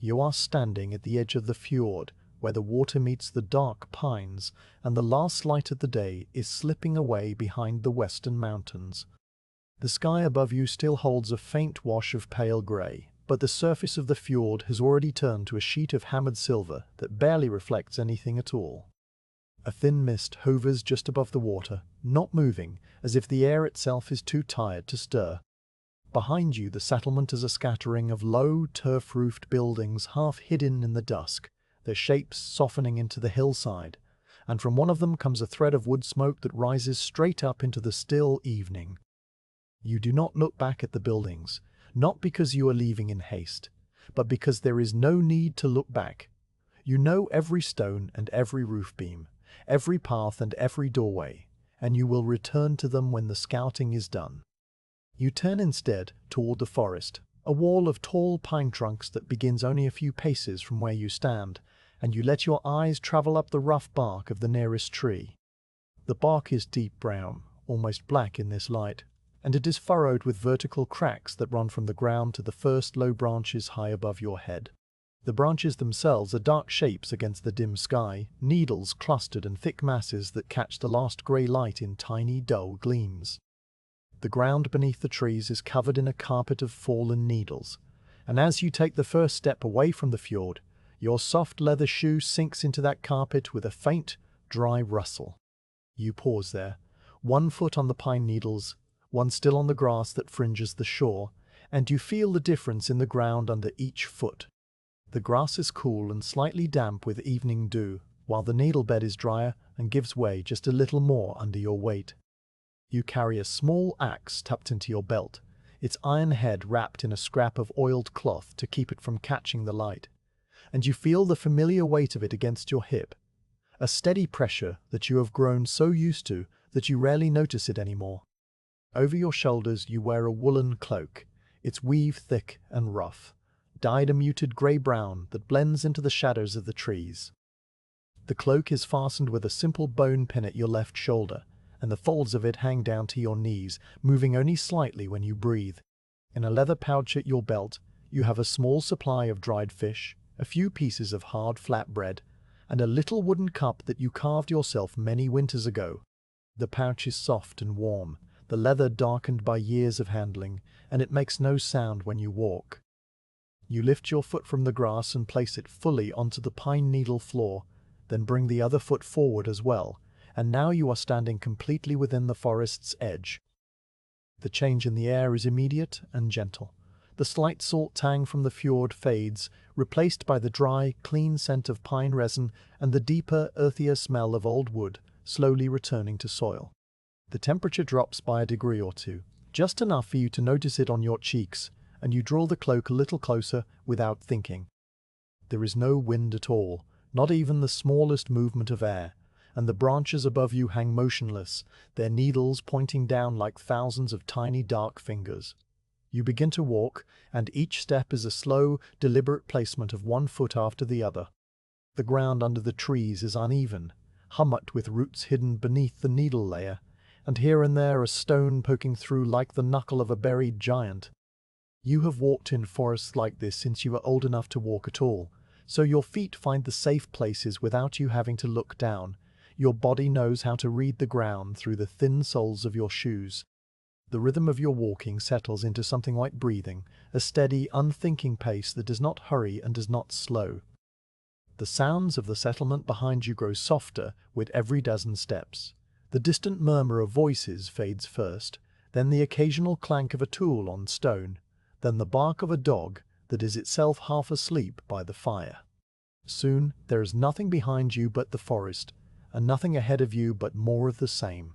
You are standing at the edge of the fjord, where the water meets the dark pines, and the last light of the day is slipping away behind the western mountains. The sky above you still holds a faint wash of pale grey, but the surface of the fjord has already turned to a sheet of hammered silver that barely reflects anything at all. A thin mist hovers just above the water, not moving, as if the air itself is too tired to stir. Behind you, the settlement is a scattering of low, turf-roofed buildings half hidden in the dusk, their shapes softening into the hillside, and from one of them comes a thread of wood smoke that rises straight up into the still evening. You do not look back at the buildings, not because you are leaving in haste, but because there is no need to look back. You know every stone and every roof beam, every path and every doorway, and you will return to them when the scouting is done. You turn instead toward the forest, a wall of tall pine trunks that begins only a few paces from where you stand, and you let your eyes travel up the rough bark of the nearest tree. The bark is deep brown, almost black in this light, and it is furrowed with vertical cracks that run from the ground to the first low branches high above your head. The branches themselves are dark shapes against the dim sky, needles clustered in thick masses that catch the last grey light in tiny, dull gleams. The ground beneath the trees is covered in a carpet of fallen needles, and as you take the first step away from the fjord, your soft leather shoe sinks into that carpet with a faint, dry rustle. You pause there, one foot on the pine needles, one still on the grass that fringes the shore, and you feel the difference in the ground under each foot. The grass is cool and slightly damp with evening dew, while the needle bed is drier and gives way just a little more under your weight. You carry a small axe tucked into your belt, its iron head wrapped in a scrap of oiled cloth to keep it from catching the light, and you feel the familiar weight of it against your hip, a steady pressure that you have grown so used to that you rarely notice it anymore. Over your shoulders you wear a woolen cloak, its weave thick and rough, dyed a muted grey-brown that blends into the shadows of the trees. The cloak is fastened with a simple bone pin at your left shoulder, and the folds of it hang down to your knees, moving only slightly when you breathe. In a leather pouch at your belt, you have a small supply of dried fish, a few pieces of hard flat bread, and a little wooden cup that you carved yourself many winters ago. The pouch is soft and warm, the leather darkened by years of handling, and it makes no sound when you walk. You lift your foot from the grass and place it fully onto the pine needle floor, then bring the other foot forward as well, and now you are standing completely within the forest's edge. The change in the air is immediate and gentle. The slight salt tang from the fjord fades, replaced by the dry, clean scent of pine resin and the deeper, earthier smell of old wood, slowly returning to soil. The temperature drops by a degree or two, just enough for you to notice it on your cheeks, and you draw the cloak a little closer without thinking. There is no wind at all, not even the smallest movement of air, and the branches above you hang motionless, their needles pointing down like thousands of tiny dark fingers. You begin to walk, and each step is a slow, deliberate placement of one foot after the other. The ground under the trees is uneven, hummocked with roots hidden beneath the needle layer, and here and there a stone poking through like the knuckle of a buried giant. You have walked in forests like this since you were old enough to walk at all, so your feet find the safe places without you having to look down. Your body knows how to read the ground through the thin soles of your shoes. The rhythm of your walking settles into something like breathing, a steady, unthinking pace that does not hurry and does not slow. The sounds of the settlement behind you grow softer with every dozen steps. The distant murmur of voices fades first, then the occasional clank of a tool on stone, then the bark of a dog that is itself half asleep by the fire. Soon there is nothing behind you but the forest, and nothing ahead of you but more of the same.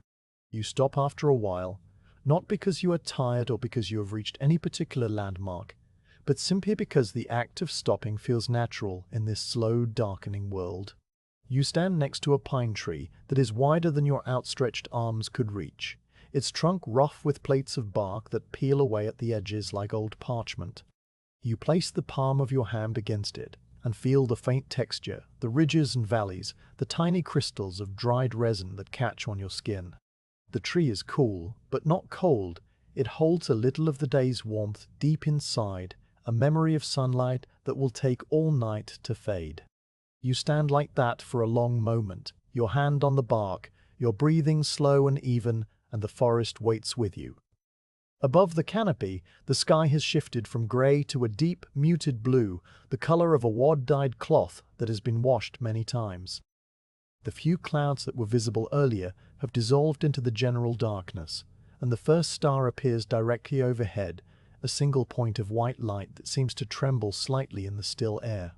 You stop after a while, not because you are tired or because you have reached any particular landmark, but simply because the act of stopping feels natural in this slow, darkening world. You stand next to a pine tree that is wider than your outstretched arms could reach, its trunk rough with plates of bark that peel away at the edges like old parchment. You place the palm of your hand against it, and feel the faint texture, the ridges and valleys, the tiny crystals of dried resin that catch on your skin. The tree is cool, but not cold. It holds a little of the day's warmth deep inside, a memory of sunlight that will take all night to fade. You stand like that for a long moment, your hand on the bark, your breathing slow and even, and the forest waits with you. Above the canopy, the sky has shifted from grey to a deep, muted blue, the colour of a wad-dyed cloth that has been washed many times. The few clouds that were visible earlier have dissolved into the general darkness, and the first star appears directly overhead, a single point of white light that seems to tremble slightly in the still air.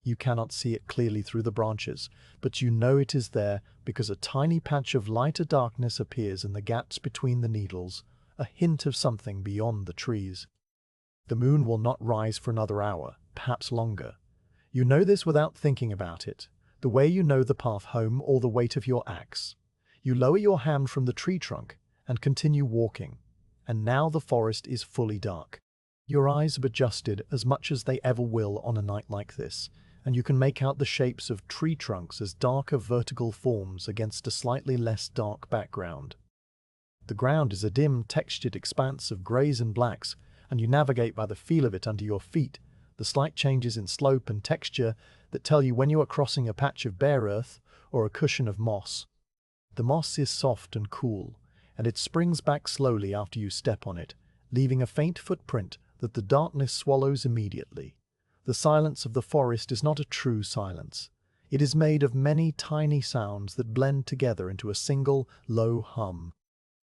You cannot see it clearly through the branches, but you know it is there because a tiny patch of lighter darkness appears in the gaps between the needles, a hint of something beyond the trees. The moon will not rise for another hour, perhaps longer. You know this without thinking about it, the way you know the path home or the weight of your axe. You lower your hand from the tree trunk and continue walking, and now the forest is fully dark. Your eyes have adjusted as much as they ever will on a night like this, and you can make out the shapes of tree trunks as darker vertical forms against a slightly less dark background. The ground is a dim, textured expanse of greys and blacks, and you navigate by the feel of it under your feet, the slight changes in slope and texture that tell you when you are crossing a patch of bare earth or a cushion of moss. The moss is soft and cool, and it springs back slowly after you step on it, leaving a faint footprint that the darkness swallows immediately. The silence of the forest is not a true silence. It is made of many tiny sounds that blend together into a single, low hum.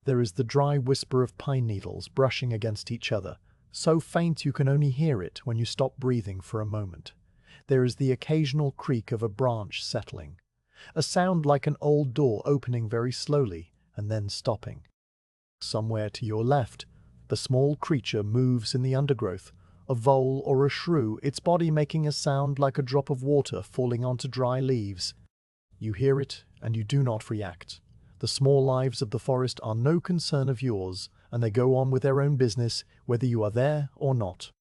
There is the dry whisper of pine needles brushing against each other, so faint you can only hear it when you stop breathing for a moment. There is the occasional creak of a branch settling, a sound like an old door opening very slowly and then stopping. Somewhere to your left, the small creature moves in the undergrowth, a vole or a shrew, its body making a sound like a drop of water falling onto dry leaves. You hear it, and you do not react. The small lives of the forest are no concern of yours, and they go on with their own business, whether you are there or not.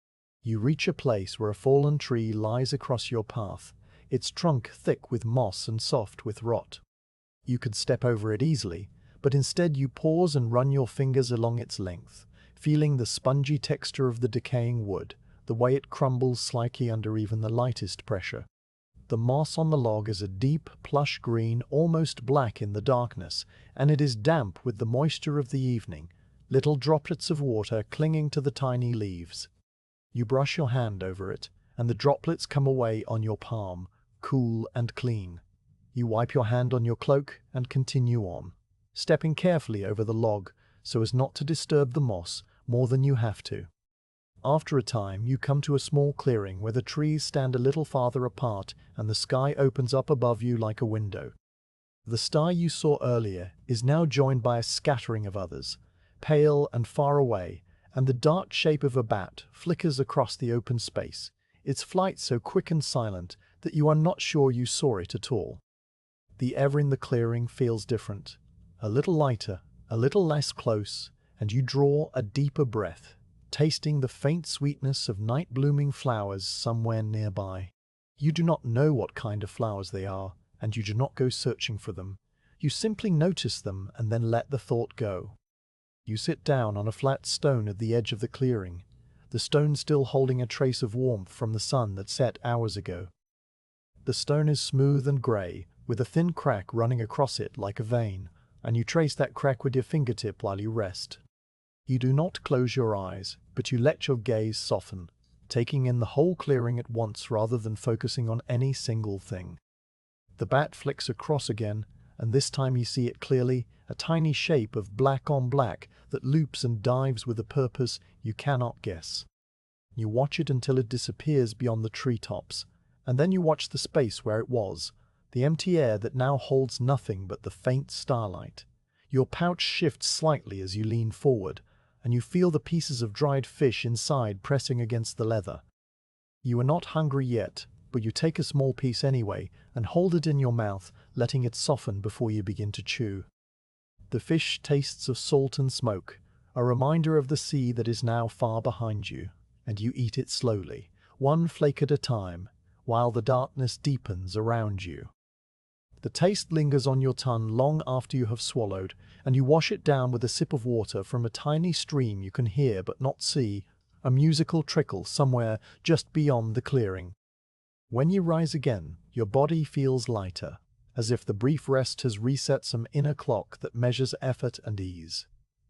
You reach a place where a fallen tree lies across your path, its trunk thick with moss and soft with rot. You could step over it easily, but instead you pause and run your fingers along its length, feeling the spongy texture of the decaying wood, the way it crumbles slightly under even the lightest pressure. The moss on the log is a deep, plush green, almost black in the darkness, and it is damp with the moisture of the evening, little droplets of water clinging to the tiny leaves. You brush your hand over it, and the droplets come away on your palm, cool and clean. You wipe your hand on your cloak and continue on, stepping carefully over the log so as not to disturb the moss more than you have to. After a time, you come to a small clearing where the trees stand a little farther apart and the sky opens up above you like a window. The star you saw earlier is now joined by a scattering of others, pale and far away, and the dark shape of a bat flickers across the open space, its flight so quick and silent that you are not sure you saw it at all. The air in the clearing feels different, a little lighter, a little less close, and you draw a deeper breath, tasting the faint sweetness of night-blooming flowers somewhere nearby. You do not know what kind of flowers they are, and you do not go searching for them. You simply notice them and then let the thought go. You sit down on a flat stone at the edge of the clearing, the stone still holding a trace of warmth from the sun that set hours ago. The stone is smooth and grey, with a thin crack running across it like a vein, and you trace that crack with your fingertip while you rest. You do not close your eyes, but you let your gaze soften, taking in the whole clearing at once rather than focusing on any single thing. The bat flicks across again, and this time you see it clearly, a tiny shape of black on black that loops and dives with a purpose you cannot guess. You watch it until it disappears beyond the treetops, and then you watch the space where it was, the empty air that now holds nothing but the faint starlight. Your pouch shifts slightly as you lean forward, and you feel the pieces of dried fish inside pressing against the leather. You are not hungry yet, but you take a small piece anyway and hold it in your mouth, letting it soften before you begin to chew. The fish tastes of salt and smoke, a reminder of the sea that is now far behind you, and you eat it slowly, one flake at a time, while the darkness deepens around you. The taste lingers on your tongue long after you have swallowed, and you wash it down with a sip of water from a tiny stream you can hear but not see, a musical trickle somewhere just beyond the clearing. When you rise again, your body feels lighter, as if the brief rest has reset some inner clock that measures effort and ease.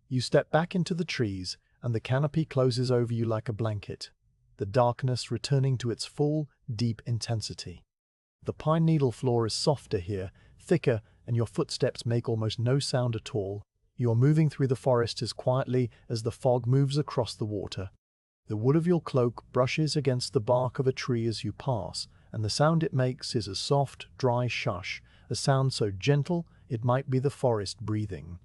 You step back into the trees, and the canopy closes over you like a blanket, the darkness returning to its full, deep intensity. The pine needle floor is softer here, thicker, and your footsteps make almost no sound at all. You are moving through the forest as quietly as the fog moves across the water. The wood of your cloak brushes against the bark of a tree as you pass, and the sound it makes is a soft, dry shush, a sound so gentle it might be the forest breathing.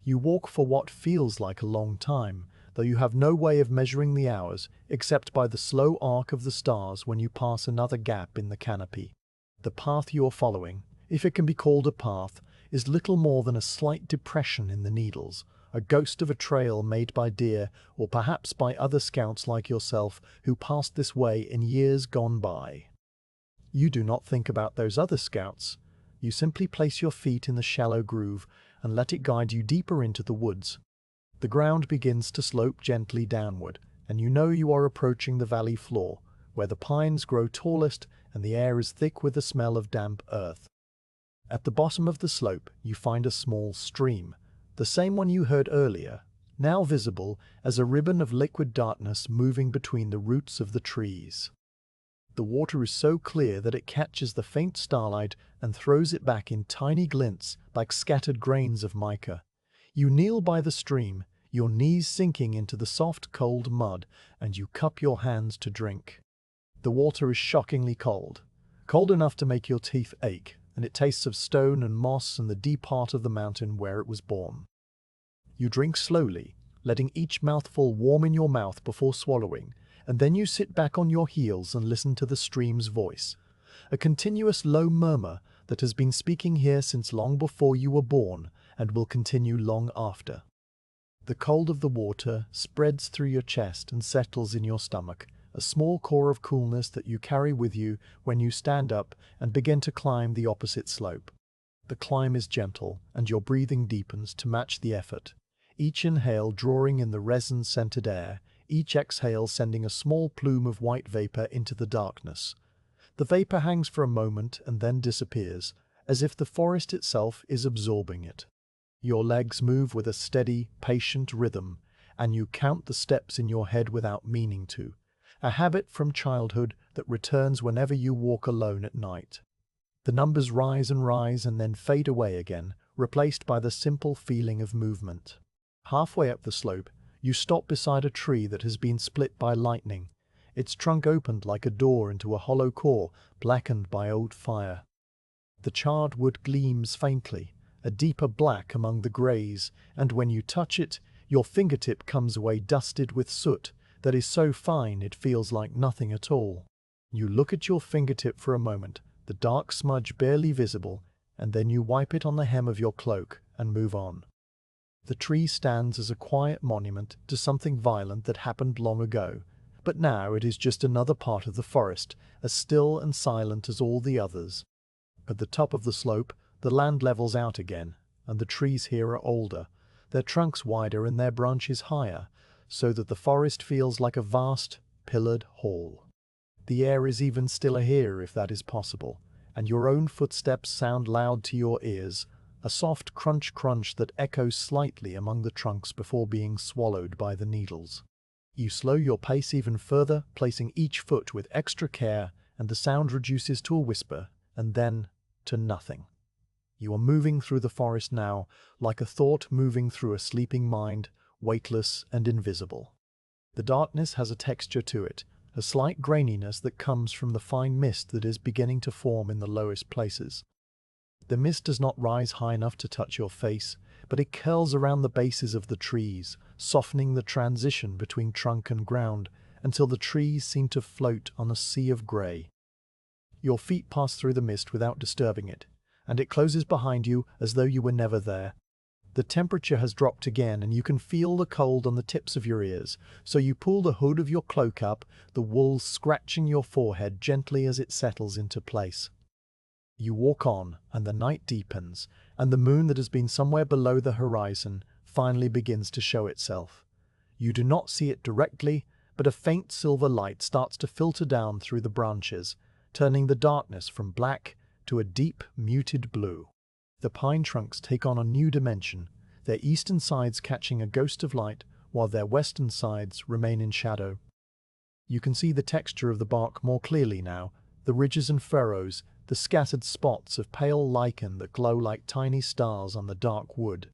You walk for what feels like a long time, though you have no way of measuring the hours except by the slow arc of the stars when you pass another gap in the canopy. The path you are following, if it can be called a path, is little more than a slight depression in the needles, a ghost of a trail made by deer or perhaps by other scouts like yourself who passed this way in years gone by. You do not think about those other scouts. You simply place your feet in the shallow groove and let it guide you deeper into the woods. The ground begins to slope gently downward, and you know you are approaching the valley floor, where the pines grow tallest and the air is thick with the smell of damp earth. At the bottom of the slope, you find a small stream, the same one you heard earlier, now visible as a ribbon of liquid darkness moving between the roots of the trees. The water is so clear that it catches the faint starlight and throws it back in tiny glints like scattered grains of mica. You kneel by the stream, your knees sinking into the soft, cold mud, and you cup your hands to drink. The water is shockingly cold, cold enough to make your teeth ache, and it tastes of stone and moss and the deep heart of the mountain where it was born. You drink slowly, letting each mouthful warm in your mouth before swallowing, and then you sit back on your heels and listen to the stream's voice, a continuous low murmur that has been speaking here since long before you were born and will continue long after. The cold of the water spreads through your chest and settles in your stomach, a small core of coolness that you carry with you when you stand up and begin to climb the opposite slope. The climb is gentle, and your breathing deepens to match the effort, each inhale drawing in the resin-scented air, each exhale sending a small plume of white vapor into the darkness. The vapor hangs for a moment and then disappears, as if the forest itself is absorbing it. Your legs move with a steady, patient rhythm, and you count the steps in your head without meaning to, a habit from childhood that returns whenever you walk alone at night. The numbers rise and then fade away again, replaced by the simple feeling of movement. Halfway up the slope, you stop beside a tree that has been split by lightning, its trunk opened like a door into a hollow core blackened by old fire. The charred wood gleams faintly, a deeper black among the greys, and when you touch it, your fingertip comes away dusted with soot that is so fine it feels like nothing at all. You look at your fingertip for a moment, the dark smudge barely visible, and then you wipe it on the hem of your cloak and move on. The tree stands as a quiet monument to something violent that happened long ago, but now it is just another part of the forest, as still and silent as all the others. At the top of the slope, the land levels out again, and the trees here are older, their trunks wider and their branches higher, so that the forest feels like a vast, pillared hall. The air is even stiller here if that is possible, and your own footsteps sound loud to your ears, a soft crunch-crunch that echoes slightly among the trunks before being swallowed by the needles. You slow your pace even further, placing each foot with extra care, and the sound reduces to a whisper, and then to nothing. You are moving through the forest now, like a thought moving through a sleeping mind, weightless and invisible. The darkness has a texture to it, a slight graininess that comes from the fine mist that is beginning to form in the lowest places. The mist does not rise high enough to touch your face, but it curls around the bases of the trees, softening the transition between trunk and ground until the trees seem to float on a sea of grey. Your feet pass through the mist without disturbing it, and it closes behind you as though you were never there. The temperature has dropped again and you can feel the cold on the tips of your ears, so you pull the hood of your cloak up, the wool scratching your forehead gently as it settles into place. You walk on, and the night deepens, and the moon that has been somewhere below the horizon finally begins to show itself. You do not see it directly, but a faint silver light starts to filter down through the branches, turning the darkness from black to a deep, muted blue. The pine trunks take on a new dimension, their eastern sides catching a ghost of light, while their western sides remain in shadow. You can see the texture of the bark more clearly now, the ridges and furrows, the scattered spots of pale lichen that glow like tiny stars on the dark wood.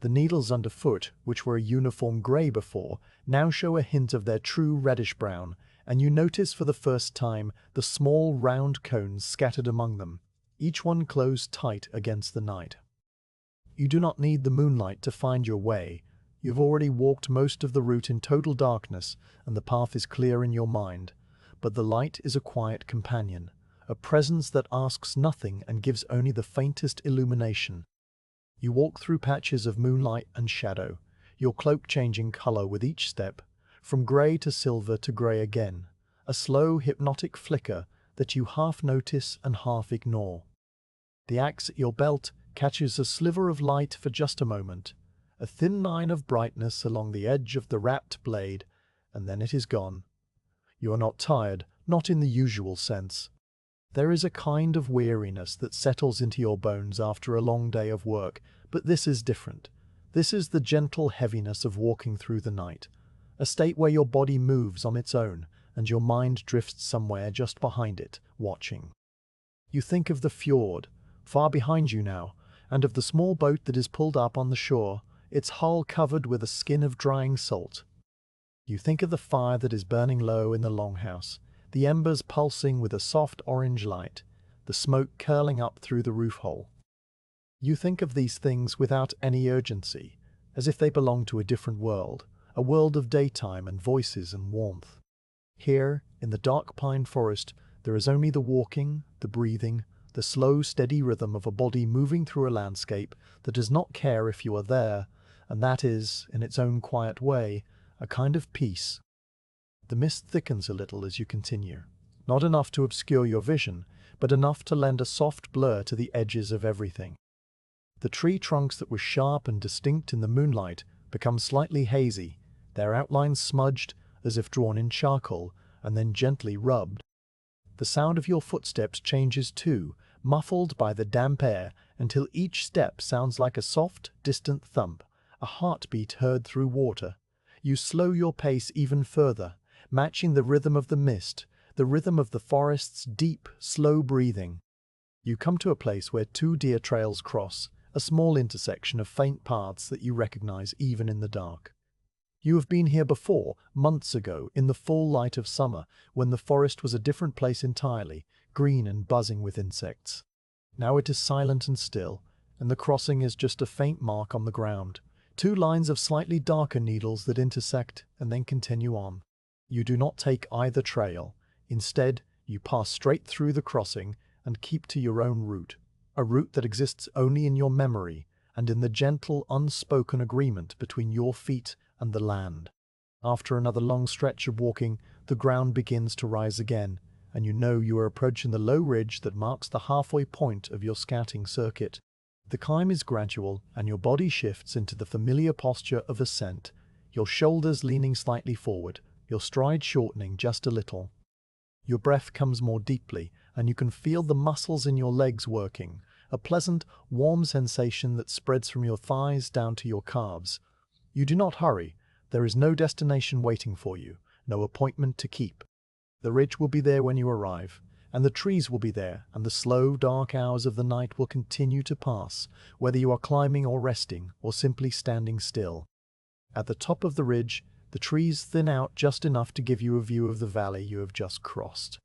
The needles underfoot, which were a uniform grey before, now show a hint of their true reddish-brown, and you notice for the first time the small round cones scattered among them, each one closed tight against the night. You do not need the moonlight to find your way. You've already walked most of the route in total darkness, and the path is clear in your mind. But the light is a quiet companion, a presence that asks nothing and gives only the faintest illumination. You walk through patches of moonlight and shadow, your cloak changing color with each step, from grey to silver to grey again, a slow hypnotic flicker that you half notice and half ignore. The axe at your belt catches a sliver of light for just a moment, a thin line of brightness along the edge of the wrapped blade, and then it is gone. You are not tired, not in the usual sense. There is a kind of weariness that settles into your bones after a long day of work, but this is different. This is the gentle heaviness of walking through the night, a state where your body moves on its own and your mind drifts somewhere just behind it, watching. You think of the fjord, far behind you now, and of the small boat that is pulled up on the shore, its hull covered with a skin of drying salt. You think of the fire that is burning low in the longhouse, the embers pulsing with a soft orange light, the smoke curling up through the roof hole. You think of these things without any urgency, as if they belong to a different world, a world of daytime and voices and warmth. Here, in the dark pine forest, there is only the walking, the breathing, the slow, steady rhythm of a body moving through a landscape that does not care if you are there, and that is, in its own quiet way, a kind of peace. The mist thickens a little as you continue, not enough to obscure your vision, but enough to lend a soft blur to the edges of everything. The tree trunks that were sharp and distinct in the moonlight become slightly hazy, their outlines smudged as if drawn in charcoal and then gently rubbed. The sound of your footsteps changes too, muffled by the damp air, until each step sounds like a soft, distant thump, a heartbeat heard through water. You slow your pace even further, matching the rhythm of the mist, the rhythm of the forest's deep, slow breathing. You come to a place where two deer trails cross, a small intersection of faint paths that you recognize even in the dark. You have been here before, months ago, in the full light of summer, when the forest was a different place entirely, green and buzzing with insects. Now it is silent and still, and the crossing is just a faint mark on the ground, two lines of slightly darker needles that intersect and then continue on. You do not take either trail. Instead, you pass straight through the crossing and keep to your own route, a route that exists only in your memory and in the gentle, unspoken agreement between your feet and the land. After another long stretch of walking, the ground begins to rise again, and you know you are approaching the low ridge that marks the halfway point of your scouting circuit. The climb is gradual, and your body shifts into the familiar posture of ascent, your shoulders leaning slightly forward, your stride shortening just a little. Your breath comes more deeply, and you can feel the muscles in your legs working, a pleasant, warm sensation that spreads from your thighs down to your calves. You do not hurry. There is no destination waiting for you, no appointment to keep. The ridge will be there when you arrive, and the trees will be there, and the slow, dark hours of the night will continue to pass, whether you are climbing or resting, or simply standing still. At the top of the ridge, the trees thin out just enough to give you a view of the valley you have just crossed.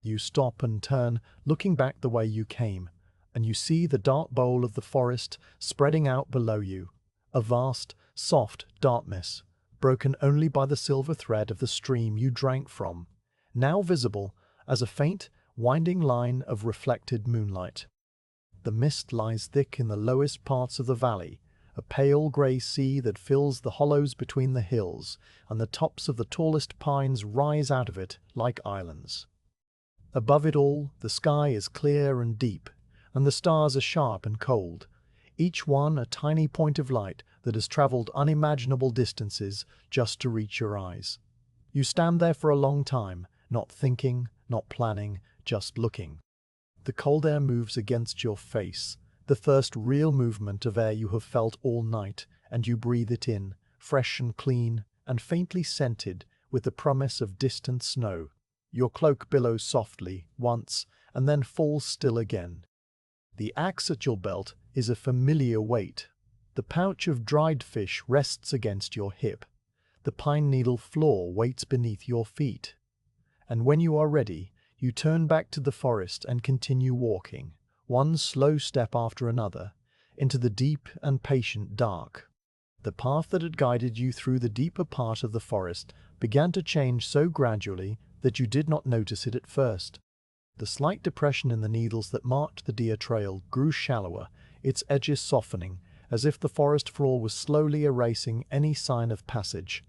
You stop and turn, looking back the way you came, and you see the dark bowl of the forest spreading out below you, a vast, soft darkness, broken only by the silver thread of the stream you drank from, now visible as a faint, winding line of reflected moonlight. The mist lies thick in the lowest parts of the valley, a pale grey sea that fills the hollows between the hills, and the tops of the tallest pines rise out of it like islands. Above it all, the sky is clear and deep, and the stars are sharp and cold, each one a tiny point of light that has travelled unimaginable distances just to reach your eyes. You stand there for a long time, not thinking, not planning, just looking. The cold air moves against your face, the first real movement of air you have felt all night, and you breathe it in, fresh and clean, and faintly scented, with the promise of distant snow. Your cloak billows softly, once, and then falls still again. The axe at your belt is a familiar weight. The pouch of dried fish rests against your hip. The pine needle floor waits beneath your feet. And when you are ready, you turn back to the forest and continue walking, one slow step after another, into the deep and patient dark. The path that had guided you through the deeper part of the forest began to change so gradually that you did not notice it at first. The slight depression in the needles that marked the deer trail grew shallower, its edges softening, as if the forest floor was slowly erasing any sign of passage.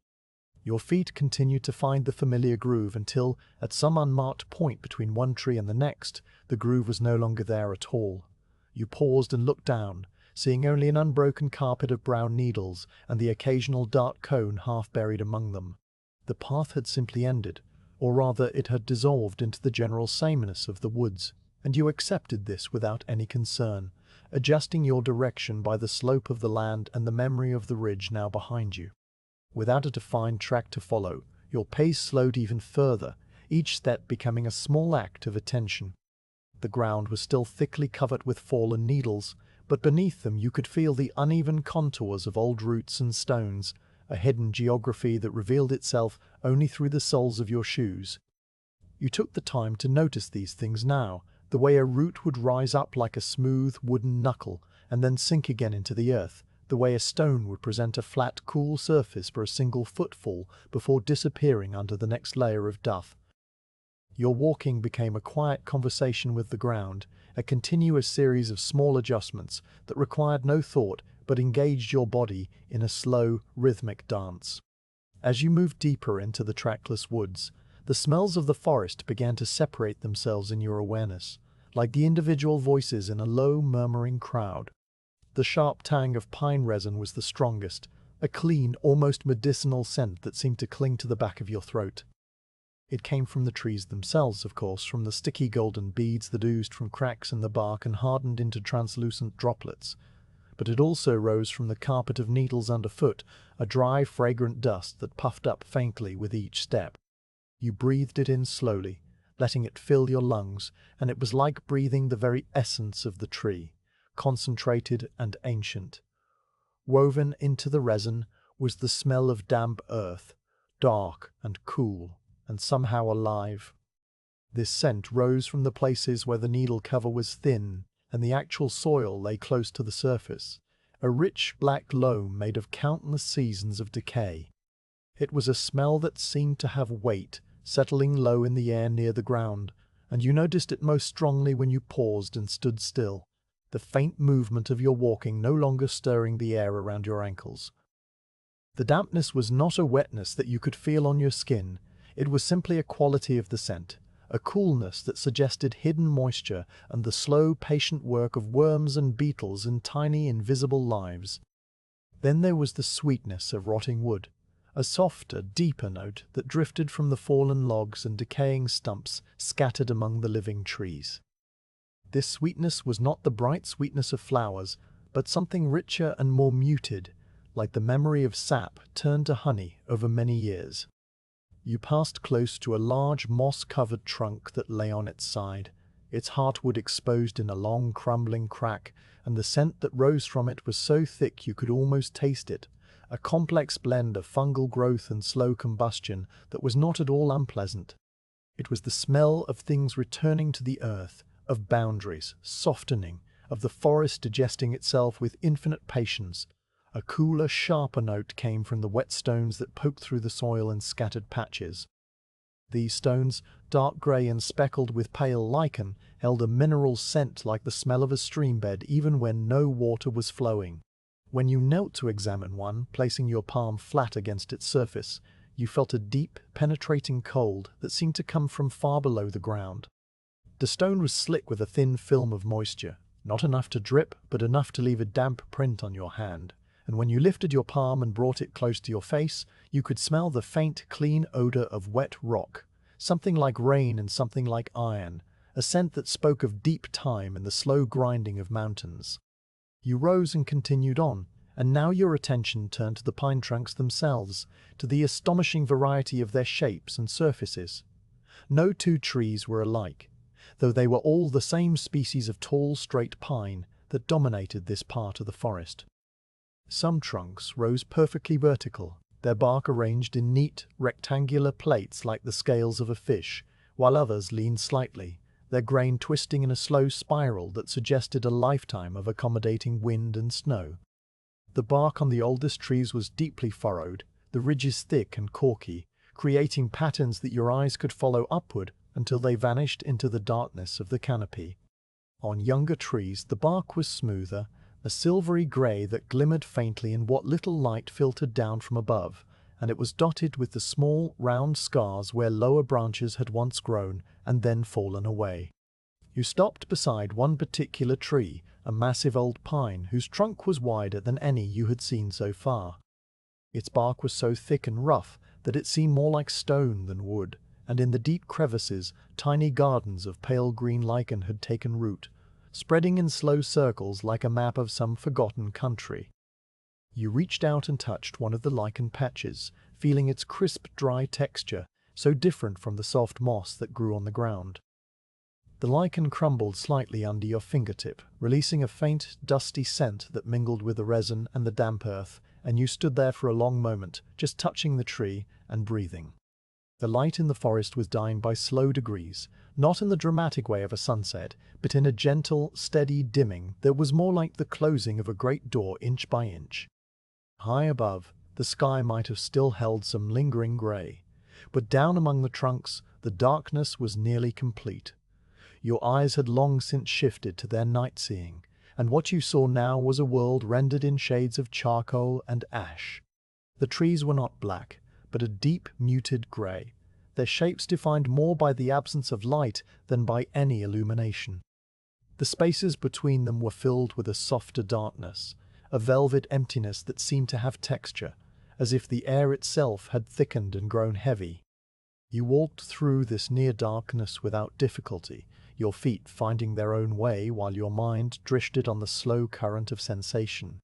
Your feet continued to find the familiar groove until, at some unmarked point between one tree and the next, the groove was no longer there at all. You paused and looked down, seeing only an unbroken carpet of brown needles and the occasional dark cone half buried among them. The path had simply ended, or rather it had dissolved into the general sameness of the woods, and you accepted this without any concern, adjusting your direction by the slope of the land and the memory of the ridge now behind you. Without a defined track to follow, your pace slowed even further, each step becoming a small act of attention. The ground was still thickly covered with fallen needles, but beneath them you could feel the uneven contours of old roots and stones, a hidden geography that revealed itself only through the soles of your shoes. You took the time to notice these things now, the way a root would rise up like a smooth wooden knuckle and then sink again into the earth, the way a stone would present a flat, cool surface for a single footfall before disappearing under the next layer of duff. Your walking became a quiet conversation with the ground, a continuous series of small adjustments that required no thought but engaged your body in a slow, rhythmic dance. As you moved deeper into the trackless woods, the smells of the forest began to separate themselves in your awareness, like the individual voices in a low, murmuring crowd. The sharp tang of pine resin was the strongest, a clean, almost medicinal scent that seemed to cling to the back of your throat. It came from the trees themselves, of course, from the sticky golden beads that oozed from cracks in the bark and hardened into translucent droplets. But it also rose from the carpet of needles underfoot, a dry, fragrant dust that puffed up faintly with each step. You breathed it in slowly, letting it fill your lungs, and it was like breathing the very essence of the tree, concentrated and ancient. Woven into the resin was the smell of damp earth, dark and cool, and somehow alive. This scent rose from the places where the needle cover was thin and the actual soil lay close to the surface, a rich black loam made of countless seasons of decay. It was a smell that seemed to have weight, settling low in the air near the ground, and you noticed it most strongly when you paused and stood still, the faint movement of your walking no longer stirring the air around your ankles. The dampness was not a wetness that you could feel on your skin, it was simply a quality of the scent, a coolness that suggested hidden moisture and the slow, patient work of worms and beetles in tiny, invisible lives. Then there was the sweetness of rotting wood, a softer, deeper note that drifted from the fallen logs and decaying stumps scattered among the living trees. This sweetness was not the bright sweetness of flowers, but something richer and more muted, like the memory of sap turned to honey over many years. You passed close to a large moss-covered trunk that lay on its side, its heartwood exposed in a long, crumbling crack, and the scent that rose from it was so thick you could almost taste it, a complex blend of fungal growth and slow combustion that was not at all unpleasant. It was the smell of things returning to the earth, of boundaries, softening, of the forest digesting itself with infinite patience. A cooler, sharper note came from the wet stones that poked through the soil in scattered patches. These stones, dark grey and speckled with pale lichen, held a mineral scent like the smell of a streambed even when no water was flowing. When you knelt to examine one, placing your palm flat against its surface, you felt a deep, penetrating cold that seemed to come from far below the ground. The stone was slick with a thin film of moisture, not enough to drip, but enough to leave a damp print on your hand, and when you lifted your palm and brought it close to your face, you could smell the faint, clean odor of wet rock, something like rain and something like iron, a scent that spoke of deep time and the slow grinding of mountains. You rose and continued on, and now your attention turned to the pine trunks themselves, to the astonishing variety of their shapes and surfaces. No two trees were alike, though they were all the same species of tall, straight pine that dominated this part of the forest. Some trunks rose perfectly vertical, their bark arranged in neat, rectangular plates like the scales of a fish, while others leaned slightly, their grain twisting in a slow spiral that suggested a lifetime of accommodating wind and snow. The bark on the oldest trees was deeply furrowed, the ridges thick and corky, creating patterns that your eyes could follow upward until they vanished into the darkness of the canopy. On younger trees, the bark was smoother, a silvery grey that glimmered faintly in what little light filtered down from above, and it was dotted with the small, round scars where lower branches had once grown and then fallen away. You stopped beside one particular tree, a massive old pine whose trunk was wider than any you had seen so far. Its bark was so thick and rough that it seemed more like stone than wood, and in the deep crevices, tiny gardens of pale green lichen had taken root, spreading in slow circles like a map of some forgotten country. You reached out and touched one of the lichen patches, feeling its crisp, dry texture, so different from the soft moss that grew on the ground. The lichen crumbled slightly under your fingertip, releasing a faint, dusty scent that mingled with the resin and the damp earth, and you stood there for a long moment, just touching the tree and breathing. The light in the forest was dying by slow degrees, not in the dramatic way of a sunset, but in a gentle, steady dimming that was more like the closing of a great door inch by inch. High above, the sky might have still held some lingering grey, but down among the trunks, the darkness was nearly complete. Your eyes had long since shifted to their night-seeing, and what you saw now was a world rendered in shades of charcoal and ash. The trees were not black, but a deep, muted grey, their shapes defined more by the absence of light than by any illumination. The spaces between them were filled with a softer darkness, a velvet emptiness that seemed to have texture, as if the air itself had thickened and grown heavy. You walked through this near darkness without difficulty, your feet finding their own way while your mind drifted on the slow current of sensation.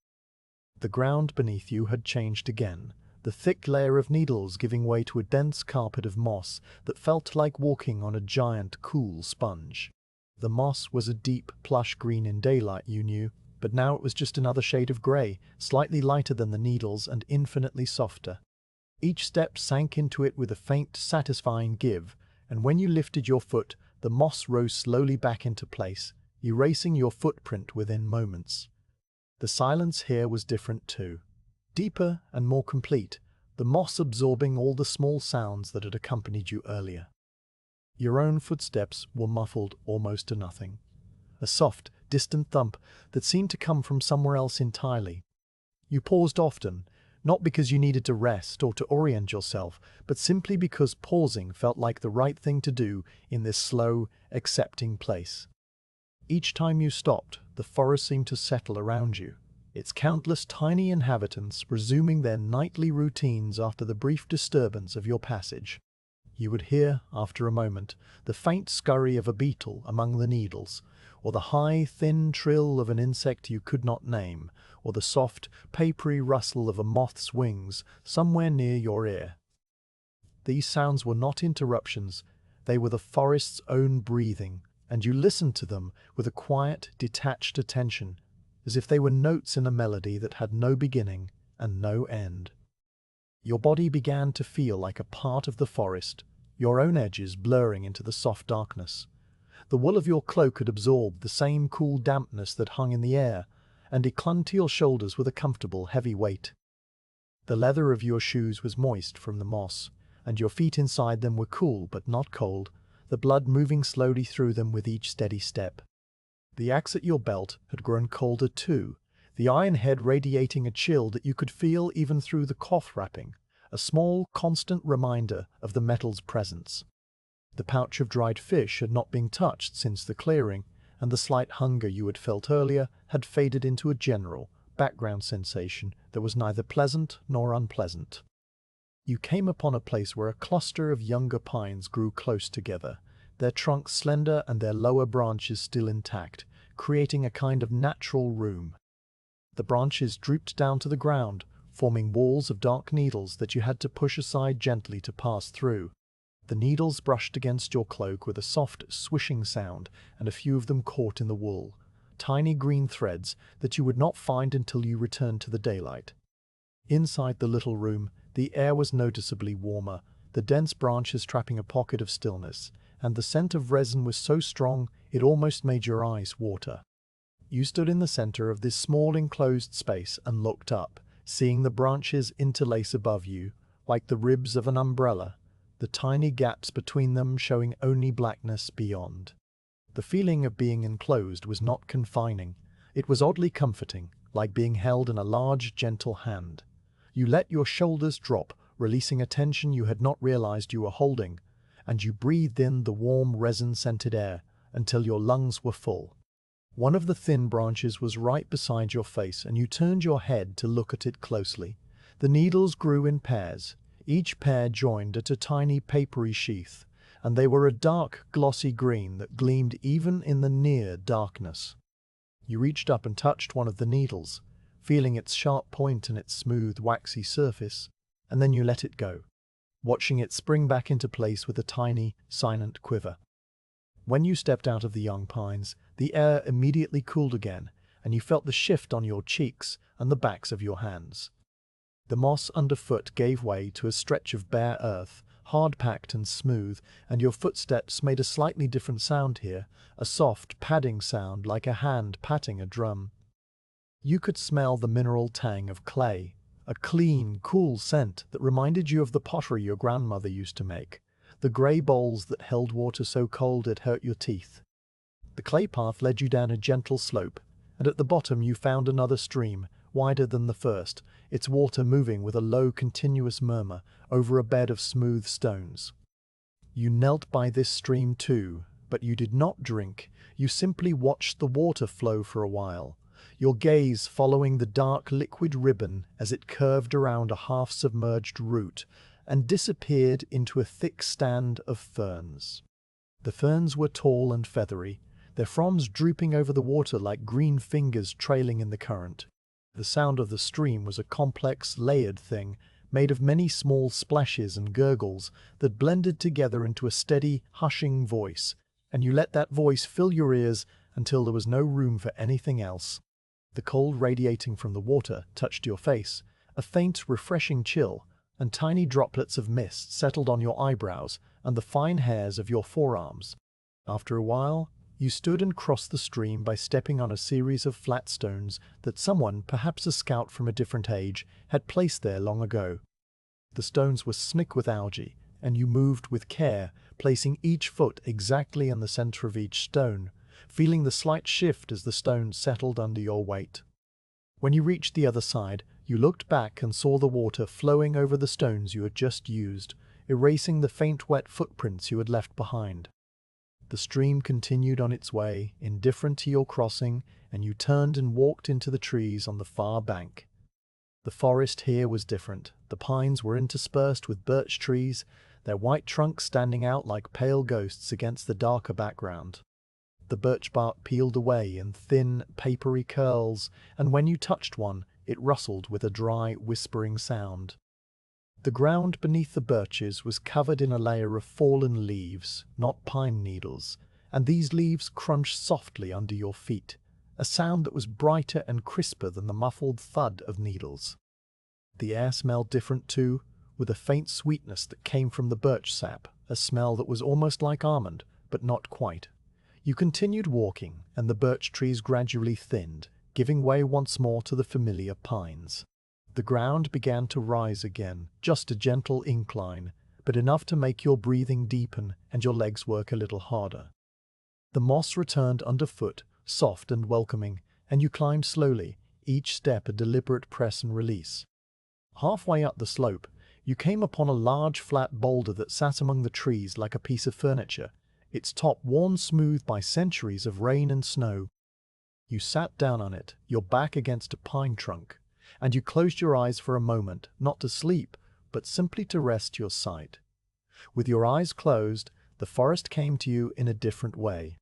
The ground beneath you had changed again, the thick layer of needles giving way to a dense carpet of moss that felt like walking on a giant, cool sponge. The moss was a deep, plush green in daylight, you knew, but now it was just another shade of grey, slightly lighter than the needles and infinitely softer. Each step sank into it with a faint, satisfying give, and when you lifted your foot, the moss rose slowly back into place, erasing your footprint within moments. The silence here was different too. Deeper and more complete, the moss absorbing all the small sounds that had accompanied you earlier. Your own footsteps were muffled almost to nothing. A soft, distant thump that seemed to come from somewhere else entirely. You paused often, not because you needed to rest or to orient yourself, but simply because pausing felt like the right thing to do in this slow, accepting place. Each time you stopped, the forest seemed to settle around you, its countless tiny inhabitants resuming their nightly routines after the brief disturbance of your passage. You would hear, after a moment, the faint scurry of a beetle among the needles, or the high, thin trill of an insect you could not name, or the soft, papery rustle of a moth's wings somewhere near your ear. These sounds were not interruptions, they were the forest's own breathing, and you listened to them with a quiet, detached attention, as if they were notes in a melody that had no beginning and no end. Your body began to feel like a part of the forest, your own edges blurring into the soft darkness. The wool of your cloak had absorbed the same cool dampness that hung in the air, and it clung to your shoulders with a comfortable, heavy weight. The leather of your shoes was moist from the moss, and your feet inside them were cool but not cold, the blood moving slowly through them with each steady step. The axe at your belt had grown colder too, the iron head radiating a chill that you could feel even through the cloth wrapping, a small, constant reminder of the metal's presence. The pouch of dried fish had not been touched since the clearing, and the slight hunger you had felt earlier had faded into a general, background sensation that was neither pleasant nor unpleasant. You came upon a place where a cluster of younger pines grew close together, their trunks slender and their lower branches still intact, creating a kind of natural room. The branches drooped down to the ground, forming walls of dark needles that you had to push aside gently to pass through. The needles brushed against your cloak with a soft, swishing sound, and a few of them caught in the wool, tiny green threads that you would not find until you returned to the daylight. Inside the little room, the air was noticeably warmer, the dense branches trapping a pocket of stillness, and the scent of resin was so strong it almost made your eyes water. You stood in the center of this small enclosed space and looked up, seeing the branches interlace above you, like the ribs of an umbrella, the tiny gaps between them showing only blackness beyond. The feeling of being enclosed was not confining. It was oddly comforting, like being held in a large, gentle hand. You let your shoulders drop, releasing a tension you had not realized you were holding, and you breathed in the warm, resin-scented air until your lungs were full. One of the thin branches was right beside your face, and you turned your head to look at it closely. The needles grew in pairs, each pair joined at a tiny papery sheath, and they were a dark, glossy green that gleamed even in the near darkness. You reached up and touched one of the needles, feeling its sharp point and its smooth, waxy surface, and then you let it go, watching it spring back into place with a tiny, silent quiver. When you stepped out of the young pines, the air immediately cooled again, and you felt the shift on your cheeks and the backs of your hands. The moss underfoot gave way to a stretch of bare earth, hard-packed and smooth, and your footsteps made a slightly different sound here, a soft, padding sound like a hand patting a drum. You could smell the mineral tang of clay, a clean, cool scent that reminded you of the pottery your grandmother used to make, the grey bowls that held water so cold it hurt your teeth. The clay path led you down a gentle slope, and at the bottom you found another stream, wider than the first, its water moving with a low, continuous murmur over a bed of smooth stones. You knelt by this stream too, but you did not drink. You simply watched the water flow for a while, your gaze following the dark liquid ribbon as it curved around a half-submerged root and disappeared into a thick stand of ferns. The ferns were tall and feathery, their fronds drooping over the water like green fingers trailing in the current. The sound of the stream was a complex, layered thing, made of many small splashes and gurgles that blended together into a steady, hushing voice, and you let that voice fill your ears until there was no room for anything else. The cold radiating from the water touched your face, a faint, refreshing chill, and tiny droplets of mist settled on your eyebrows and the fine hairs of your forearms. After a while, you stood and crossed the stream by stepping on a series of flat stones that someone, perhaps a scout from a different age, had placed there long ago. The stones were slick with algae, and you moved with care, placing each foot exactly in the center of each stone, feeling the slight shift as the stones settled under your weight. When you reached the other side, you looked back and saw the water flowing over the stones you had just used, erasing the faint wet footprints you had left behind. The stream continued on its way, indifferent to your crossing, and you turned and walked into the trees on the far bank. The forest here was different. The pines were interspersed with birch trees, their white trunks standing out like pale ghosts against the darker background. The birch bark peeled away in thin, papery curls, and when you touched one, it rustled with a dry, whispering sound. The ground beneath the birches was covered in a layer of fallen leaves, not pine needles, and these leaves crunched softly under your feet, a sound that was brighter and crisper than the muffled thud of needles. The air smelled different too, with a faint sweetness that came from the birch sap, a smell that was almost like almond, but not quite. You continued walking, and the birch trees gradually thinned, giving way once more to the familiar pines. The ground began to rise again, just a gentle incline, but enough to make your breathing deepen and your legs work a little harder. The moss returned underfoot, soft and welcoming, and you climbed slowly, each step a deliberate press and release. Halfway up the slope, you came upon a large flat boulder that sat among the trees like a piece of furniture, its top worn smooth by centuries of rain and snow. You sat down on it, your back against a pine trunk, and you closed your eyes for a moment, not to sleep, but simply to rest your sight. With your eyes closed, the forest came to you in a different way.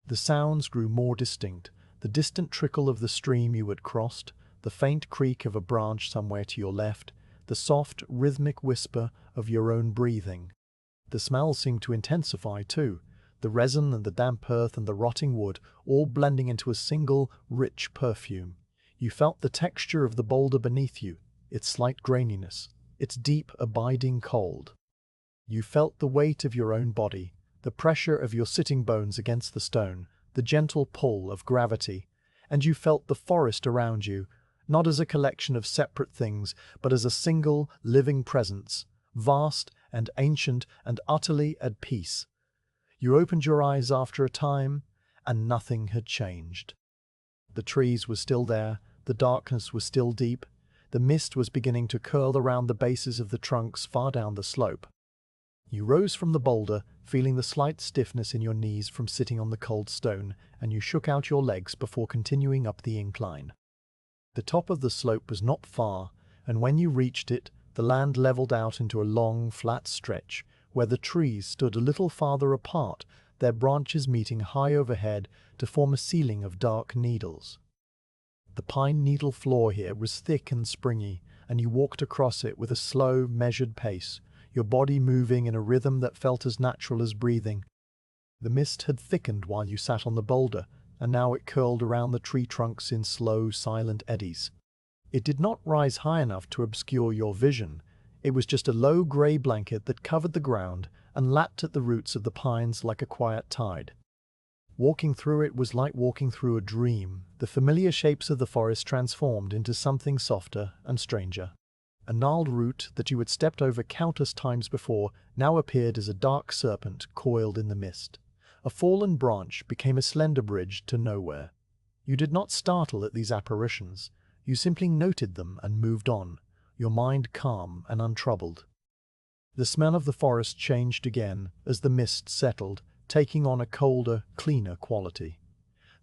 The sounds grew more distinct, the distant trickle of the stream you had crossed, the faint creak of a branch somewhere to your left, the soft, rhythmic whisper of your own breathing. The smells seemed to intensify too, the resin and the damp earth and the rotting wood all blending into a single, rich perfume. You felt the texture of the boulder beneath you, its slight graininess, its deep, abiding cold. You felt the weight of your own body, the pressure of your sitting bones against the stone, the gentle pull of gravity, and you felt the forest around you, not as a collection of separate things, but as a single, living presence, vast and ancient and utterly at peace. You opened your eyes after a time, and nothing had changed. The trees were still there, the darkness was still deep, the mist was beginning to curl around the bases of the trunks far down the slope. You rose from the boulder, feeling the slight stiffness in your knees from sitting on the cold stone, and you shook out your legs before continuing up the incline. The top of the slope was not far, and when you reached it, the land leveled out into a long, flat stretch, where the trees stood a little farther apart, their branches meeting high overhead to form a ceiling of dark needles. The pine needle floor here was thick and springy, and you walked across it with a slow, measured pace, your body moving in a rhythm that felt as natural as breathing. The mist had thickened while you sat on the boulder, and now it curled around the tree trunks in slow, silent eddies. It did not rise high enough to obscure your vision. It was just a low grey blanket that covered the ground and lapped at the roots of the pines like a quiet tide. Walking through it was like walking through a dream, the familiar shapes of the forest transformed into something softer and stranger. A gnarled root that you had stepped over countless times before now appeared as a dark serpent coiled in the mist. A fallen branch became a slender bridge to nowhere. You did not startle at these apparitions. You simply noted them and moved on, your mind calm and untroubled. The smell of the forest changed again as the mist settled, taking on a colder, cleaner quality.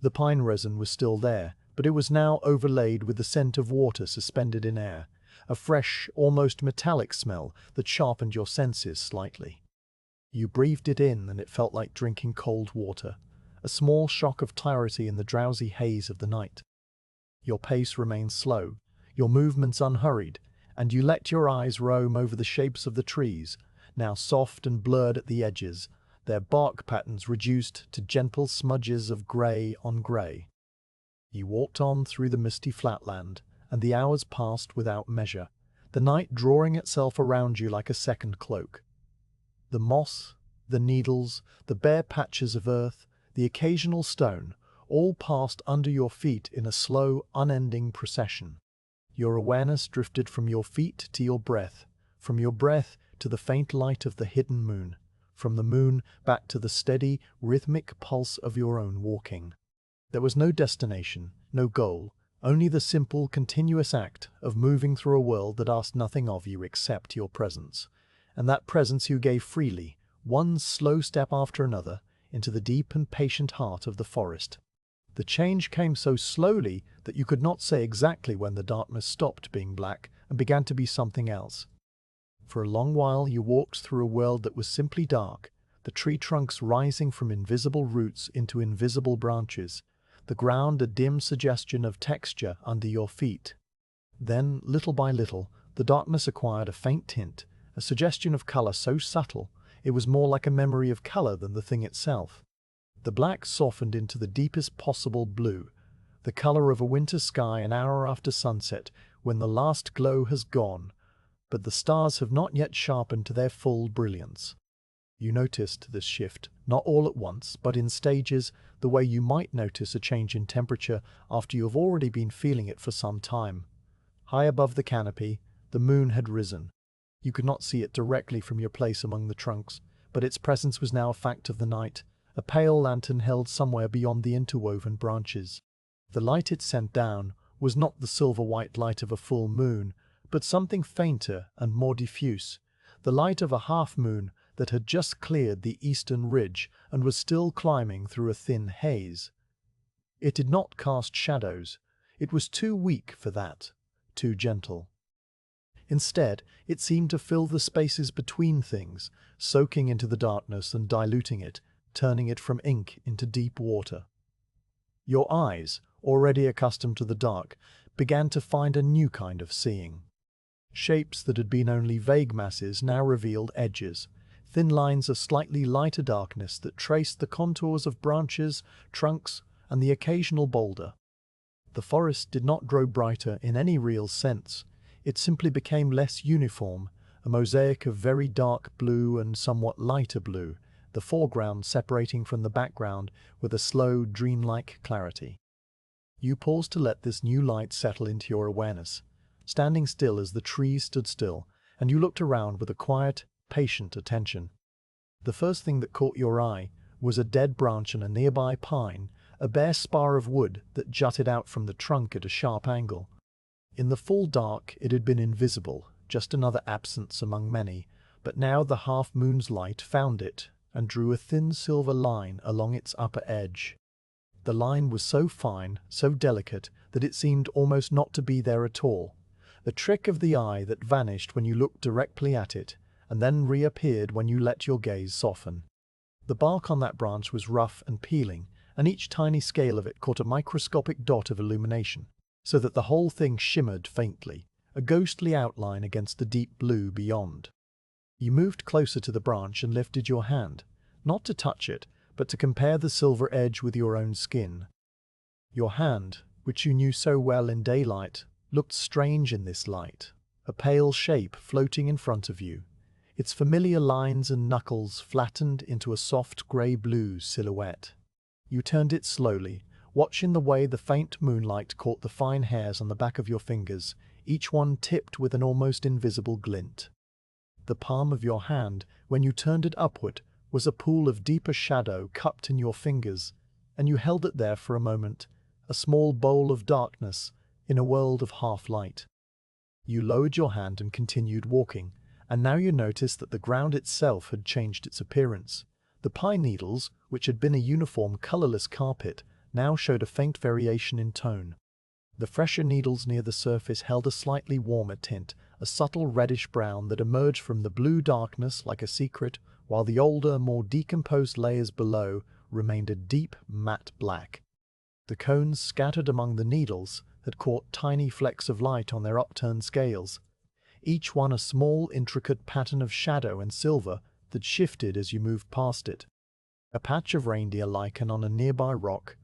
The pine resin was still there, but it was now overlaid with the scent of water suspended in air, a fresh, almost metallic smell that sharpened your senses slightly. You breathed it in and it felt like drinking cold water, a small shock of clarity in the drowsy haze of the night. Your pace remained slow, your movements unhurried, and you let your eyes roam over the shapes of the trees, now soft and blurred at the edges, their bark patterns reduced to gentle smudges of grey on grey. You walked on through the misty flatland, and the hours passed without measure, the night drawing itself around you like a second cloak. The moss, the needles, the bare patches of earth, the occasional stone, all passed under your feet in a slow, unending procession. Your awareness drifted from your feet to your breath, from your breath to the faint light of the hidden moon, from the moon back to the steady, rhythmic pulse of your own walking. There was no destination, no goal, only the simple, continuous act of moving through a world that asked nothing of you except your presence. And that presence you gave freely, one slow step after another, into the deep and patient heart of the forest. The change came so slowly that you could not say exactly when the darkness stopped being black and began to be something else. For a long while you walked through a world that was simply dark, the tree trunks rising from invisible roots into invisible branches, the ground a dim suggestion of texture under your feet. Then, little by little, the darkness acquired a faint tint, a suggestion of color so subtle it was more like a memory of color than the thing itself. The black softened into the deepest possible blue, the color of a winter sky an hour after sunset when the last glow has gone, but the stars have not yet sharpened to their full brilliance. You noticed this shift, not all at once, but in stages, the way you might notice a change in temperature after you have already been feeling it for some time. High above the canopy, the moon had risen. You could not see it directly from your place among the trunks, but its presence was now a fact of the night, a pale lantern held somewhere beyond the interwoven branches. The light it sent down was not the silver-white light of a full moon, but something fainter and more diffuse, the light of a half-moon that had just cleared the eastern ridge and was still climbing through a thin haze. It did not cast shadows. It was too weak for that, too gentle. Instead, it seemed to fill the spaces between things, soaking into the darkness and diluting it, turning it from ink into deep water. Your eyes, already accustomed to the dark, began to find a new kind of seeing. Shapes that had been only vague masses now revealed edges, thin lines of slightly lighter darkness that traced the contours of branches, trunks, and the occasional boulder. The forest did not grow brighter in any real sense. It simply became less uniform, a mosaic of very dark blue and somewhat lighter blue, the foreground separating from the background with a slow, dreamlike clarity. You paused to let this new light settle into your awareness, standing still as the trees stood still, and you looked around with a quiet, patient attention. The first thing that caught your eye was a dead branch on a nearby pine, a bare spar of wood that jutted out from the trunk at a sharp angle. In the full dark it had been invisible, just another absence among many, but now the half-moon's light found it and drew a thin silver line along its upper edge. The line was so fine, so delicate, that it seemed almost not to be there at all, the trick of the eye that vanished when you looked directly at it, and then reappeared when you let your gaze soften. The bark on that branch was rough and peeling, and each tiny scale of it caught a microscopic dot of illumination, so that the whole thing shimmered faintly, a ghostly outline against the deep blue beyond. You moved closer to the branch and lifted your hand, not to touch it, but to compare the silver edge with your own skin. Your hand, which you knew so well in daylight, looked strange in this light, a pale shape floating in front of you, its familiar lines and knuckles flattened into a soft grey-blue silhouette. You turned it slowly, watching the way the faint moonlight caught the fine hairs on the back of your fingers, each one tipped with an almost invisible glint. The palm of your hand, when you turned it upward, was a pool of deeper shadow cupped in your fingers, and you held it there for a moment, a small bowl of darkness in a world of half-light. You lowered your hand and continued walking, and now you noticed that the ground itself had changed its appearance. The pine needles, which had been a uniform colourless carpet, now showed a faint variation in tone. The fresher needles near the surface held a slightly warmer tint, a subtle reddish-brown that emerged from the blue darkness like a secret, while the older, more decomposed layers below remained a deep, matte black. The cones scattered among the needles had caught tiny flecks of light on their upturned scales, each one a small, intricate pattern of shadow and silver that shifted as you moved past it. A patch of reindeer lichen on a nearby rock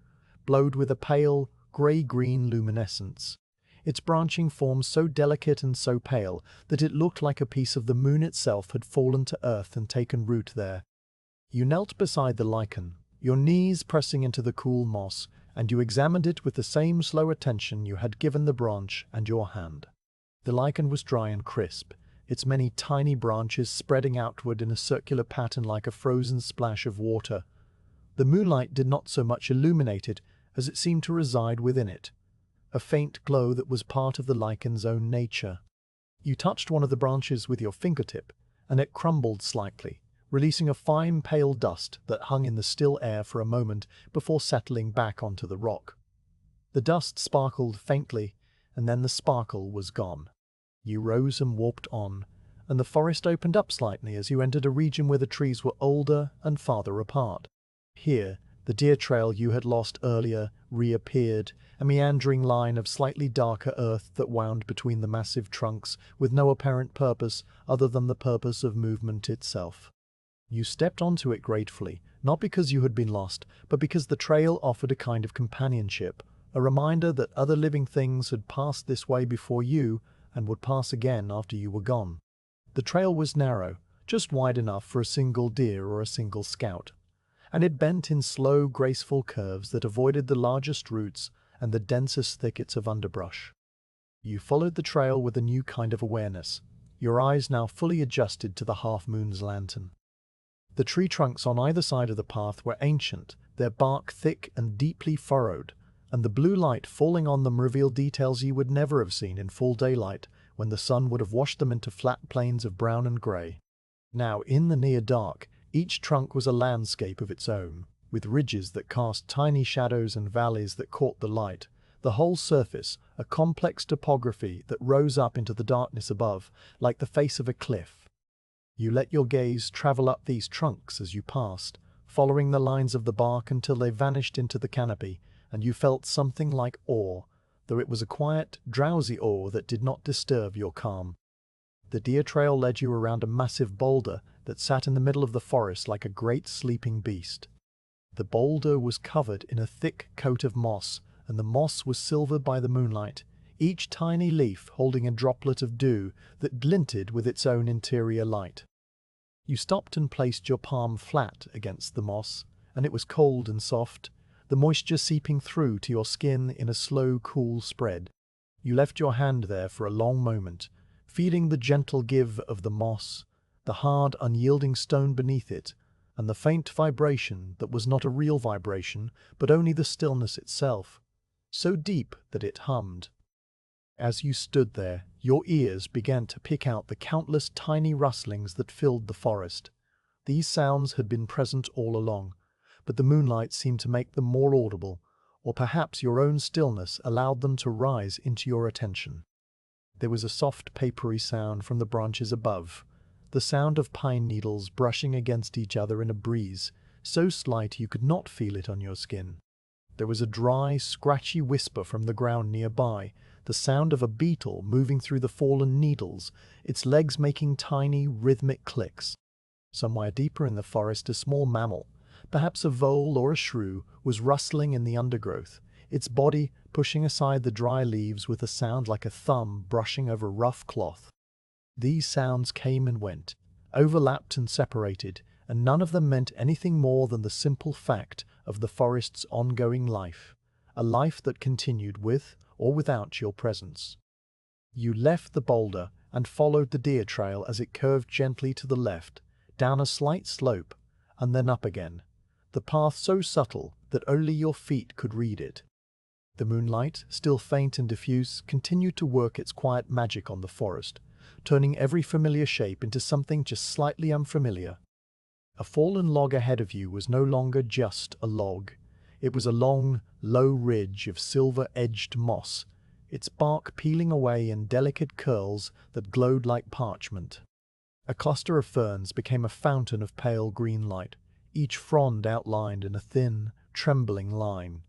glowed with a pale, grey-green luminescence, its branching form so delicate and so pale that it looked like a piece of the moon itself had fallen to earth and taken root there. You knelt beside the lichen, your knees pressing into the cool moss, and you examined it with the same slow attention you had given the branch and your hand. The lichen was dry and crisp, its many tiny branches spreading outward in a circular pattern like a frozen splash of water. The moonlight did not so much illuminate it as it seemed to reside within it, a faint glow that was part of the lichen's own nature. You touched one of the branches with your fingertip, and it crumbled slightly, releasing a fine pale dust that hung in the still air for a moment before settling back onto the rock. The dust sparkled faintly, and then the sparkle was gone. You rose and walked on, and the forest opened up slightly as you entered a region where the trees were older and farther apart. Here, the deer trail you had lost earlier reappeared, a meandering line of slightly darker earth that wound between the massive trunks with no apparent purpose other than the purpose of movement itself. You stepped onto it gratefully, not because you had been lost, but because the trail offered a kind of companionship, a reminder that other living things had passed this way before you and would pass again after you were gone. The trail was narrow, just wide enough for a single deer or a single scout, and it bent in slow, graceful curves that avoided the largest roots and the densest thickets of underbrush. You followed the trail with a new kind of awareness, your eyes now fully adjusted to the half-moon's lantern. The tree trunks on either side of the path were ancient, their bark thick and deeply furrowed, and the blue light falling on them revealed details you would never have seen in full daylight, when the sun would have washed them into flat plains of brown and grey. Now, in the near dark, each trunk was a landscape of its own, with ridges that cast tiny shadows and valleys that caught the light, the whole surface a complex topography that rose up into the darkness above, like the face of a cliff. You let your gaze travel up these trunks as you passed, following the lines of the bark until they vanished into the canopy, and you felt something like awe, though it was a quiet, drowsy awe that did not disturb your calm. The deer trail led you around a massive boulder that sat in the middle of the forest like a great sleeping beast. The boulder was covered in a thick coat of moss, and the moss was silvered by the moonlight, each tiny leaf holding a droplet of dew that glinted with its own interior light. You stopped and placed your palm flat against the moss, and it was cold and soft, the moisture seeping through to your skin in a slow, cool spread. You left your hand there for a long moment, feeling the gentle give of the moss, the hard, unyielding stone beneath it, and the faint vibration that was not a real vibration, but only the stillness itself, so deep that it hummed. As you stood there, your ears began to pick out the countless tiny rustlings that filled the forest. These sounds had been present all along, but the moonlight seemed to make them more audible, or perhaps your own stillness allowed them to rise into your attention. There was a soft, papery sound from the branches above, the sound of pine needles brushing against each other in a breeze, so slight you could not feel it on your skin. There was a dry, scratchy whisper from the ground nearby, the sound of a beetle moving through the fallen needles, its legs making tiny, rhythmic clicks. Somewhere deeper in the forest, a small mammal, perhaps a vole or a shrew, was rustling in the undergrowth, its body pushing aside the dry leaves with a sound like a thumb brushing over rough cloth. These sounds came and went, overlapped and separated, and none of them meant anything more than the simple fact of the forest's ongoing life, a life that continued with or without your presence. You left the boulder and followed the deer trail as it curved gently to the left, down a slight slope, and then up again, the path so subtle that only your feet could read it. The moonlight, still faint and diffuse, continued to work its quiet magic on the forest, turning every familiar shape into something just slightly unfamiliar. A fallen log ahead of you was no longer just a log. It was a long, low ridge of silver-edged moss, its bark peeling away in delicate curls that glowed like parchment. A cluster of ferns became a fountain of pale green light, each frond outlined in a thin, trembling line.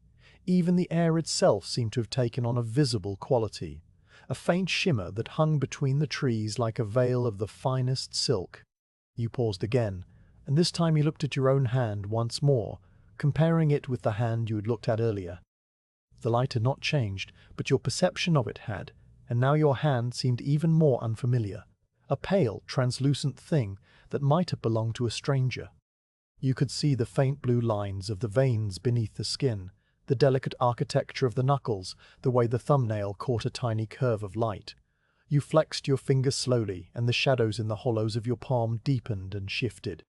Even the air itself seemed to have taken on a visible quality, a faint shimmer that hung between the trees like a veil of the finest silk. You paused again, and this time you looked at your own hand once more, comparing it with the hand you had looked at earlier. The light had not changed, but your perception of it had, and now your hand seemed even more unfamiliar, a pale, translucent thing that might have belonged to a stranger. You could see the faint blue lines of the veins beneath the skin, the delicate architecture of the knuckles, the way the thumbnail caught a tiny curve of light. You flexed your fingers slowly, and the shadows in the hollows of your palm deepened and shifted.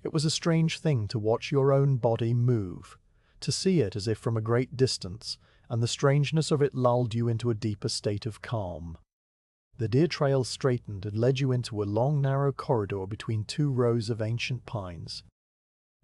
It was a strange thing to watch your own body move, to see it as if from a great distance, and the strangeness of it lulled you into a deeper state of calm. The deer trail straightened and led you into a long, narrow corridor between two rows of ancient pines.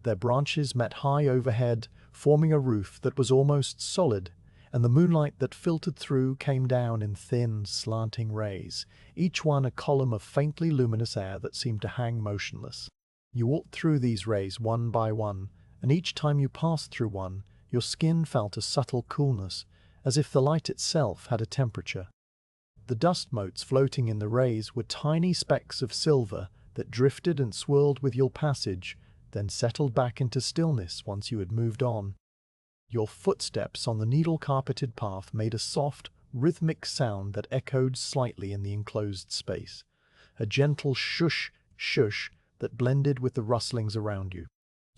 Their branches met high overhead, forming a roof that was almost solid, and the moonlight that filtered through came down in thin, slanting rays, each one a column of faintly luminous air that seemed to hang motionless. You walked through these rays one by one, and each time you passed through one, your skin felt a subtle coolness, as if the light itself had a temperature. The dust motes floating in the rays were tiny specks of silver that drifted and swirled with your passage, then settled back into stillness once you had moved on. Your footsteps on the needle-carpeted path made a soft, rhythmic sound that echoed slightly in the enclosed space, a gentle shush, shush that blended with the rustlings around you.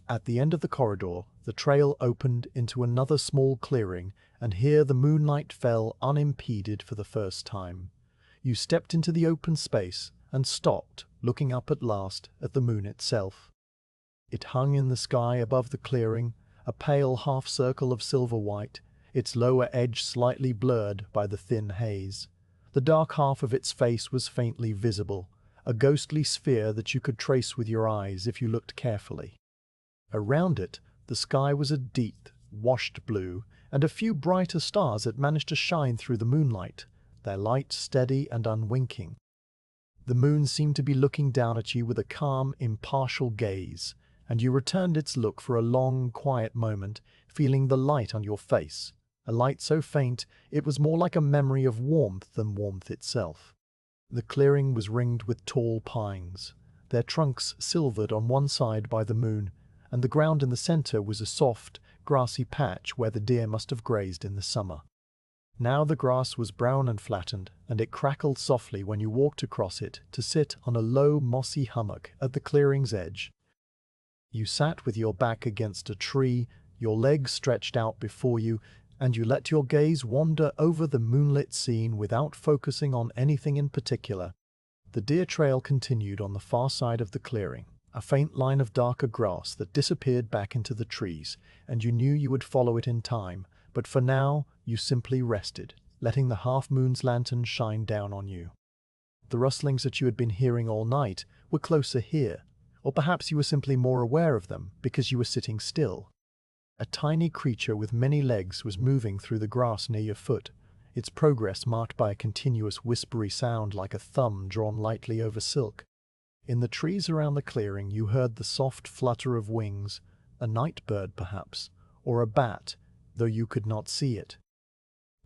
At the end of the corridor, the trail opened into another small clearing, and here the moonlight fell unimpeded for the first time. You stepped into the open space and stopped, looking up at last at the moon itself. It hung in the sky above the clearing, a pale half-circle of silver-white, its lower edge slightly blurred by the thin haze. The dark half of its face was faintly visible, a ghostly sphere that you could trace with your eyes if you looked carefully. Around it, The sky was a deep, washed blue, and a few brighter stars had managed to shine through the moonlight, their light steady and unwinking. The moon seemed to be looking down at you with a calm, impartial gaze, and you returned its look for a long, quiet moment, feeling the light on your face, a light so faint it was more like a memory of warmth than warmth itself. The clearing was ringed with tall pines, their trunks silvered on one side by the moon, and the ground in the center was a soft, grassy patch where the deer must have grazed in the summer. Now the grass was brown and flattened, and it crackled softly when you walked across it to sit on a low, mossy hummock at the clearing's edge. You sat with your back against a tree, your legs stretched out before you, and you let your gaze wander over the moonlit scene without focusing on anything in particular. The deer trail continued on the far side of the clearing, a faint line of darker grass that disappeared back into the trees, and you knew you would follow it in time, but for now you simply rested, letting the half-moon's lantern shine down on you. The rustlings that you had been hearing all night were closer here, or perhaps you were simply more aware of them because you were sitting still. A tiny creature with many legs was moving through the grass near your foot, its progress marked by a continuous whispery sound like a thumb drawn lightly over silk. In the trees around the clearing you heard the soft flutter of wings, a night bird perhaps, or a bat, though you could not see it.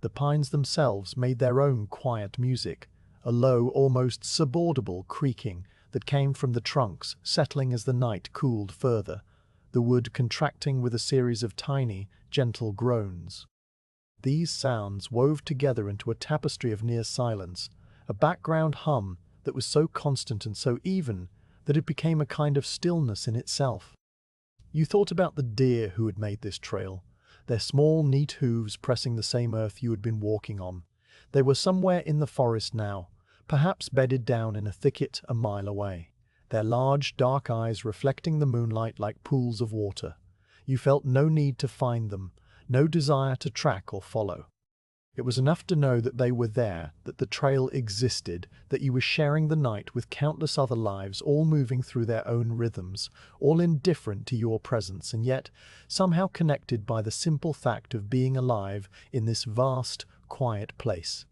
The pines themselves made their own quiet music, a low, almost subaudible creaking that came from the trunks, settling as the night cooled further, the wood contracting with a series of tiny, gentle groans. These sounds wove together into a tapestry of near silence, a background hum that was so constant and so even that it became a kind of stillness in itself. You thought about the deer who had made this trail, their small, neat hooves pressing the same earth you had been walking on. They were somewhere in the forest now, perhaps bedded down in a thicket a mile away, their large, dark eyes reflecting the moonlight like pools of water. You felt no need to find them, no desire to track or follow. It was enough to know that they were there, that the trail existed, that you were sharing the night with countless other lives, all moving through their own rhythms, all indifferent to your presence, and yet somehow connected by the simple fact of being alive in this vast, quiet place.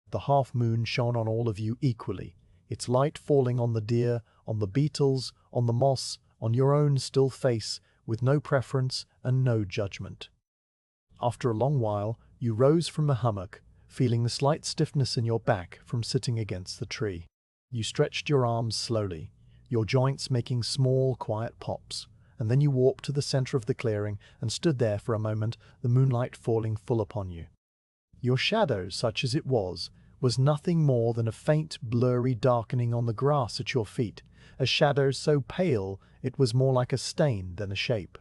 The half-moon shone on all of you equally, its light falling on the deer, on the beetles, on the moss, on your own still face, with no preference and no judgment. After a long while, you rose from the hummock, feeling the slight stiffness in your back from sitting against the tree. You stretched your arms slowly, your joints making small, quiet pops, and then you walked to the center of the clearing and stood there for a moment, the moonlight falling full upon you. Your shadow, such as it was nothing more than a faint, blurry darkening on the grass at your feet, a shadow so pale it was more like a stain than a shape.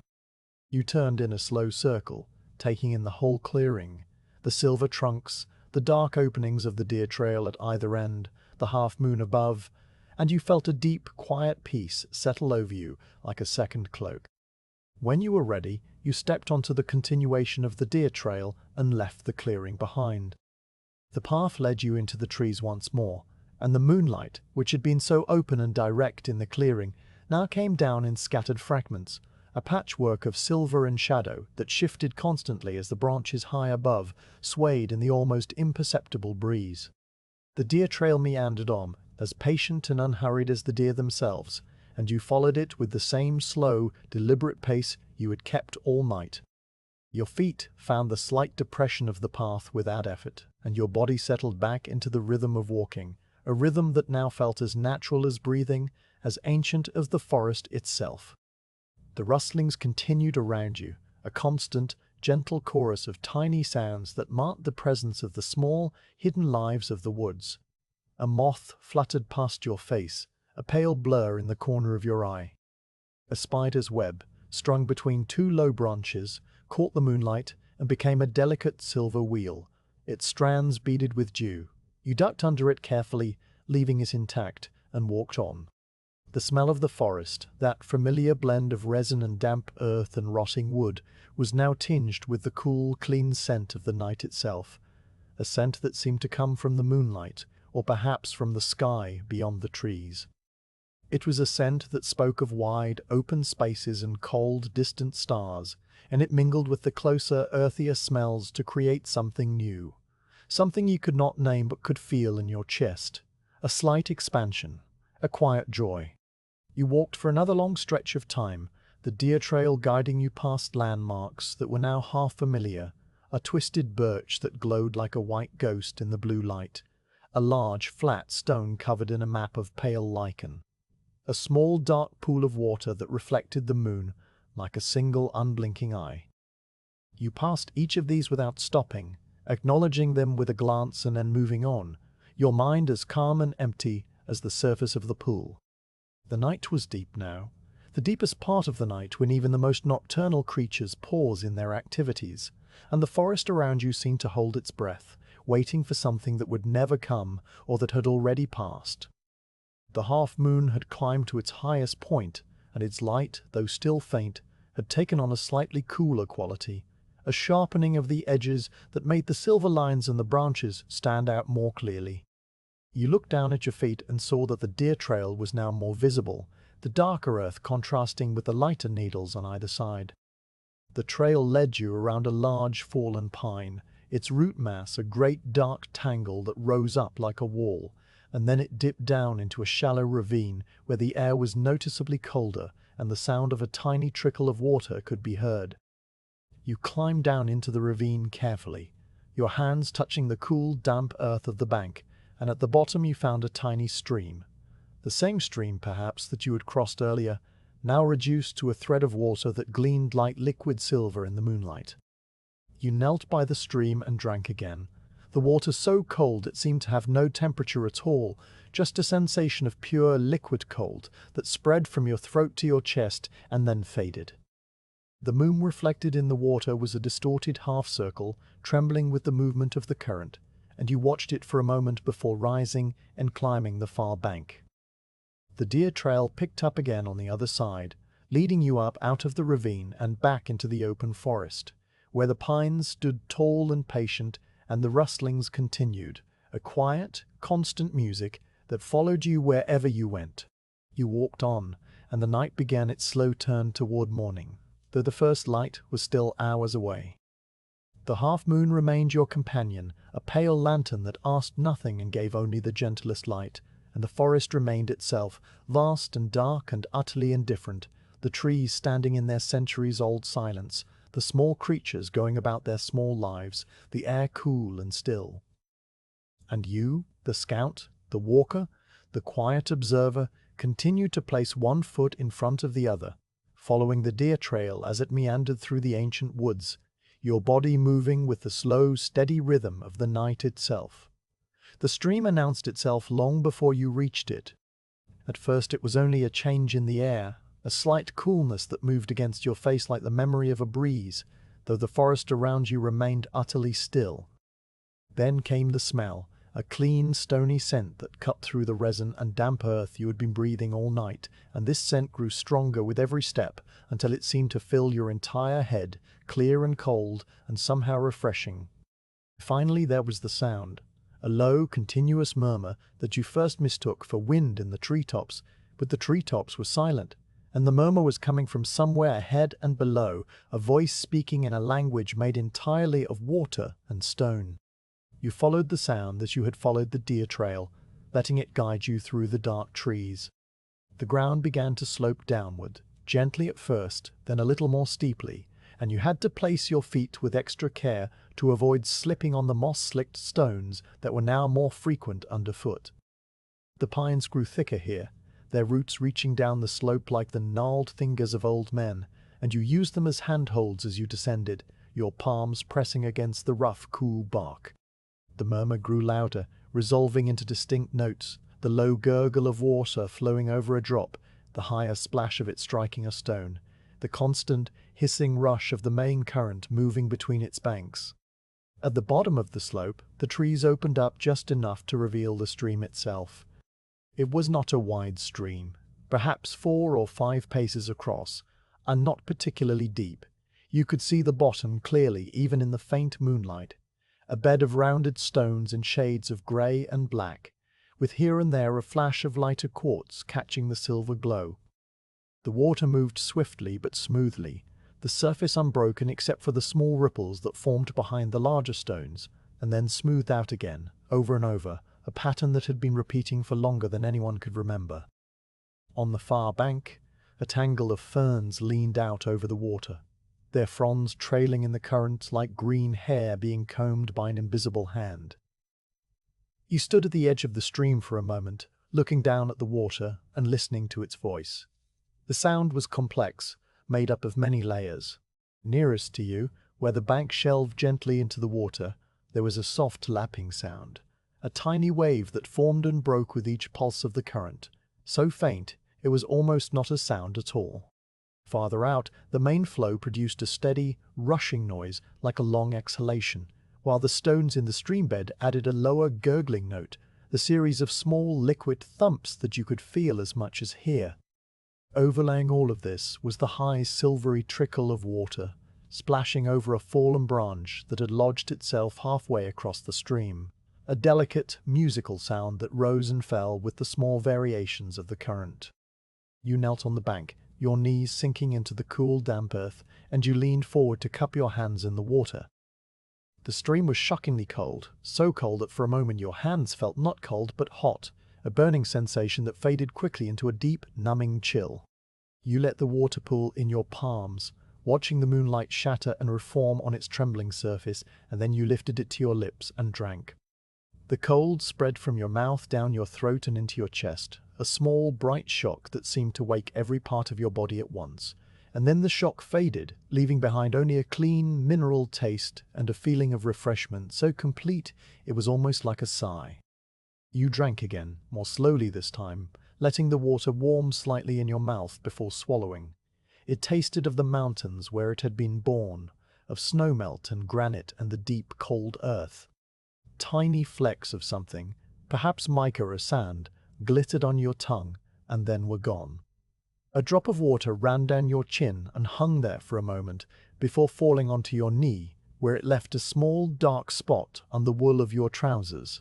You turned in a slow circle, taking in the whole clearing, the silver trunks, the dark openings of the deer trail at either end, the half-moon above, and you felt a deep, quiet peace settle over you like a second cloak. When you were ready, you stepped onto the continuation of the deer trail and left the clearing behind. The path led you into the trees once more, and the moonlight, which had been so open and direct in the clearing, now came down in scattered fragments, a patchwork of silver and shadow that shifted constantly as the branches high above swayed in the almost imperceptible breeze. The deer trail meandered on, as patient and unhurried as the deer themselves, and you followed it with the same slow, deliberate pace you had kept all night. Your feet found the slight depression of the path without effort, and your body settled back into the rhythm of walking, a rhythm that now felt as natural as breathing, as ancient as the forest itself. The rustlings continued around you, a constant, gentle chorus of tiny sounds that marked the presence of the small, hidden lives of the woods. A moth fluttered past your face, a pale blur in the corner of your eye. A spider's web, strung between two low branches, caught the moonlight and became a delicate silver wheel, its strands beaded with dew. You ducked under it carefully, leaving it intact, and walked on. The smell of the forest, that familiar blend of resin and damp earth and rotting wood, was now tinged with the cool, clean scent of the night itself, a scent that seemed to come from the moonlight, or perhaps from the sky beyond the trees. It was a scent that spoke of wide, open spaces and cold, distant stars, and it mingled with the closer, earthier smells to create something new. Something you could not name but could feel in your chest. A slight expansion. A quiet joy. You walked for another long stretch of time, the deer trail guiding you past landmarks that were now half familiar, a twisted birch that glowed like a white ghost in the blue light, a large, flat stone covered in a map of pale lichen, a small dark pool of water that reflected the moon like a single unblinking eye. You passed each of these without stopping, acknowledging them with a glance and then moving on, your mind as calm and empty as the surface of the pool. The night was deep now, the deepest part of the night when even the most nocturnal creatures pause in their activities, and the forest around you seemed to hold its breath, waiting for something that would never come or that had already passed. The half-moon had climbed to its highest point, and its light, though still faint, had taken on a slightly cooler quality, a sharpening of the edges that made the silver lines in the branches stand out more clearly. You looked down at your feet and saw that the deer trail was now more visible, the darker earth contrasting with the lighter needles on either side. The trail led you around a large fallen pine, its root mass a great dark tangle that rose up like a wall, and then it dipped down into a shallow ravine where the air was noticeably colder and the sound of a tiny trickle of water could be heard. You climbed down into the ravine carefully, your hands touching the cool, damp earth of the bank, and at the bottom you found a tiny stream. The same stream, perhaps, that you had crossed earlier, now reduced to a thread of water that gleamed like liquid silver in the moonlight. You knelt by the stream and drank again, the water so cold it seemed to have no temperature at all, just a sensation of pure liquid cold that spread from your throat to your chest and then faded. The moon reflected in the water was a distorted half-circle, trembling with the movement of the current, and you watched it for a moment before rising and climbing the far bank. The deer trail picked up again on the other side, leading you up out of the ravine and back into the open forest, where the pines stood tall and patient and the rustlings continued, a quiet, constant music that followed you wherever you went. You walked on, and the night began its slow turn toward morning, though the first light was still hours away. The half-moon remained your companion, a pale lantern that asked nothing and gave only the gentlest light, and the forest remained itself, vast and dark and utterly indifferent, the trees standing in their centuries-old silence, the small creatures going about their small lives, the air cool and still. And you, the scout, the walker, the quiet observer, continued to place one foot in front of the other, following the deer trail as it meandered through the ancient woods, your body moving with the slow, steady rhythm of the night itself. The stream announced itself long before you reached it. At first it was only a change in the air, a slight coolness that moved against your face like the memory of a breeze, though the forest around you remained utterly still. Then came the smell, a clean, stony scent that cut through the resin and damp earth you had been breathing all night, and this scent grew stronger with every step until it seemed to fill your entire head, clear and cold and somehow refreshing. Finally there was the sound, a low, continuous murmur that you first mistook for wind in the treetops, but the treetops were silent, and the murmur was coming from somewhere ahead and below, a voice speaking in a language made entirely of water and stone. You followed the sound as you had followed the deer trail, letting it guide you through the dark trees. The ground began to slope downward, gently at first, then a little more steeply, and you had to place your feet with extra care to avoid slipping on the moss-slicked stones that were now more frequent underfoot. The pines grew thicker here, their roots reaching down the slope like the gnarled fingers of old men, and you used them as handholds as you descended, your palms pressing against the rough, cool bark. The murmur grew louder, resolving into distinct notes, the low gurgle of water flowing over a drop, the higher splash of it striking a stone, the constant, hissing rush of the main current moving between its banks. At the bottom of the slope, the trees opened up just enough to reveal the stream itself. It was not a wide stream, perhaps 4 or 5 paces across, and not particularly deep. You could see the bottom clearly even in the faint moonlight, a bed of rounded stones in shades of grey and black, with here and there a flash of lighter quartz catching the silver glow. The water moved swiftly but smoothly, the surface unbroken except for the small ripples that formed behind the larger stones, and then smoothed out again, over and over, a pattern that had been repeating for longer than anyone could remember. On the far bank, a tangle of ferns leaned out over the water, their fronds trailing in the current like green hair being combed by an invisible hand. You stood at the edge of the stream for a moment, looking down at the water and listening to its voice. The sound was complex, made up of many layers. Nearest to you, where the bank shelved gently into the water, there was a soft lapping sound, a tiny wave that formed and broke with each pulse of the current, so faint it was almost not a sound at all. Farther out, the main flow produced a steady, rushing noise like a long exhalation, while the stones in the streambed added a lower gurgling note, the series of small liquid thumps that you could feel as much as hear. Overlaying all of this was the high silvery trickle of water, splashing over a fallen branch that had lodged itself halfway across the stream, a delicate, musical sound that rose and fell with the small variations of the current. You knelt on the bank, your knees sinking into the cool, damp earth, and you leaned forward to cup your hands in the water. The stream was shockingly cold, so cold that for a moment your hands felt not cold but hot, a burning sensation that faded quickly into a deep, numbing chill. You let the water pool in your palms, watching the moonlight shatter and reform on its trembling surface, and then you lifted it to your lips and drank. The cold spread from your mouth down your throat and into your chest, a small, bright shock that seemed to wake every part of your body at once. And then the shock faded, leaving behind only a clean, mineral taste and a feeling of refreshment so complete it was almost like a sigh. You drank again, more slowly this time, letting the water warm slightly in your mouth before swallowing. It tasted of the mountains where it had been born, of snowmelt and granite and the deep, cold earth. Tiny flecks of something, perhaps mica or sand, glittered on your tongue and then were gone. A drop of water ran down your chin and hung there for a moment before falling onto your knee, where it left a small dark spot on the wool of your trousers.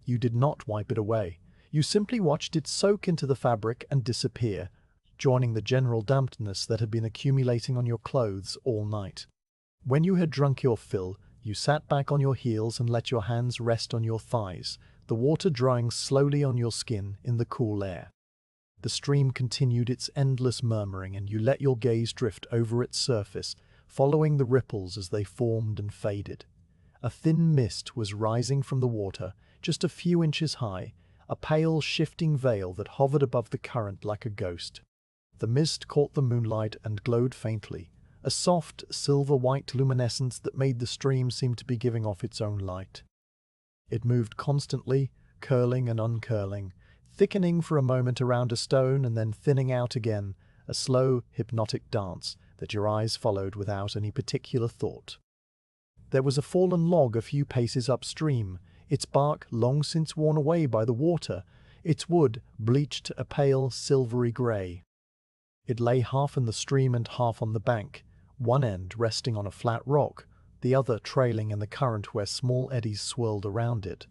You did not wipe it away. You simply watched it soak into the fabric and disappear, joining the general dampness that had been accumulating on your clothes all night. When you had drunk your fill, you sat back on your heels and let your hands rest on your thighs, the water drying slowly on your skin in the cool air. The stream continued its endless murmuring, and you let your gaze drift over its surface, following the ripples as they formed and faded. A thin mist was rising from the water, just a few inches high, a pale, shifting veil that hovered above the current like a ghost. The mist caught the moonlight and glowed faintly, a soft, silver-white luminescence that made the stream seem to be giving off its own light. It moved constantly, curling and uncurling, thickening for a moment around a stone and then thinning out again, a slow, hypnotic dance that your eyes followed without any particular thought. There was a fallen log a few paces upstream, its bark long since worn away by the water, its wood bleached a pale, silvery grey. It lay half in the stream and half on the bank, one end resting on a flat rock, the other trailing in the current where small eddies swirled around it.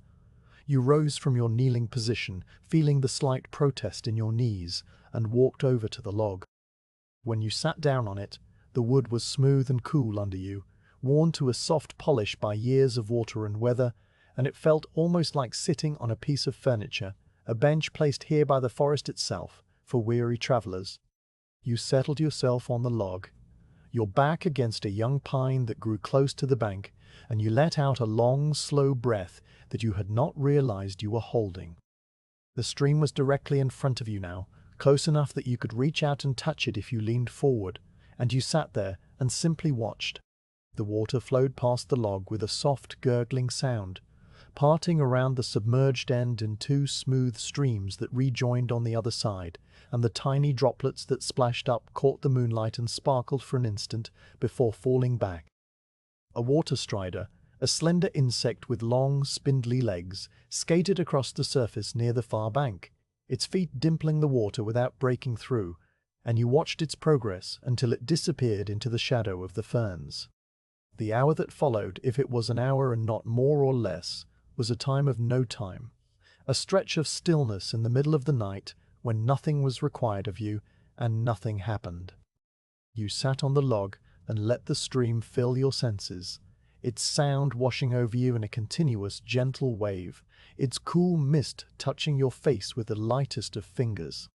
You rose from your kneeling position, feeling the slight protest in your knees, and walked over to the log. When you sat down on it, the wood was smooth and cool under you, worn to a soft polish by years of water and weather, and it felt almost like sitting on a piece of furniture, a bench placed here by the forest itself, for weary travelers. You settled yourself on the log, your back against a young pine that grew close to the bank, and you let out a long, slow breath that you had not realized you were holding. The stream was directly in front of you now, close enough that you could reach out and touch it if you leaned forward, and you sat there and simply watched. The water flowed past the log with a soft, gurgling sound, parting around the submerged end in two smooth streams that rejoined on the other side, and the tiny droplets that splashed up caught the moonlight and sparkled for an instant before falling back. A water strider, a slender insect with long, spindly legs, skated across the surface near the far bank, its feet dimpling the water without breaking through, and you watched its progress until it disappeared into the shadow of the ferns. The hour that followed, if it was an hour and not more or less, was a time of no time, A stretch of stillness in the middle of the night when nothing was required of you and nothing happened. You sat on the log and let the stream fill your senses, its sound washing over you in a continuous, gentle wave, its cool mist touching your face with the lightest of fingers.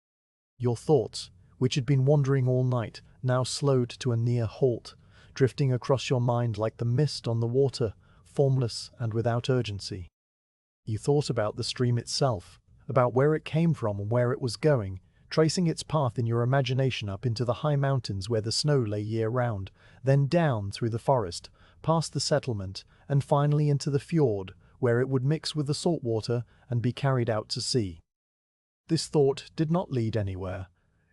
Your thoughts, which had been wandering all night, now slowed to a near halt, drifting across your mind like the mist on the water, formless and without urgency. You thought about the stream itself, about where it came from and where it was going, tracing its path in your imagination up into the high mountains where the snow lay year-round, then down through the forest, past the settlement, and finally into the fjord, where it would mix with the salt water and be carried out to sea. This thought did not lead anywhere.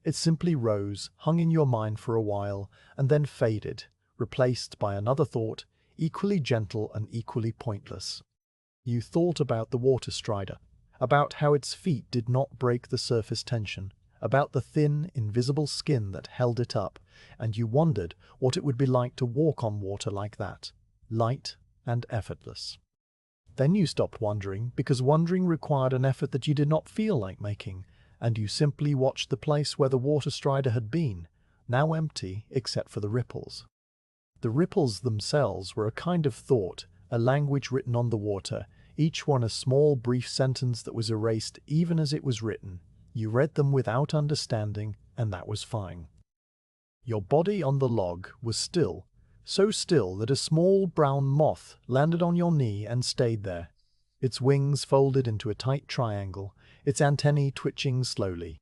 It simply rose, hung in your mind for a while, and then faded, replaced by another thought, equally gentle and equally pointless. You thought about the water strider, about how its feet did not break the surface tension, about the thin, invisible skin that held it up, and you wondered what it would be like to walk on water like that, light and effortless. Then you stopped wondering, because wondering required an effort that you did not feel like making, and you simply watched the place where the water strider had been, now empty except for the ripples. The ripples themselves were a kind of thought, a language written on the water, each one a small brief sentence that was erased even as it was written. You read them without understanding, and that was fine. Your body on the log was still, so still that a small brown moth landed on your knee and stayed there, its wings folded into a tight triangle, its antennae twitching slowly.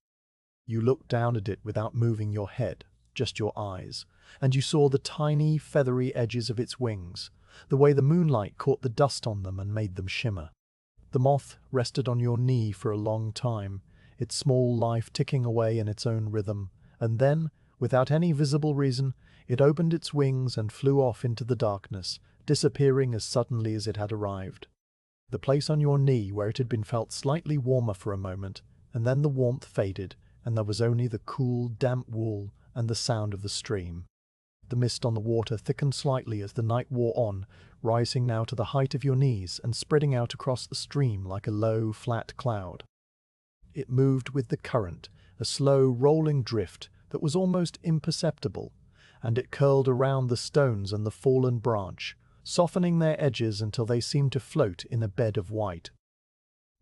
You looked down at it without moving your head, just your eyes, and you saw the tiny, feathery edges of its wings, the way the moonlight caught the dust on them and made them shimmer. The moth rested on your knee for a long time, its small life ticking away in its own rhythm, and then, without any visible reason, it opened its wings and flew off into the darkness, disappearing as suddenly as it had arrived. The place on your knee where it had been felt slightly warmer for a moment, and then the warmth faded, and there was only the cool, damp wool and the sound of the stream. The mist on the water thickened slightly as the night wore on, rising now to the height of your knees and spreading out across the stream like a low, flat cloud. It moved with the current, a slow, rolling drift that was almost imperceptible, and it curled around the stones and the fallen branch, softening their edges until they seemed to float in a bed of white.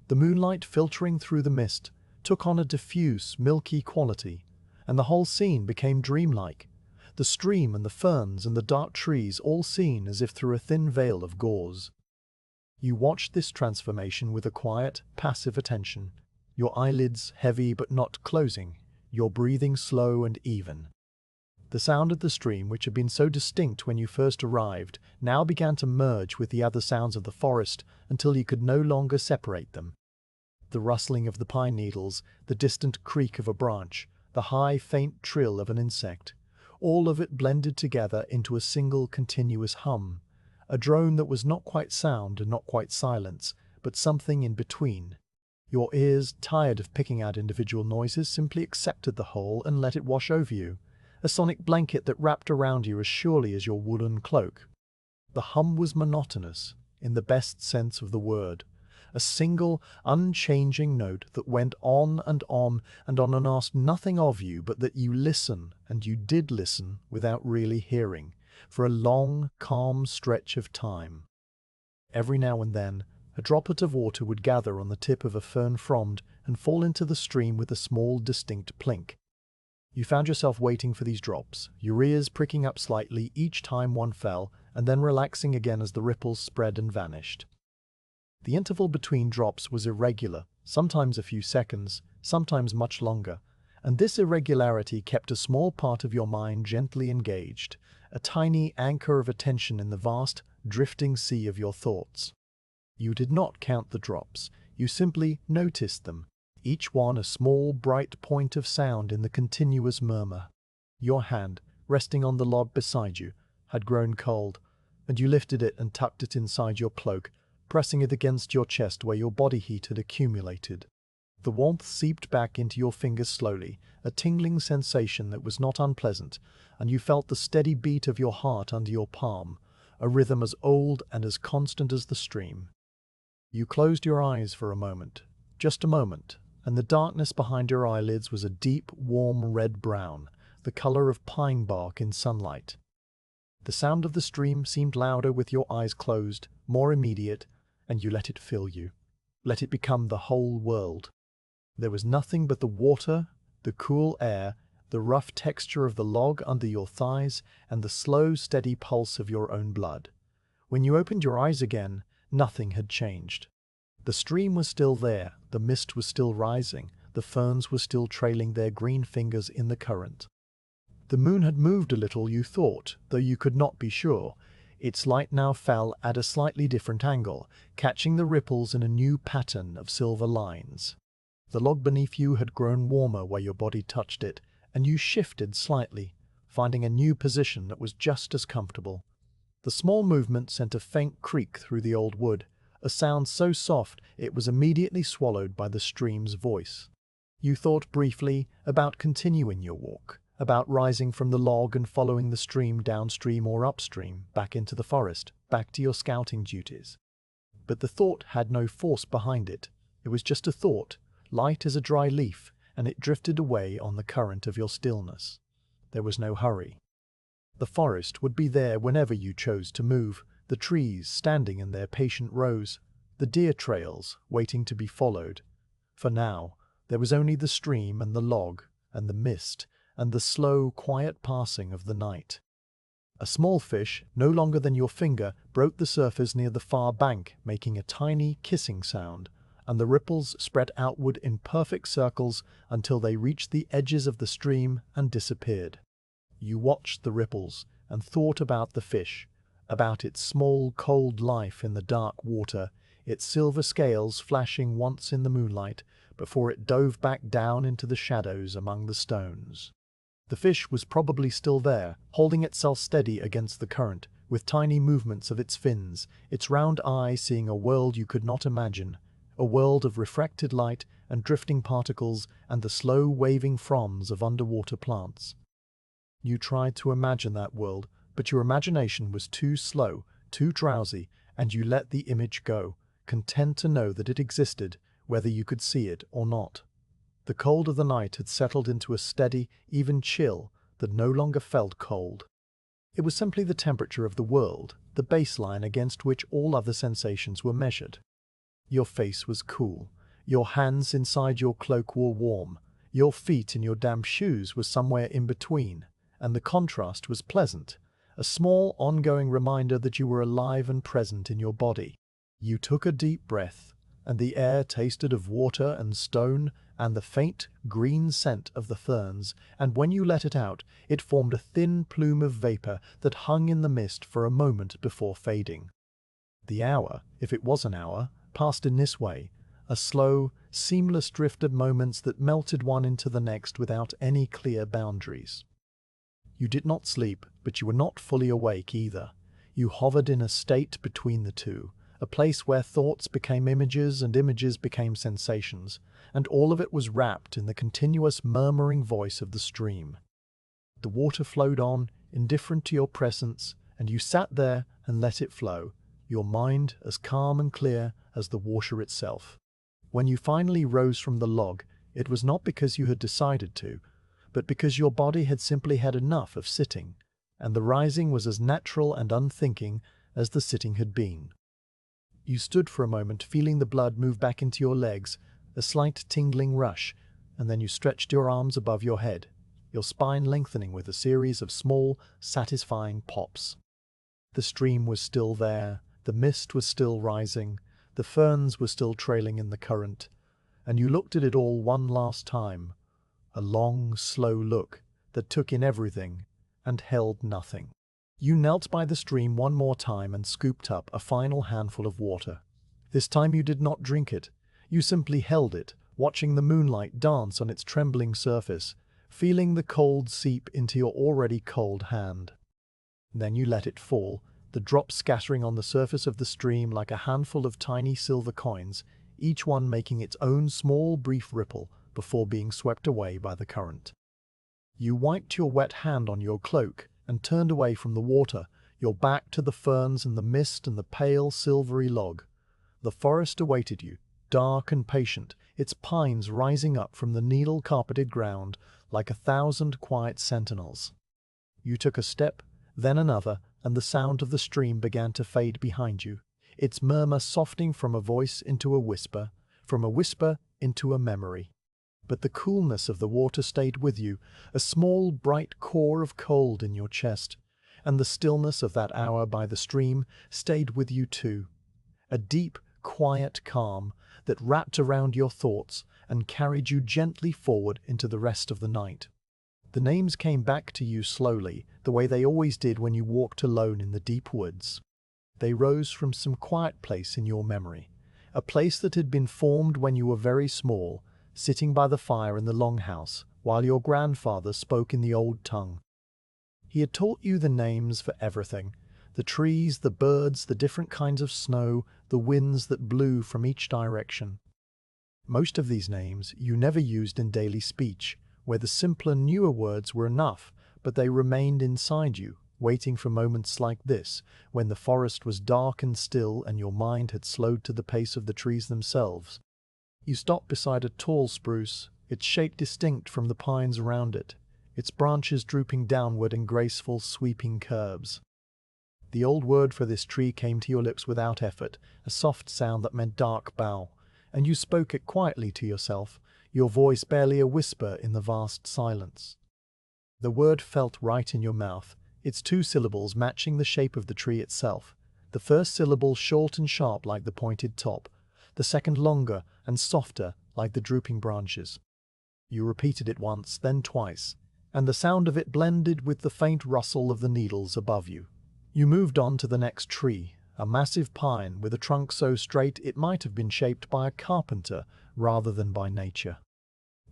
The moonlight filtering through the mist took on a diffuse, milky quality, and the whole scene became dreamlike, the stream and the ferns and the dark trees all seen as if through a thin veil of gauze. You watched this transformation with a quiet, passive attention, your eyelids heavy but not closing, your breathing slow and even. The sound of the stream, which had been so distinct when you first arrived, now began to merge with the other sounds of the forest until you could no longer separate them. The rustling of the pine needles, the distant creak of a branch, the high, faint trill of an insect, all of it blended together into a single continuous hum, a drone that was not quite sound and not quite silence, but something in between. Your ears, tired of picking out individual noises, simply accepted the whole and let it wash over you, a sonic blanket that wrapped around you as surely as your woolen cloak. The hum was monotonous, in the best sense of the word, a single, unchanging note that went on and on and on and asked nothing of you but that you listen, and you did listen without really hearing, for a long, calm stretch of time. Every now and then, a droplet of water would gather on the tip of a fern frond and fall into the stream with a small, distinct plink. You found yourself waiting for these drops, your ears pricking up slightly each time one fell, and then relaxing again as the ripples spread and vanished. The interval between drops was irregular, sometimes a few seconds, sometimes much longer, and this irregularity kept a small part of your mind gently engaged, a tiny anchor of attention in the vast, drifting sea of your thoughts. You did not count the drops, you simply noticed them, each one a small, bright point of sound in the continuous murmur. Your hand, resting on the log beside you, had grown cold, and you lifted it and tucked it inside your cloak, pressing it against your chest where your body heat had accumulated. The warmth seeped back into your fingers slowly, a tingling sensation that was not unpleasant, and you felt the steady beat of your heart under your palm, a rhythm as old and as constant as the stream. You closed your eyes for a moment, Just a moment, and the darkness behind your eyelids was a deep, warm red-brown, the color of pine bark in sunlight. The sound of the stream seemed louder with your eyes closed, more immediate, and you let it fill you. Let it become the whole world. There was nothing but the water, the cool air, the rough texture of the log under your thighs, and the slow, steady pulse of your own blood. When you opened your eyes again, nothing had changed. The stream was still there, the mist was still rising, the ferns were still trailing their green fingers in the current. The moon had moved a little, you thought, though you could not be sure. Its light now fell at a slightly different angle, catching the ripples in a new pattern of silver lines. The log beneath you had grown warmer where your body touched it, and you shifted slightly, finding a new position that was just as comfortable. The small movement sent a faint creak through the old wood, a sound so soft it was immediately swallowed by the stream's voice. You thought briefly about continuing your walk, about rising from the log and following the stream downstream or upstream, back into the forest, back to your scouting duties. But the thought had no force behind it. It was just a thought, light as a dry leaf, and it drifted away on the current of your stillness. There was no hurry. The forest would be there whenever you chose to move, the trees standing in their patient rows, the deer trails waiting to be followed. For now, there was only the stream and the log, and the mist, and the slow, quiet passing of the night. A small fish, no longer than your finger, broke the surface near the far bank, making a tiny, kissing sound, and the ripples spread outward in perfect circles until they reached the edges of the stream and disappeared. You watched the ripples and thought about the fish, about its small, cold life in the dark water, its silver scales flashing once in the moonlight before it dove back down into the shadows among the stones. The fish was probably still there, holding itself steady against the current, with tiny movements of its fins, its round eye seeing a world you could not imagine, a world of refracted light and drifting particles and the slow waving fronds of underwater plants. You tried to imagine that world, but your imagination was too slow, too drowsy, and you let the image go, content to know that it existed, whether you could see it or not. The cold of the night had settled into a steady, even chill that no longer felt cold. It was simply the temperature of the world, the baseline against which all other sensations were measured. Your face was cool, your hands inside your cloak were warm, your feet in your damp shoes were somewhere in between, and the contrast was pleasant, a small ongoing reminder that you were alive and present in your body. You took a deep breath, and the air tasted of water and stone and the faint green scent of the ferns, and when you let it out, it formed a thin plume of vapor that hung in the mist for a moment before fading. The hour, if it was an hour, passed in this way, a slow, seamless drift of moments that melted one into the next without any clear boundaries. You did not sleep, but you were not fully awake either. You hovered in a state between the two, a place where thoughts became images and images became sensations, and all of it was wrapped in the continuous murmuring voice of the stream. The water flowed on, indifferent to your presence, and you sat there and let it flow, your mind as calm and clear as the water itself. When you finally rose from the log, it was not because you had decided to, but because your body had simply had enough of sitting, and the rising was as natural and unthinking as the sitting had been. You stood for a moment, feeling the blood move back into your legs, a slight tingling rush, and then you stretched your arms above your head, your spine lengthening with a series of small, satisfying pops. The stream was still there, the mist was still rising, the ferns were still trailing in the current, and you looked at it all one last time, a long, slow look that took in everything and held nothing. You knelt by the stream one more time and scooped up a final handful of water. This time you did not drink it. You simply held it, watching the moonlight dance on its trembling surface, feeling the cold seep into your already cold hand. Then you let it fall, the drops scattering on the surface of the stream like a handful of tiny silver coins, each one making its own small, brief ripple before being swept away by the current. You wiped your wet hand on your cloak and turned away from the water, your back to the ferns and the mist and the pale, silvery log. The forest awaited you, dark and patient, its pines rising up from the needle-carpeted ground like 1,000 quiet sentinels. You took a step, then another, and the sound of the stream began to fade behind you, its murmur softening from a voice into a whisper, from a whisper into a memory. But the coolness of the water stayed with you, a small bright core of cold in your chest, and the stillness of that hour by the stream stayed with you too. A deep, quiet calm that wrapped around your thoughts and carried you gently forward into the rest of the night. The names came back to you slowly, the way they always did when you walked alone in the deep woods. They rose from some quiet place in your memory, a place that had been formed when you were very small, sitting by the fire in the longhouse, while your grandfather spoke in the old tongue. He had taught you the names for everything, the trees, the birds, the different kinds of snow, the winds that blew from each direction. Most of these names you never used in daily speech, where the simpler, newer words were enough, but they remained inside you, waiting for moments like this, when the forest was dark and still and your mind had slowed to the pace of the trees themselves. You stopped beside a tall spruce, its shape distinct from the pines around it, its branches drooping downward in graceful, sweeping curves. The old word for this tree came to your lips without effort, a soft sound that meant dark bough, and you spoke it quietly to yourself, your voice barely a whisper in the vast silence. The word felt right in your mouth, its 2 syllables matching the shape of the tree itself, the first syllable short and sharp like the pointed top, the second longer and softer like the drooping branches. You repeated it once, then twice, and the sound of it blended with the faint rustle of the needles above you. You moved on to the next tree, a massive pine with a trunk so straight it might have been shaped by a carpenter rather than by nature.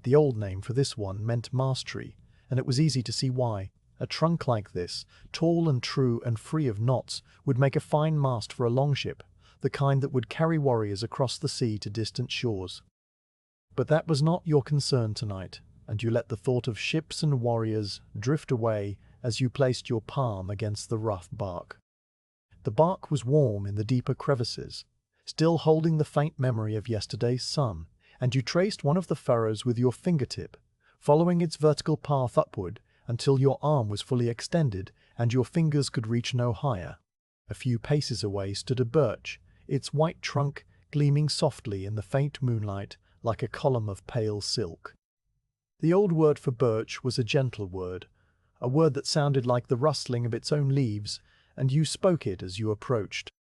The old name for this one meant mast tree, and it was easy to see why. A trunk like this, tall and true and free of knots, would make a fine mast for a longship, the kind that would carry warriors across the sea to distant shores. But that was not your concern tonight, and you let the thought of ships and warriors drift away as you placed your palm against the rough bark. The bark was warm in the deeper crevices, still holding the faint memory of yesterday's sun, and you traced one of the furrows with your fingertip, following its vertical path upward until your arm was fully extended and your fingers could reach no higher. A few paces away stood a birch, its white trunk gleaming softly in the faint moonlight like a column of pale silk. The old word for birch was a gentle word, a word that sounded like the rustling of its own leaves, and you spoke it as you approached.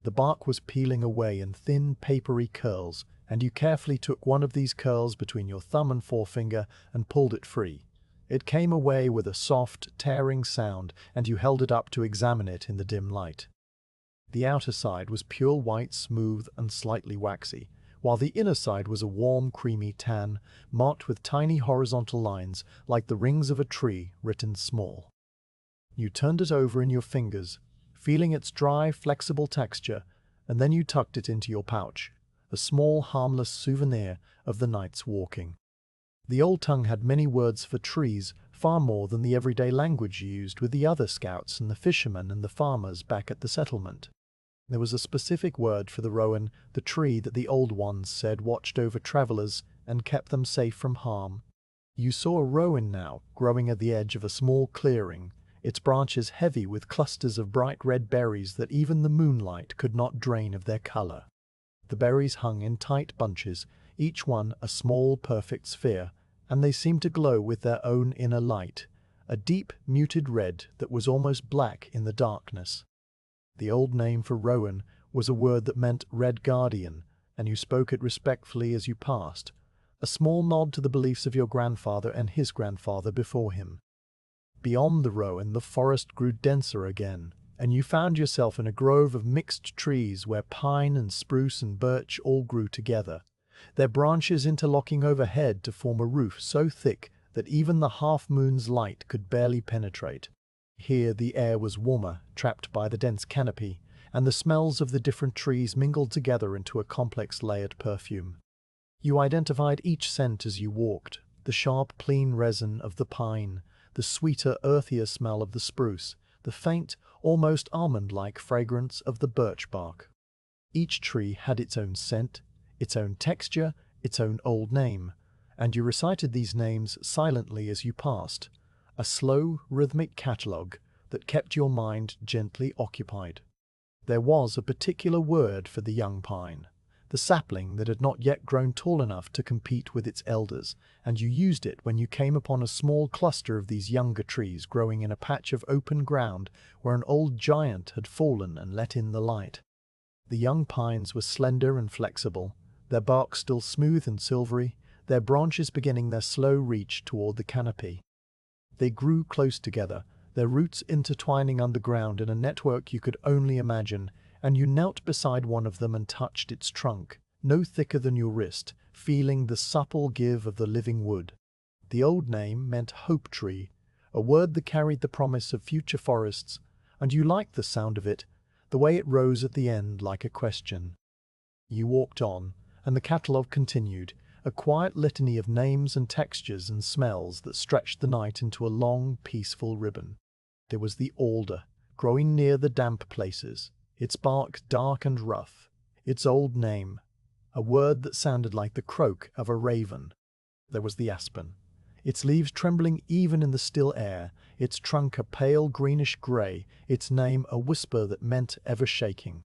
The bark was peeling away in thin, papery curls, and you carefully took one of these curls between your thumb and forefinger and pulled it free. It came away with a soft, tearing sound, and you held it up to examine it in the dim light. The outer side was pure white, smooth and slightly waxy, while the inner side was a warm, creamy tan, marked with tiny horizontal lines like the rings of a tree written small. You turned it over in your fingers, feeling its dry, flexible texture, and then you tucked it into your pouch, a small, harmless souvenir of the night's walking. The old tongue had many words for trees, far more than the everyday language used with the other scouts and the fishermen and the farmers back at the settlement. There was a specific word for the rowan, the tree that the old ones said watched over travelers and kept them safe from harm. You saw a rowan now, growing at the edge of a small clearing, its branches heavy with clusters of bright red berries that even the moonlight could not drain of their color. The berries hung in tight bunches, each one a small, perfect sphere, and they seemed to glow with their own inner light, a deep, muted red that was almost black in the darkness. The old name for rowan was a word that meant red guardian, and you spoke it respectfully as you passed, a small nod to the beliefs of your grandfather and his grandfather before him. Beyond the rowan, the forest grew denser again, and you found yourself in a grove of mixed trees where pine and spruce and birch all grew together, their branches interlocking overhead to form a roof so thick that even the half-moon's light could barely penetrate. Here the air was warmer, trapped by the dense canopy, and the smells of the different trees mingled together into a complex layered perfume. You identified each scent as you walked, the sharp, clean resin of the pine, the sweeter, earthier smell of the spruce, the faint, almost almond-like fragrance of the birch bark. Each tree had its own scent, its own texture, its own old name, and you recited these names silently as you passed, a slow, rhythmic catalogue that kept your mind gently occupied. There was a particular word for the young pine, the sapling that had not yet grown tall enough to compete with its elders, and you used it when you came upon a small cluster of these younger trees growing in a patch of open ground where an old giant had fallen and let in the light. The young pines were slender and flexible, their bark still smooth and silvery, their branches beginning their slow reach toward the canopy. They grew close together, their roots intertwining underground in a network you could only imagine, and you knelt beside one of them and touched its trunk, no thicker than your wrist, feeling the supple give of the living wood. The old name meant hope tree, a word that carried the promise of future forests, and you liked the sound of it, the way it rose at the end like a question. You walked on, and the catalogue continued, a quiet litany of names and textures and smells that stretched the night into a long, peaceful ribbon. There was the alder, growing near the damp places, its bark dark and rough, its old name, a word that sounded like the croak of a raven. There was the aspen, its leaves trembling even in the still air, its trunk a pale greenish-grey, its name a whisper that meant ever shaking.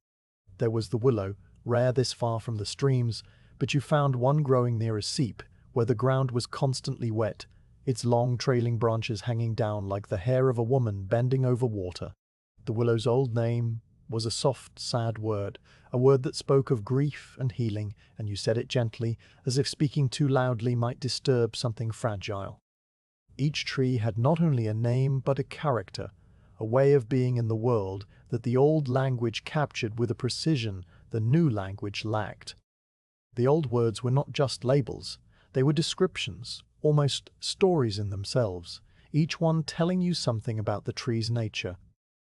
There was the willow, rare this far from the streams, but you found one growing near a seep, where the ground was constantly wet, its long trailing branches hanging down like the hair of a woman bending over water. The willow's old name was a soft, sad word, a word that spoke of grief and healing, and you said it gently, as if speaking too loudly might disturb something fragile. Each tree had not only a name but a character, a way of being in the world that the old language captured with a precision the new language lacked. The old words were not just labels, they were descriptions, almost stories in themselves, each one telling you something about the tree's nature.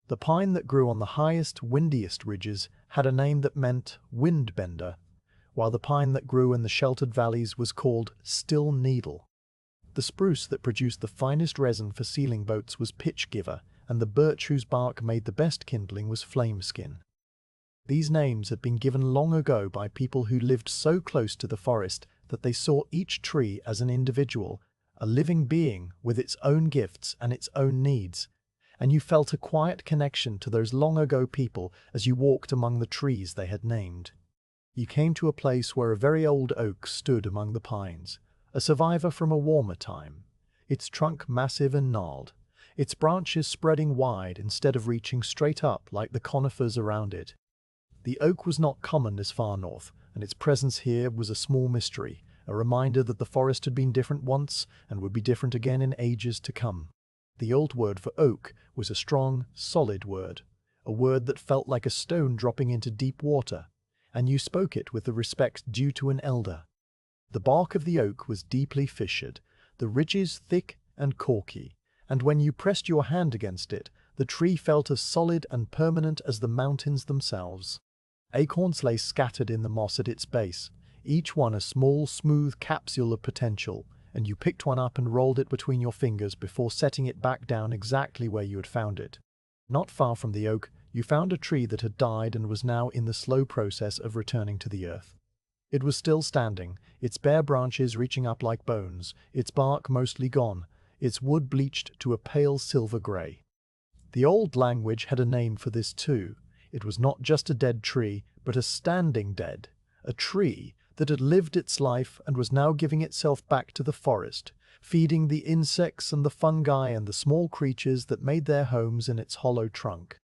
The pine that grew on the highest, windiest ridges had a name that meant windbender, while the pine that grew in the sheltered valleys was called still needle. The spruce that produced the finest resin for sealing boats was pitch giver, and the birch whose bark made the best kindling was flame skin. These names had been given long ago by people who lived so close to the forest that they saw each tree as an individual, a living being with its own gifts and its own needs, and you felt a quiet connection to those long ago people as you walked among the trees they had named. You came to a place where a very old oak stood among the pines, a survivor from a warmer time, its trunk massive and gnarled, its branches spreading wide instead of reaching straight up like the conifers around it. The oak was not common this far north, and its presence here was a small mystery, a reminder that the forest had been different once and would be different again in ages to come. The old word for oak was a strong, solid word, a word that felt like a stone dropping into deep water, and you spoke it with the respect due to an elder. The bark of the oak was deeply fissured, the ridges thick and corky, and when you pressed your hand against it, the tree felt as solid and permanent as the mountains themselves. Acorns lay scattered in the moss at its base, each one a small, smooth capsule of potential, and you picked one up and rolled it between your fingers before setting it back down exactly where you had found it. Not far from the oak, you found a tree that had died and was now in the slow process of returning to the earth. It was still standing, its bare branches reaching up like bones, its bark mostly gone, its wood bleached to a pale silver grey. The old language had a name for this too. It was not just a dead tree, but a standing dead, a tree that had lived its life and was now giving itself back to the forest, feeding the insects and the fungi and the small creatures that made their homes in its hollow trunk.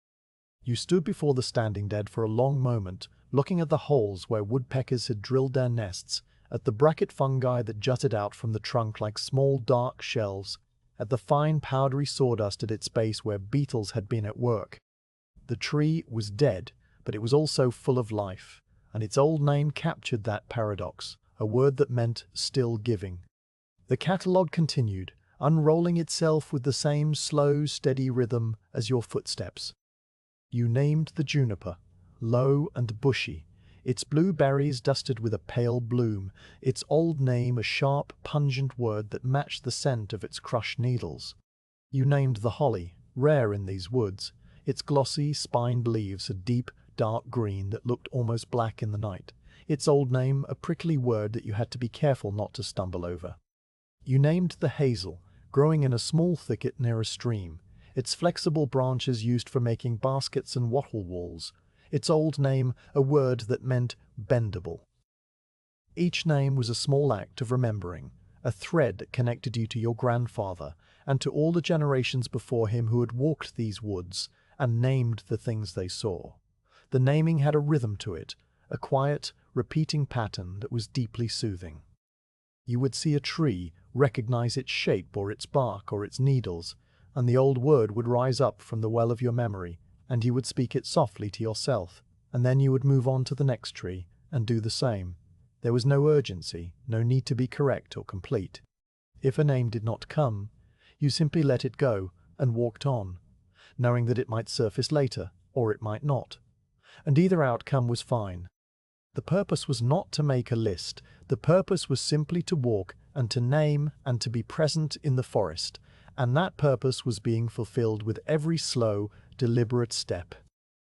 You stood before the standing dead for a long moment, looking at the holes where woodpeckers had drilled their nests, at the bracket fungi that jutted out from the trunk like small dark shells, at the fine powdery sawdust at its base where beetles had been at work. The tree was dead, but it was also full of life, and its old name captured that paradox, a word that meant still giving. The catalogue continued, unrolling itself with the same slow, steady rhythm as your footsteps. You named the juniper, low and bushy, its blue berries dusted with a pale bloom, its old name a sharp, pungent word that matched the scent of its crushed needles. You named the holly, rare in these woods, its glossy, spined leaves a deep, dark green that looked almost black in the night, its old name a prickly word that you had to be careful not to stumble over. You named the hazel, growing in a small thicket near a stream, its flexible branches used for making baskets and wattle walls, its old name a word that meant bendable. Each name was a small act of remembering, a thread that connected you to your grandfather and to all the generations before him who had walked these woods and named the things they saw. The naming had a rhythm to it, a quiet, repeating pattern that was deeply soothing. You would see a tree, recognize its shape or its bark or its needles, and the old word would rise up from the well of your memory, and you would speak it softly to yourself, and then you would move on to the next tree and do the same. There was no urgency, no need to be correct or complete. If a name did not come, you simply let it go and walked on, knowing that it might surface later, or it might not. And either outcome was fine. The purpose was not to make a list. The purpose was simply to walk and to name and to be present in the forest, and that purpose was being fulfilled with every slow, deliberate step.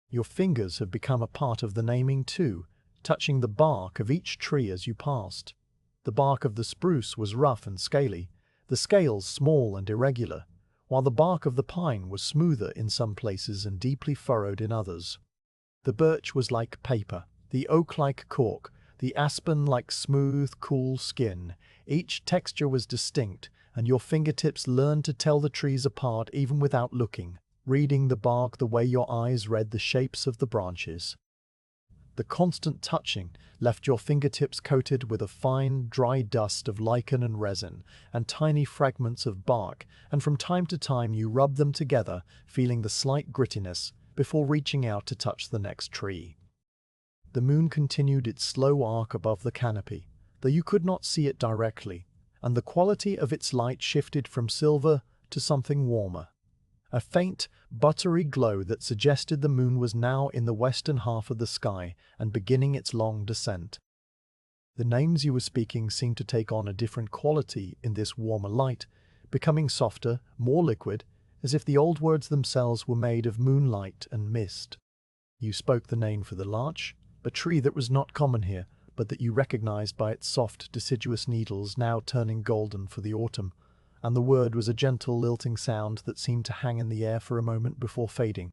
Your fingers have become a part of the naming too, touching the bark of each tree as you passed. The bark of the spruce was rough and scaly, the scales small and irregular, while the bark of the pine was smoother in some places and deeply furrowed in others. The birch was like paper, the oak like cork, the aspen like smooth, cool skin. Each texture was distinct, and your fingertips learned to tell the trees apart even without looking, reading the bark the way your eyes read the shapes of the branches. The constant touching left your fingertips coated with a fine, dry dust of lichen and resin, and tiny fragments of bark, and from time to time you rubbed them together, feeling the slight grittiness, before reaching out to touch the next tree. The moon continued its slow arc above the canopy, though you could not see it directly, and the quality of its light shifted from silver to something warmer. A faint, buttery glow that suggested the moon was now in the western half of the sky and beginning its long descent. The names you were speaking seemed to take on a different quality in this warmer light, becoming softer, more liquid, as if the old words themselves were made of moonlight and mist. You spoke the name for the larch, a tree that was not common here, but that you recognized by its soft, deciduous needles now turning golden for the autumn, and the word was a gentle, lilting sound that seemed to hang in the air for a moment before fading.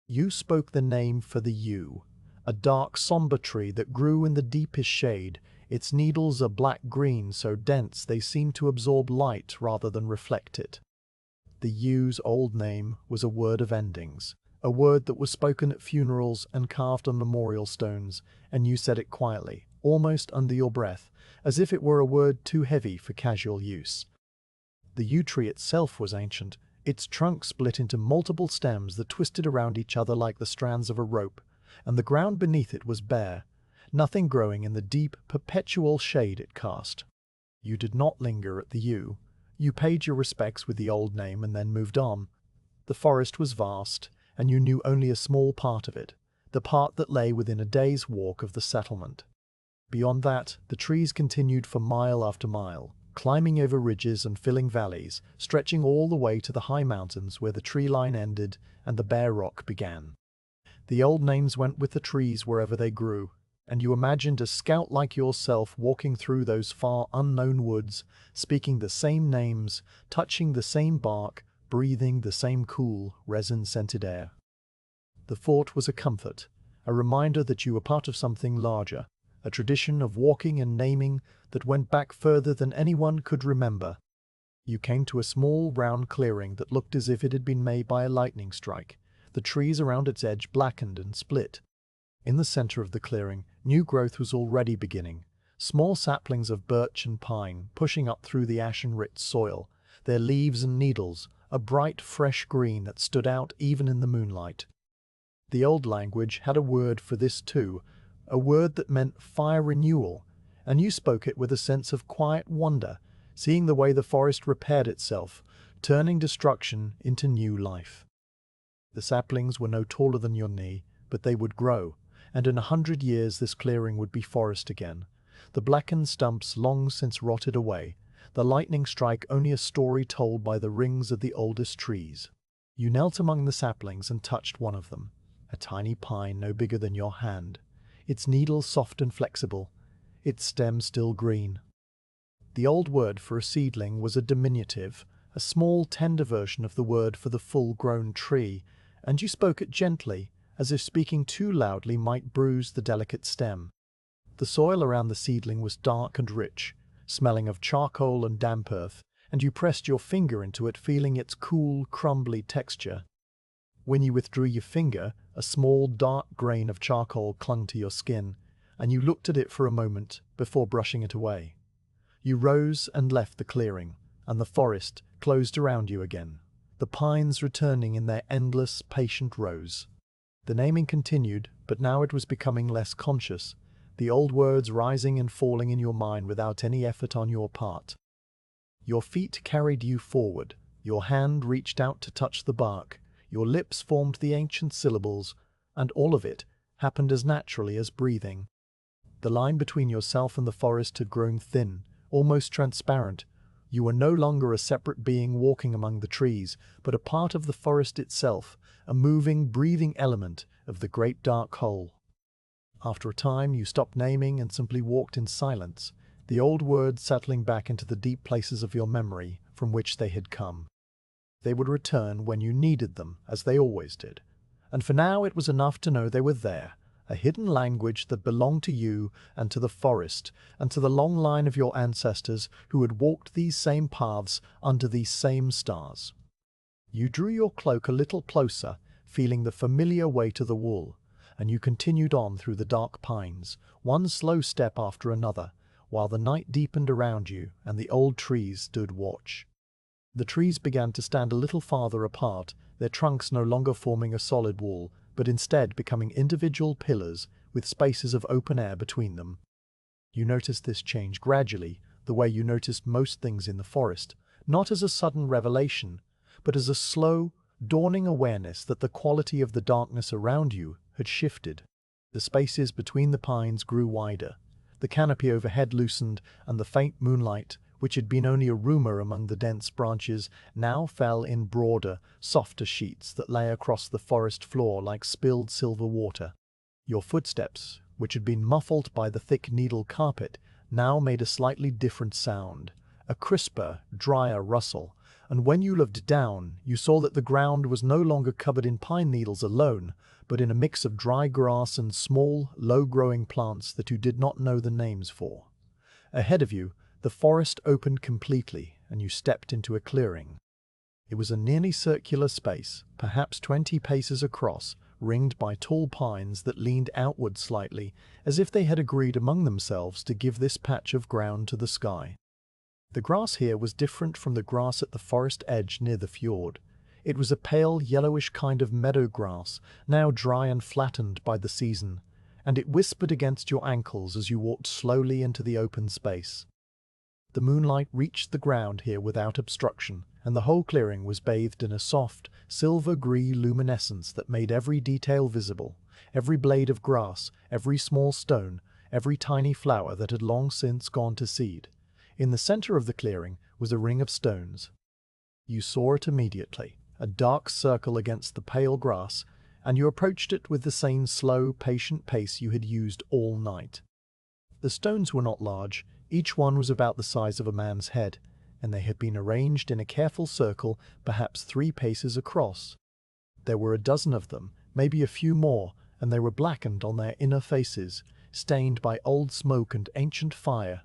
You spoke the name for the yew, a dark, somber tree that grew in the deepest shade, its needles a black-green so dense they seemed to absorb light rather than reflect it. The yew's old name was a word of endings, a word that was spoken at funerals and carved on memorial stones, and you said it quietly, almost under your breath, as if it were a word too heavy for casual use. The yew tree itself was ancient, its trunk split into multiple stems that twisted around each other like the strands of a rope, and the ground beneath it was bare, nothing growing in the deep, perpetual shade it cast. You did not linger at the yew. You paid your respects with the old name and then moved on. The forest was vast, and you knew only a small part of it, the part that lay within a day's walk of the settlement. Beyond that, the trees continued for mile after mile, climbing over ridges and filling valleys, stretching all the way to the high mountains where the tree line ended and the bare rock began. The old names went with the trees wherever they grew, and you imagined a scout like yourself walking through those far unknown woods, speaking the same names, touching the same bark, breathing the same cool, resin-scented air. The thought was a comfort, a reminder that you were part of something larger, a tradition of walking and naming that went back further than anyone could remember. You came to a small, round clearing that looked as if it had been made by a lightning strike. The trees around its edge blackened and split. In the center of the clearing, new growth was already beginning. Small saplings of birch and pine pushing up through the ashen-rich soil, their leaves and needles a bright, fresh green that stood out even in the moonlight. The old language had a word for this too, a word that meant fire renewal, and you spoke it with a sense of quiet wonder, seeing the way the forest repaired itself, turning destruction into new life. The saplings were no taller than your knee, but they would grow, and in 100 years this clearing would be forest again, the blackened stumps long since rotted away, the lightning strike only a story told by the rings of the oldest trees. You knelt among the saplings and touched one of them, a tiny pine no bigger than your hand. its needle soft and flexible, its stem still green. The old word for a seedling was a diminutive, a small, tender version of the word for the full-grown tree, and you spoke it gently, as if speaking too loudly might bruise the delicate stem. The soil around the seedling was dark and rich, smelling of charcoal and damp earth, and you pressed your finger into it, feeling its cool, crumbly texture. When you withdrew your finger, a small, dark grain of charcoal clung to your skin, and you looked at it for a moment before brushing it away. You rose and left the clearing, and the forest closed around you again, the pines returning in their endless, patient rows. The naming continued, but now it was becoming less conscious, the old words rising and falling in your mind without any effort on your part. Your feet carried you forward, your hand reached out to touch the bark, your lips formed the ancient syllables, and all of it happened as naturally as breathing. The line between yourself and the forest had grown thin, almost transparent. You were no longer a separate being walking among the trees, but a part of the forest itself, a moving, breathing element of the great dark whole. After a time, you stopped naming and simply walked in silence, the old words settling back into the deep places of your memory from which they had come. They would return when you needed them, as they always did. And for now it was enough to know they were there, a hidden language that belonged to you and to the forest, and to the long line of your ancestors who had walked these same paths under these same stars. You drew your cloak a little closer, feeling the familiar weight of the wool, and you continued on through the dark pines, one slow step after another, while the night deepened around you and the old trees stood watch. The trees began to stand a little farther apart, their trunks no longer forming a solid wall, but instead becoming individual pillars with spaces of open air between them. You noticed this change gradually, the way you noticed most things in the forest, not as a sudden revelation, but as a slow, dawning awareness that the quality of the darkness around you had shifted. The spaces between the pines grew wider, the canopy overhead loosened, and the faint moonlight, which had been only a rumor among the dense branches, now fell in broader, softer sheets that lay across the forest floor like spilled silver water. Your footsteps, which had been muffled by the thick needle carpet, now made a slightly different sound, a crisper, drier rustle, and when you looked down, you saw that the ground was no longer covered in pine needles alone, but in a mix of dry grass and small, low-growing plants that you did not know the names for. Ahead of you, the forest opened completely, and you stepped into a clearing. It was a nearly circular space, perhaps 20 paces across, ringed by tall pines that leaned outward slightly, as if they had agreed among themselves to give this patch of ground to the sky. The grass here was different from the grass at the forest edge near the fjord. It was a pale, yellowish kind of meadow grass, now dry and flattened by the season, and it whispered against your ankles as you walked slowly into the open space. The moonlight reached the ground here without obstruction, and the whole clearing was bathed in a soft, silver-green luminescence that made every detail visible, every blade of grass, every small stone, every tiny flower that had long since gone to seed. In the center of the clearing was a ring of stones. You saw it immediately, a dark circle against the pale grass, and you approached it with the same slow, patient pace you had used all night. The stones were not large. Each one was about the size of a man's head, and they had been arranged in a careful circle, perhaps 3 paces across. There were a dozen of them, maybe a few more, and they were blackened on their inner faces, stained by old smoke and ancient fire.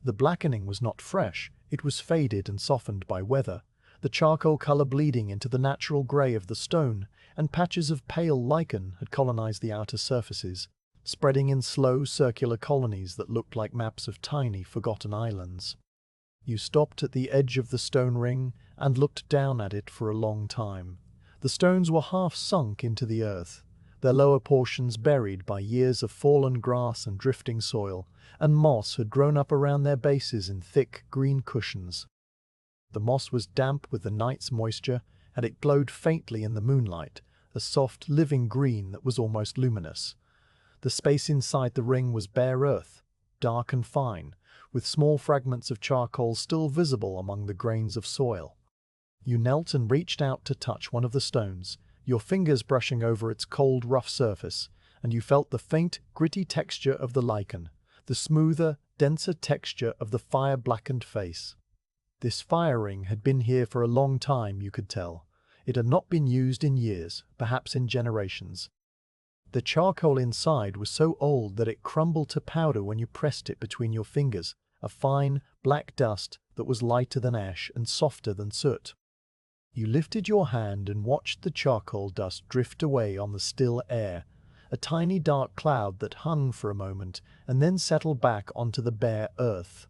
The blackening was not fresh, it was faded and softened by weather, the charcoal color bleeding into the natural gray of the stone, and patches of pale lichen had colonized the outer surfaces, spreading in slow circular colonies that looked like maps of tiny, forgotten islands. You stopped at the edge of the stone ring and looked down at it for a long time. The stones were half sunk into the earth, their lower portions buried by years of fallen grass and drifting soil, and moss had grown up around their bases in thick, green cushions. The moss was damp with the night's moisture, and it glowed faintly in the moonlight, a soft, living green that was almost luminous. The space inside the ring was bare earth, dark and fine, with small fragments of charcoal still visible among the grains of soil. You knelt and reached out to touch one of the stones, your fingers brushing over its cold, rough surface, and you felt the faint, gritty texture of the lichen, the smoother, denser texture of the fire-blackened face. This fire ring had been here for a long time, you could tell. It had not been used in years, perhaps in generations. The charcoal inside was so old that it crumbled to powder when you pressed it between your fingers, a fine, black dust that was lighter than ash and softer than soot. You lifted your hand and watched the charcoal dust drift away on the still air, a tiny dark cloud that hung for a moment and then settled back onto the bare earth.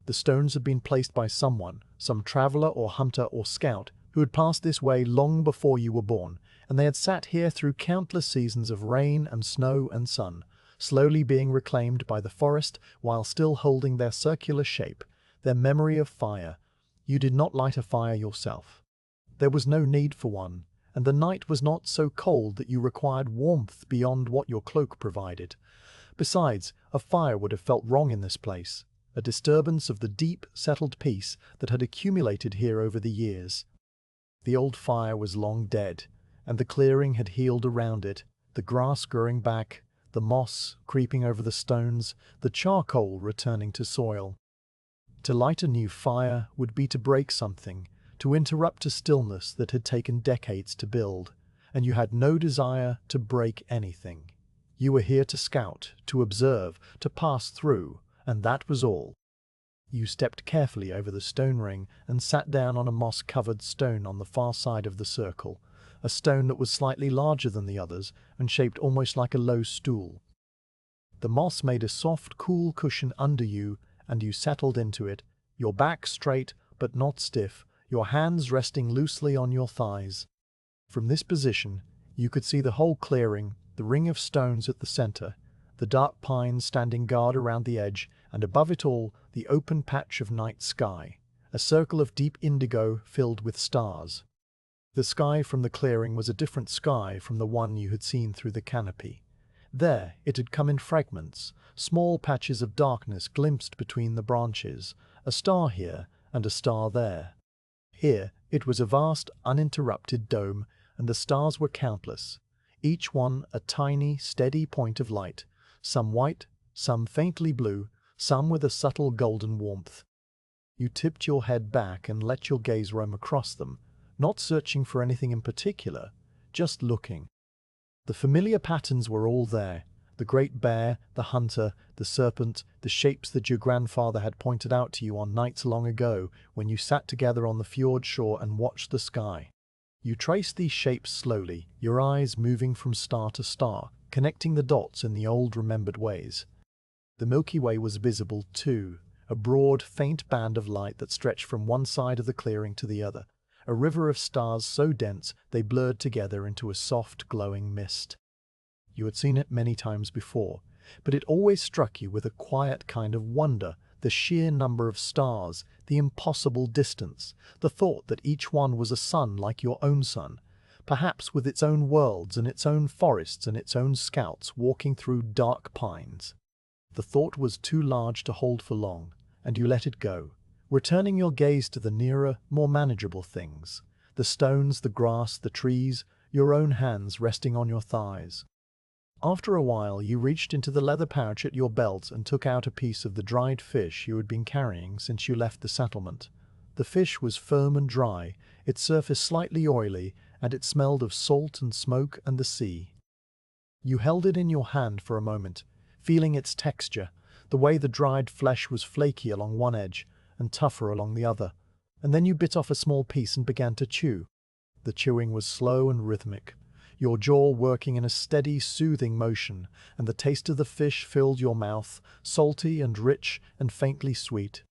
The stones had been placed by someone, some traveler or hunter or scout, who had passed this way long before you were born, and they had sat here through countless seasons of rain and snow and sun, slowly being reclaimed by the forest while still holding their circular shape, their memory of fire. You did not light a fire yourself. There was no need for one, and the night was not so cold that you required warmth beyond what your cloak provided. Besides, a fire would have felt wrong in this place, a disturbance of the deep, settled peace that had accumulated here over the years. The old fire was long dead, and the clearing had healed around it, the grass growing back, the moss creeping over the stones, the charcoal returning to soil. To light a new fire would be to break something, to interrupt a stillness that had taken decades to build, and you had no desire to break anything. You were here to scout, to observe, to pass through, and that was all. You stepped carefully over the stone ring and sat down on a moss-covered stone on the far side of the circle, a stone that was slightly larger than the others and shaped almost like a low stool. The moss made a soft, cool cushion under you, and you settled into it, your back straight but not stiff, your hands resting loosely on your thighs. From this position, you could see the whole clearing, the ring of stones at the center, the dark pines standing guard around the edge, and above it all, the open patch of night sky, a circle of deep indigo filled with stars. The sky from the clearing was a different sky from the one you had seen through the canopy. There, it had come in fragments, small patches of darkness glimpsed between the branches, a star here and a star there. Here, it was a vast, uninterrupted dome, and the stars were countless, each one a tiny, steady point of light, some white, some faintly blue, some with a subtle golden warmth. You tipped your head back and let your gaze roam across them, not searching for anything in particular, just looking. The familiar patterns were all there, the great bear, the hunter, the serpent, the shapes that your grandfather had pointed out to you on nights long ago when you sat together on the fjord shore and watched the sky. You traced these shapes slowly, your eyes moving from star to star, connecting the dots in the old remembered ways. The Milky Way was visible too, a broad, faint band of light that stretched from one side of the clearing to the other, a river of stars so dense they blurred together into a soft, glowing mist. You had seen it many times before, but it always struck you with a quiet kind of wonder, the sheer number of stars, the impossible distance, the thought that each one was a sun like your own sun, perhaps with its own worlds and its own forests and its own scouts walking through dark pines. The thought was too large to hold for long, and you let it go, returning your gaze to the nearer, more manageable things, the stones, the grass, the trees, your own hands resting on your thighs. After a while, you reached into the leather pouch at your belt and took out a piece of the dried fish you had been carrying since you left the settlement. The fish was firm and dry, its surface slightly oily, and it smelled of salt and smoke and the sea. You held it in your hand for a moment, feeling its texture, the way the dried flesh was flaky along one edge and tougher along the other, and then you bit off a small piece and began to chew. The chewing was slow and rhythmic, your jaw working in a steady, soothing motion, and the taste of the fish filled your mouth, salty and rich and faintly sweet.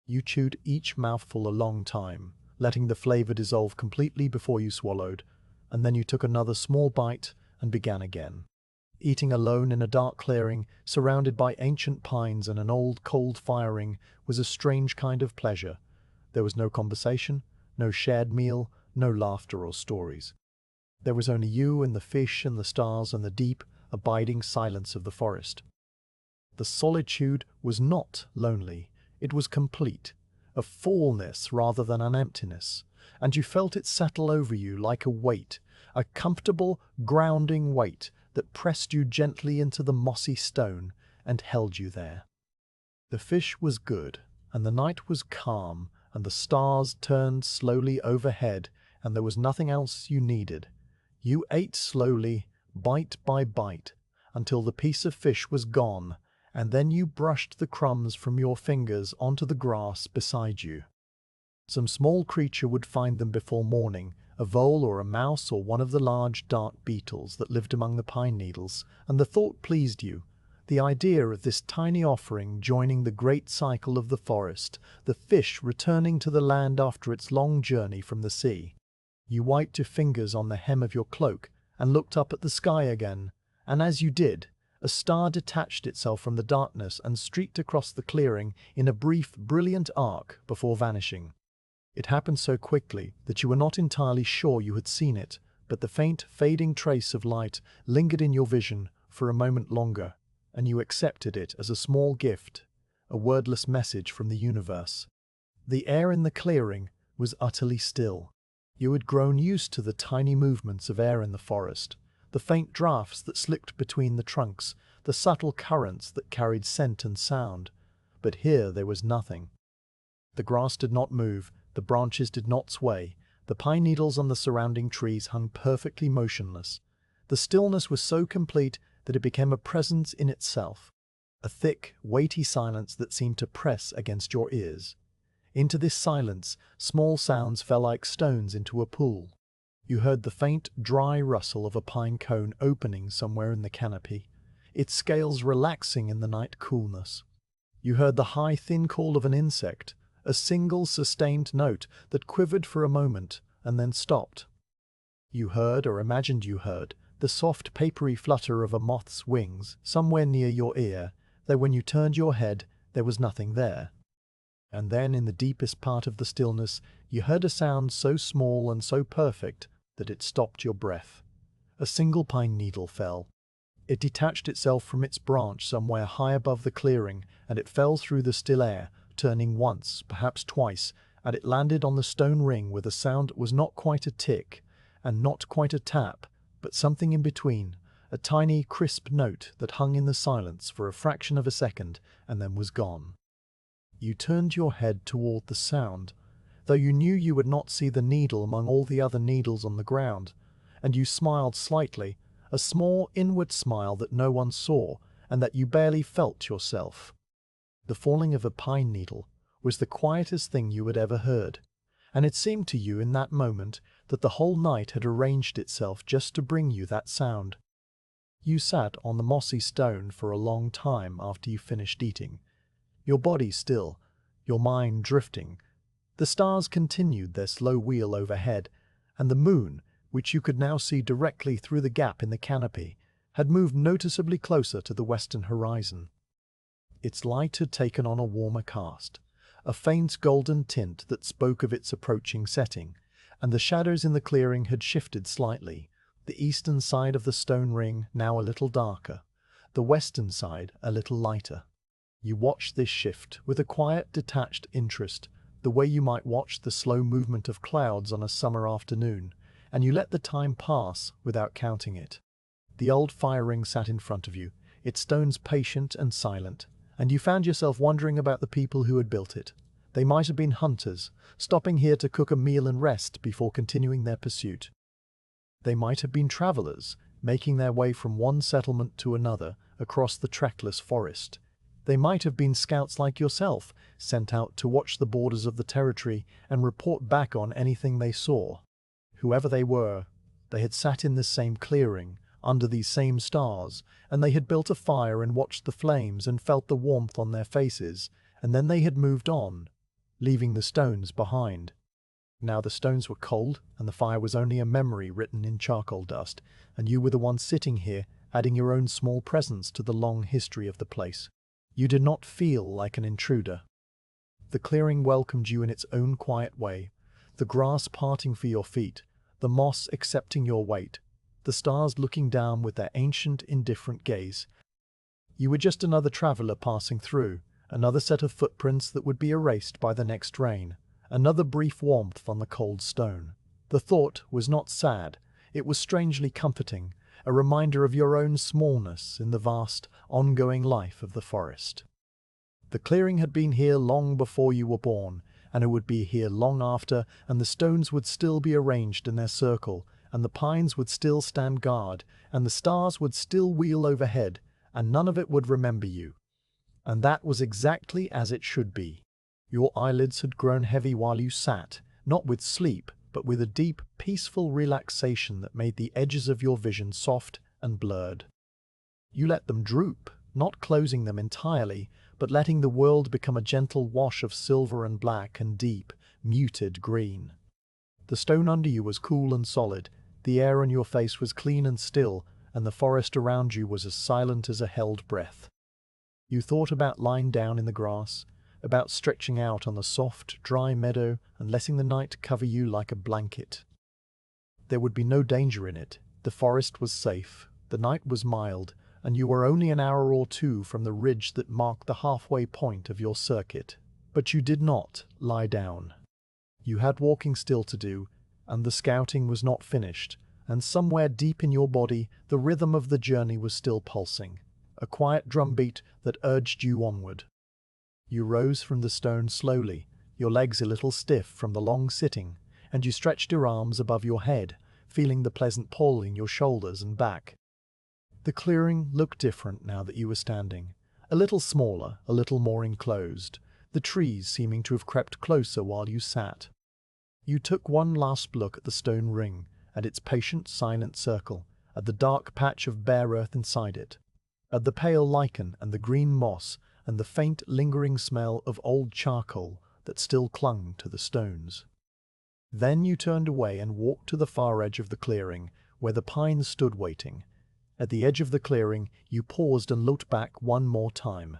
You chewed each mouthful a long time, letting the flavor dissolve completely before you swallowed, and then you took another small bite and began again. Eating alone in a dark clearing, surrounded by ancient pines and an old cold firing, was a strange kind of pleasure. There was no conversation, no shared meal, no laughter or stories. There was only you and the fish and the stars and the deep, abiding silence of the forest. The solitude was not lonely, it was complete, a fullness rather than an emptiness, and you felt it settle over you like a weight, a comfortable, grounding weight that pressed you gently into the mossy stone and held you there. The fish was good, and the night was calm, and the stars turned slowly overhead, and there was nothing else you needed. You ate slowly, bite by bite, until the piece of fish was gone, and then you brushed the crumbs from your fingers onto the grass beside you. Some small creature would find them before morning, a vole or a mouse or one of the large dark beetles that lived among the pine needles, and the thought pleased you. The idea of this tiny offering joining the great cycle of the forest, the fish returning to the land after its long journey from the sea. You wiped your fingers on the hem of your cloak and looked up at the sky again, and as you did, a star detached itself from the darkness and streaked across the clearing in a brief, brilliant arc before vanishing. It happened so quickly that you were not entirely sure you had seen it, but the faint, fading trace of light lingered in your vision for a moment longer, and you accepted it as a small gift, a wordless message from the universe. The air in the clearing was utterly still. You had grown used to the tiny movements of air in the forest, the faint drafts that slipped between the trunks, the subtle currents that carried scent and sound. But here there was nothing. The grass did not move, the branches did not sway, the pine needles on the surrounding trees hung perfectly motionless. The stillness was so complete that it became a presence in itself, a thick, weighty silence that seemed to press against your ears. Into this silence, small sounds fell like stones into a pool. You heard the faint, dry rustle of a pine cone opening somewhere in the canopy, its scales relaxing in the night coolness. You heard the high, thin call of an insect, a single, sustained note that quivered for a moment and then stopped. You heard, or imagined you heard, the soft, papery flutter of a moth's wings somewhere near your ear, though when you turned your head, there was nothing there. And then, in the deepest part of the stillness, you heard a sound so small and so perfect that it stopped your breath. A single pine needle fell. It detached itself from its branch somewhere high above the clearing, and it fell through the still air, turning once, perhaps twice, and it landed on the stone ring with a sound that was not quite a tick, and not quite a tap, but something in between, a tiny, crisp note that hung in the silence for a fraction of a second, and then was gone. You turned your head toward the sound, though you knew you would not see the needle among all the other needles on the ground, and you smiled slightly, a small inward smile that no one saw, and that you barely felt yourself. The falling of a pine needle was the quietest thing you had ever heard, and it seemed to you in that moment that the whole night had arranged itself just to bring you that sound. You sat on the mossy stone for a long time after you finished eating, your body still, your mind drifting. The stars continued their slow wheel overhead, and the moon, which you could now see directly through the gap in the canopy, had moved noticeably closer to the western horizon. Its light had taken on a warmer cast, a faint golden tint that spoke of its approaching setting, and the shadows in the clearing had shifted slightly, the eastern side of the stone ring now a little darker, the western side a little lighter. You watched this shift with a quiet, detached interest, the way you might watch the slow movement of clouds on a summer afternoon, and you let the time pass without counting it. The old fire ring sat in front of you, its stones patient and silent, and you found yourself wondering about the people who had built it. They might have been hunters, stopping here to cook a meal and rest before continuing their pursuit. They might have been travelers, making their way from one settlement to another across the trackless forest. They might have been scouts like yourself, sent out to watch the borders of the territory and report back on anything they saw. Whoever they were, they had sat in this same clearing, under these same stars, and they had built a fire and watched the flames and felt the warmth on their faces, and then they had moved on, leaving the stones behind. Now the stones were cold, and the fire was only a memory written in charcoal dust, and you were the one sitting here, adding your own small presence to the long history of the place. You did not feel like an intruder. The clearing welcomed you in its own quiet way, the grass parting for your feet, the moss accepting your weight, the stars looking down with their ancient, indifferent gaze. You were just another traveler passing through, another set of footprints that would be erased by the next rain, another brief warmth on the cold stone. The thought was not sad, it was strangely comforting, a reminder of your own smallness in the vast, ongoing life of the forest. The clearing had been here long before you were born, and it would be here long after, and the stones would still be arranged in their circle, and the pines would still stand guard, and the stars would still wheel overhead, and none of it would remember you. And that was exactly as it should be. Your eyelids had grown heavy while you sat, not with sleep, but with a deep, peaceful relaxation that made the edges of your vision soft and blurred. You let them droop, not closing them entirely, but letting the world become a gentle wash of silver and black and deep, muted green. The stone under you was cool and solid, the air on your face was clean and still, and the forest around you was as silent as a held breath. You thought about lying down in the grass, about stretching out on the soft, dry meadow and letting the night cover you like a blanket. There would be no danger in it. The forest was safe, the night was mild, and you were only an hour or two from the ridge that marked the halfway point of your circuit. But you did not lie down. You had walking still to do, and the scouting was not finished, and somewhere deep in your body the rhythm of the journey was still pulsing, a quiet drumbeat that urged you onward. You rose from the stone slowly, your legs a little stiff from the long sitting, and you stretched your arms above your head, feeling the pleasant pull in your shoulders and back. The clearing looked different now that you were standing, a little smaller, a little more enclosed, the trees seeming to have crept closer while you sat. You took one last look at the stone ring, at its patient, silent circle, at the dark patch of bare earth inside it, at the pale lichen and the green moss and the faint, lingering smell of old charcoal that still clung to the stones. Then you turned away and walked to the far edge of the clearing, where the pines stood waiting. At the edge of the clearing, you paused and looked back one more time.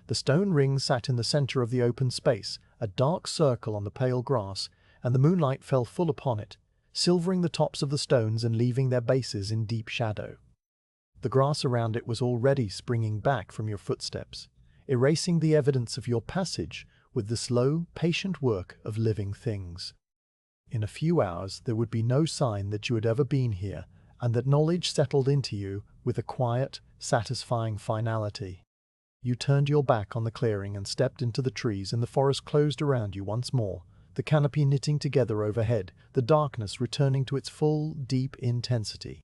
The stone ring sat in the center of the open space, a dark circle on the pale grass, and the moonlight fell full upon it, silvering the tops of the stones and leaving their bases in deep shadow. The grass around it was already springing back from your footsteps, erasing the evidence of your passage with the slow, patient work of living things. In a few hours there would be no sign that you had ever been here, and that knowledge settled into you with a quiet, satisfying finality. You turned your back on the clearing and stepped into the trees, and the forest closed around you once more, the canopy knitting together overhead, the darkness returning to its full, deep intensity.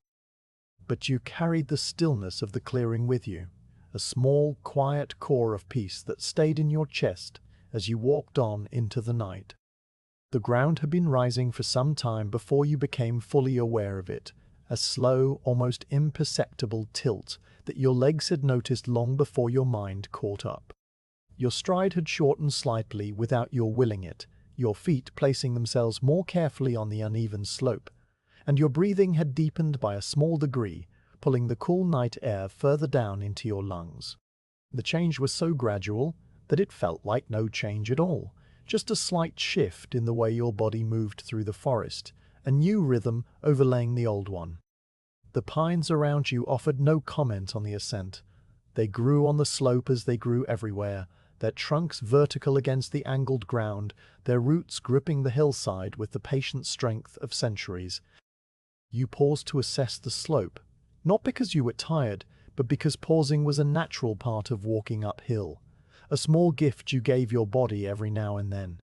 But you carried the stillness of the clearing with you, a small, quiet core of peace that stayed in your chest as you walked on into the night. The ground had been rising for some time before you became fully aware of it, a slow, almost imperceptible tilt that your legs had noticed long before your mind caught up. Your stride had shortened slightly without your willing it, your feet placing themselves more carefully on the uneven slope, and your breathing had deepened by a small degree, pulling the cool night air further down into your lungs. The change was so gradual that it felt like no change at all, just a slight shift in the way your body moved through the forest, a new rhythm overlaying the old one. The pines around you offered no comment on the ascent. They grew on the slope as they grew everywhere, their trunks vertical against the angled ground, their roots gripping the hillside with the patient strength of centuries. You paused to assess the slope, not because you were tired, but because pausing was a natural part of walking uphill, a small gift you gave your body every now and then.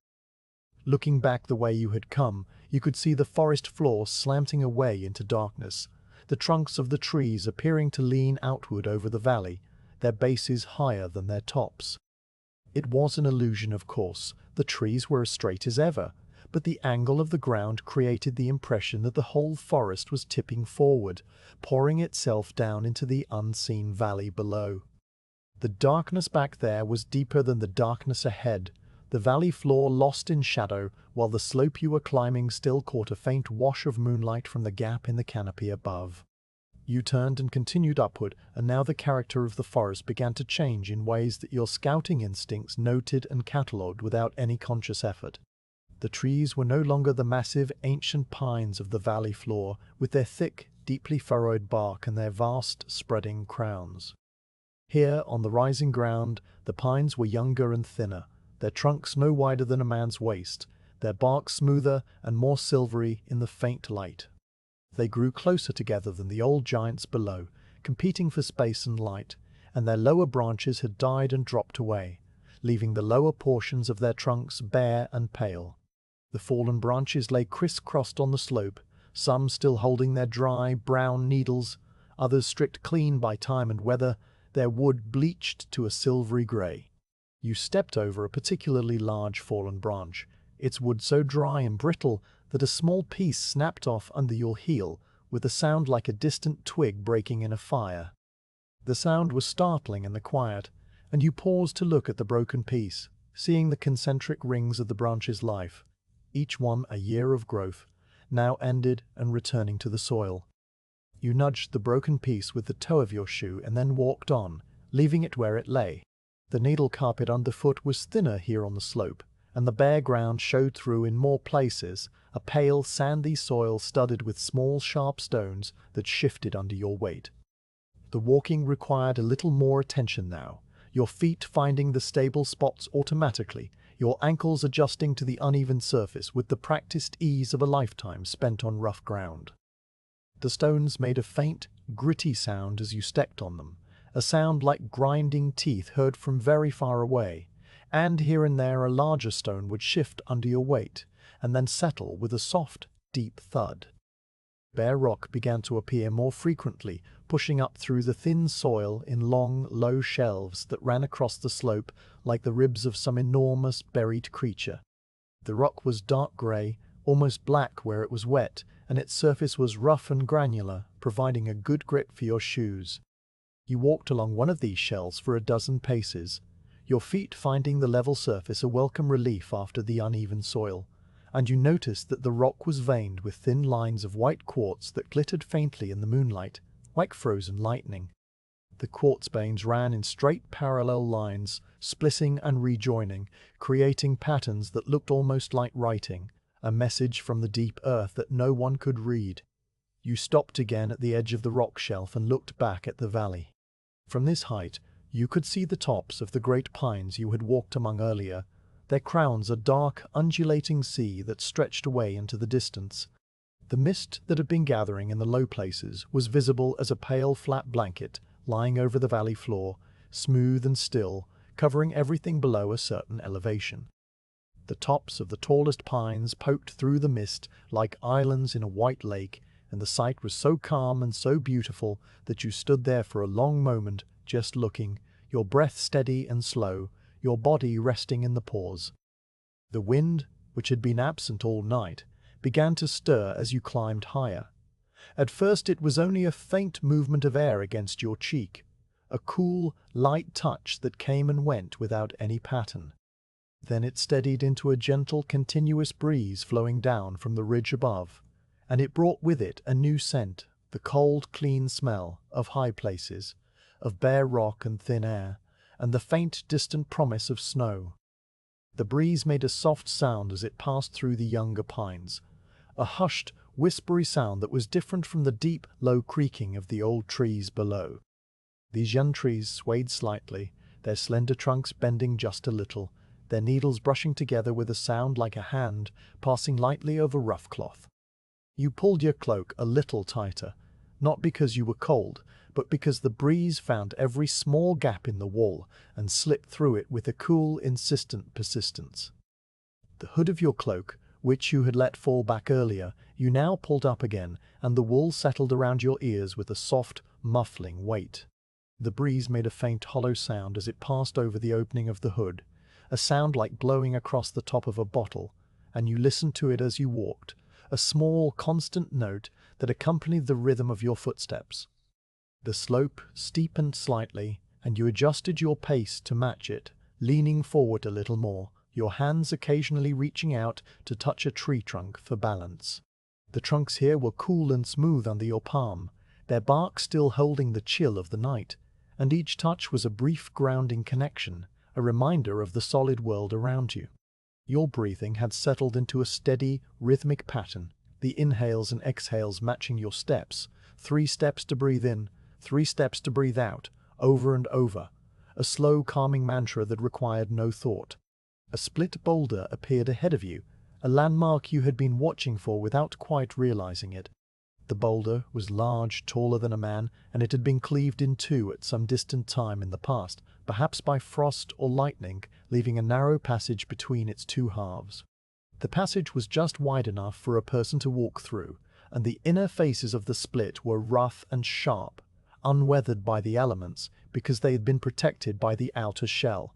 Looking back the way you had come, you could see the forest floor slanting away into darkness, the trunks of the trees appearing to lean outward over the valley, their bases higher than their tops. It was an illusion, of course. The trees were as straight as ever, but the angle of the ground created the impression that the whole forest was tipping forward, pouring itself down into the unseen valley below. The darkness back there was deeper than the darkness ahead, the valley floor lost in shadow, while the slope you were climbing still caught a faint wash of moonlight from the gap in the canopy above. You turned and continued upward, and now the character of the forest began to change in ways that your scouting instincts noted and catalogued without any conscious effort. The trees were no longer the massive, ancient pines of the valley floor, with their thick, deeply furrowed bark and their vast, spreading crowns. Here, on the rising ground, the pines were younger and thinner, their trunks no wider than a man's waist, their bark smoother and more silvery in the faint light. They grew closer together than the old giants below, competing for space and light, and their lower branches had died and dropped away, leaving the lower portions of their trunks bare and pale. The fallen branches lay criss-crossed on the slope, some still holding their dry, brown needles, others stripped clean by time and weather, their wood bleached to a silvery grey. You stepped over a particularly large fallen branch, its wood so dry and brittle that a small piece snapped off under your heel with a sound like a distant twig breaking in a fire. The sound was startling in the quiet, and you paused to look at the broken piece, seeing the concentric rings of the branch's life, each one a year of growth, now ended and returning to the soil. You nudged the broken piece with the toe of your shoe and then walked on, leaving it where it lay. The needle carpet underfoot was thinner here on the slope, and the bare ground showed through in more places, a pale, sandy soil studded with small, sharp stones that shifted under your weight. The walking required a little more attention now, your feet finding the stable spots automatically, your ankles adjusting to the uneven surface with the practiced ease of a lifetime spent on rough ground. The stones made a faint, gritty sound as you stepped on them, a sound like grinding teeth heard from very far away, and here and there a larger stone would shift under your weight, and then settle with a soft, deep thud. Bare rock began to appear more frequently, pushing up through the thin soil in long, low shelves that ran across the slope like the ribs of some enormous, buried creature. The rock was dark grey, almost black where it was wet, and its surface was rough and granular, providing a good grip for your shoes. You walked along one of these shelves for a dozen paces, your feet finding the level surface a welcome relief after the uneven soil, and you noticed that the rock was veined with thin lines of white quartz that glittered faintly in the moonlight, like frozen lightning. The quartz veins ran in straight parallel lines, splitting and rejoining, creating patterns that looked almost like writing, a message from the deep earth that no one could read. You stopped again at the edge of the rock shelf and looked back at the valley. From this height, you could see the tops of the great pines you had walked among earlier, their crowns a dark, undulating sea that stretched away into the distance. The mist that had been gathering in the low places was visible as a pale, flat blanket lying over the valley floor, smooth and still, covering everything below a certain elevation. The tops of the tallest pines poked through the mist like islands in a white lake, and the sight was so calm and so beautiful that you stood there for a long moment just looking, your breath steady and slow, your body resting in the pause. The wind, which had been absent all night, began to stir as you climbed higher. At first it was only a faint movement of air against your cheek, a cool, light touch that came and went without any pattern. Then it steadied into a gentle, continuous breeze flowing down from the ridge above, and it brought with it a new scent, the cold, clean smell of high places, of bare rock and thin air, and the faint, distant promise of snow. The breeze made a soft sound as it passed through the younger pines, a hushed, whispery sound that was different from the deep, low creaking of the old trees below. These young trees swayed slightly, their slender trunks bending just a little, their needles brushing together with a sound like a hand passing lightly over rough cloth. You pulled your cloak a little tighter, not because you were cold, but because the breeze found every small gap in the wall and slipped through it with a cool, insistent persistence. The hood of your cloak, which you had let fall back earlier, you now pulled up again, and the wool settled around your ears with a soft, muffling weight. The breeze made a faint hollow sound as it passed over the opening of the hood, a sound like blowing across the top of a bottle, and you listened to it as you walked, a small, constant note that accompanied the rhythm of your footsteps. The slope steepened slightly, and you adjusted your pace to match it, leaning forward a little more, your hands occasionally reaching out to touch a tree trunk for balance. The trunks here were cool and smooth under your palm, their bark still holding the chill of the night, and each touch was a brief grounding connection, a reminder of the solid world around you. Your breathing had settled into a steady, rhythmic pattern, the inhales and exhales matching your steps, 3 steps to breathe in, 3 steps to breathe out, over and over, a slow, calming mantra that required no thought. A split boulder appeared ahead of you, a landmark you had been watching for without quite realizing it. The boulder was large, taller than a man, and it had been cleaved in two at some distant time in the past, perhaps by frost or lightning, leaving a narrow passage between its two halves. The passage was just wide enough for a person to walk through, and the inner faces of the split were rough and sharp, unweathered by the elements because they had been protected by the outer shell.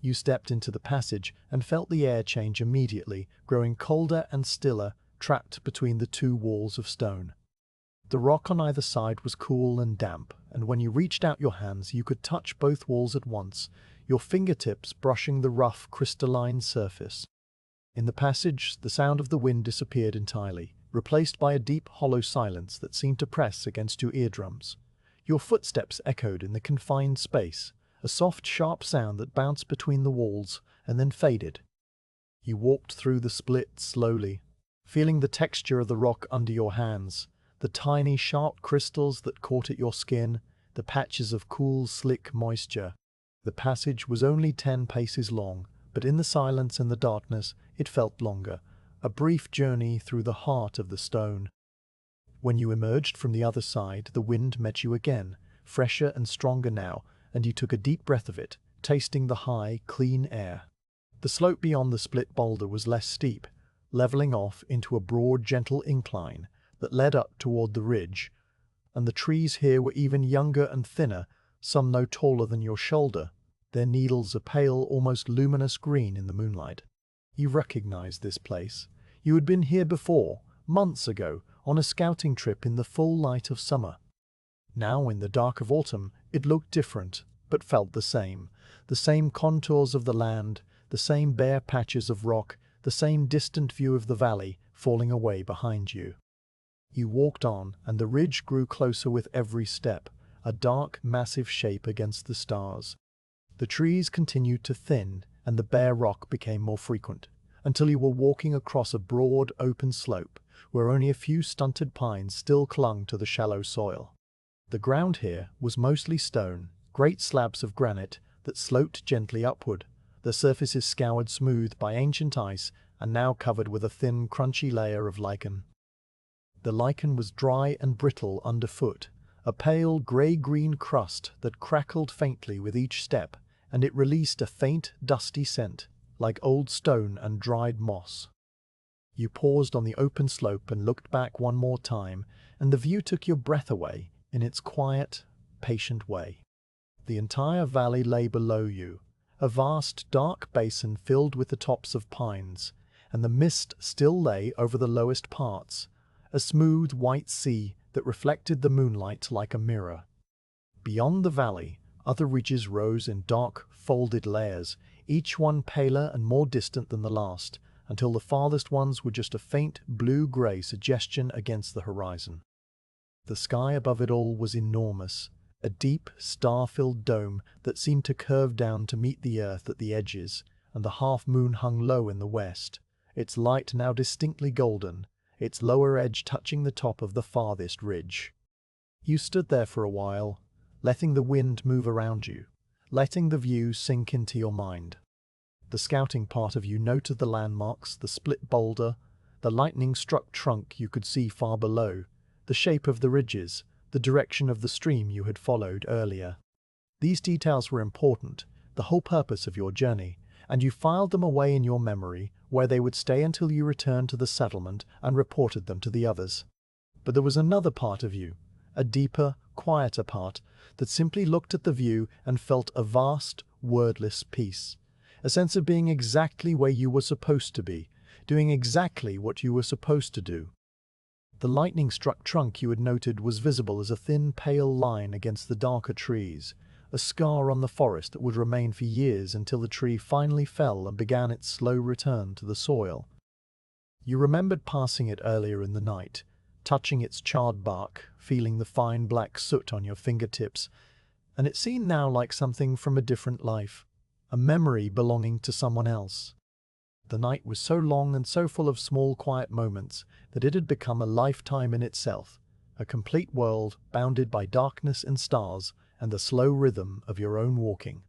You stepped into the passage and felt the air change immediately, growing colder and stiller, trapped between the two walls of stone. The rock on either side was cool and damp, and when you reached out your hands you could touch both walls at once, your fingertips brushing the rough, crystalline surface. In the passage, the sound of the wind disappeared entirely, replaced by a deep, hollow silence that seemed to press against your eardrums. Your footsteps echoed in the confined space, a soft, sharp sound that bounced between the walls and then faded. You walked through the split slowly, feeling the texture of the rock under your hands, the tiny, sharp crystals that caught at your skin, the patches of cool, slick moisture. The passage was only 10 paces long, but in the silence and the darkness it felt longer, a brief journey through the heart of the stone. When you emerged from the other side, the wind met you again, fresher and stronger now, and you took a deep breath of it, tasting the high, clean air. The slope beyond the split boulder was less steep, leveling off into a broad, gentle incline that led up toward the ridge, and the trees here were even younger and thinner, some no taller than your shoulder, their needles a pale, almost luminous green in the moonlight. You recognized this place. You had been here before, months ago, on a scouting trip in the full light of summer. Now, in the dark of autumn, it looked different, but felt the same contours of the land, the same bare patches of rock, the same distant view of the valley falling away behind you. You walked on, and the ridge grew closer with every step, a dark, massive shape against the stars. The trees continued to thin, and the bare rock became more frequent, until you were walking across a broad, open slope, where only a few stunted pines still clung to the shallow soil. The ground here was mostly stone, great slabs of granite that sloped gently upward, their surfaces scoured smooth by ancient ice and now covered with a thin, crunchy layer of lichen. The lichen was dry and brittle underfoot, a pale grey-green crust that crackled faintly with each step, and it released a faint, dusty scent, like old stone and dried moss. You paused on the open slope and looked back one more time, and the view took your breath away in its quiet, patient way. The entire valley lay below you, a vast, dark basin filled with the tops of pines, and the mist still lay over the lowest parts, a smooth white sea that reflected the moonlight like a mirror. Beyond the valley, other ridges rose in dark, folded layers, each one paler and more distant than the last, until the farthest ones were just a faint blue-grey suggestion against the horizon. The sky above it all was enormous, a deep, star-filled dome that seemed to curve down to meet the earth at the edges, and the half-moon hung low in the west, its light now distinctly golden, its lower edge touching the top of the farthest ridge. You stood there for a while, letting the wind move around you, letting the view sink into your mind. The scouting part of you noted the landmarks, the split boulder, the lightning-struck trunk you could see far below, the shape of the ridges, the direction of the stream you had followed earlier. These details were important, the whole purpose of your journey, and you filed them away in your memory, where they would stay until you returned to the settlement and reported them to the others. But there was another part of you, a deeper, quieter part, that simply looked at the view and felt a vast, wordless peace, a sense of being exactly where you were supposed to be, doing exactly what you were supposed to do. The lightning-struck trunk you had noted was visible as a thin, pale line against the darker trees, a scar on the forest that would remain for years until the tree finally fell and began its slow return to the soil. You remembered passing it earlier in the night, touching its charred bark, feeling the fine black soot on your fingertips, and it seemed now like something from a different life, a memory belonging to someone else. The night was so long and so full of small, quiet moments that it had become a lifetime in itself, a complete world bounded by darkness and stars and the slow rhythm of your own walking.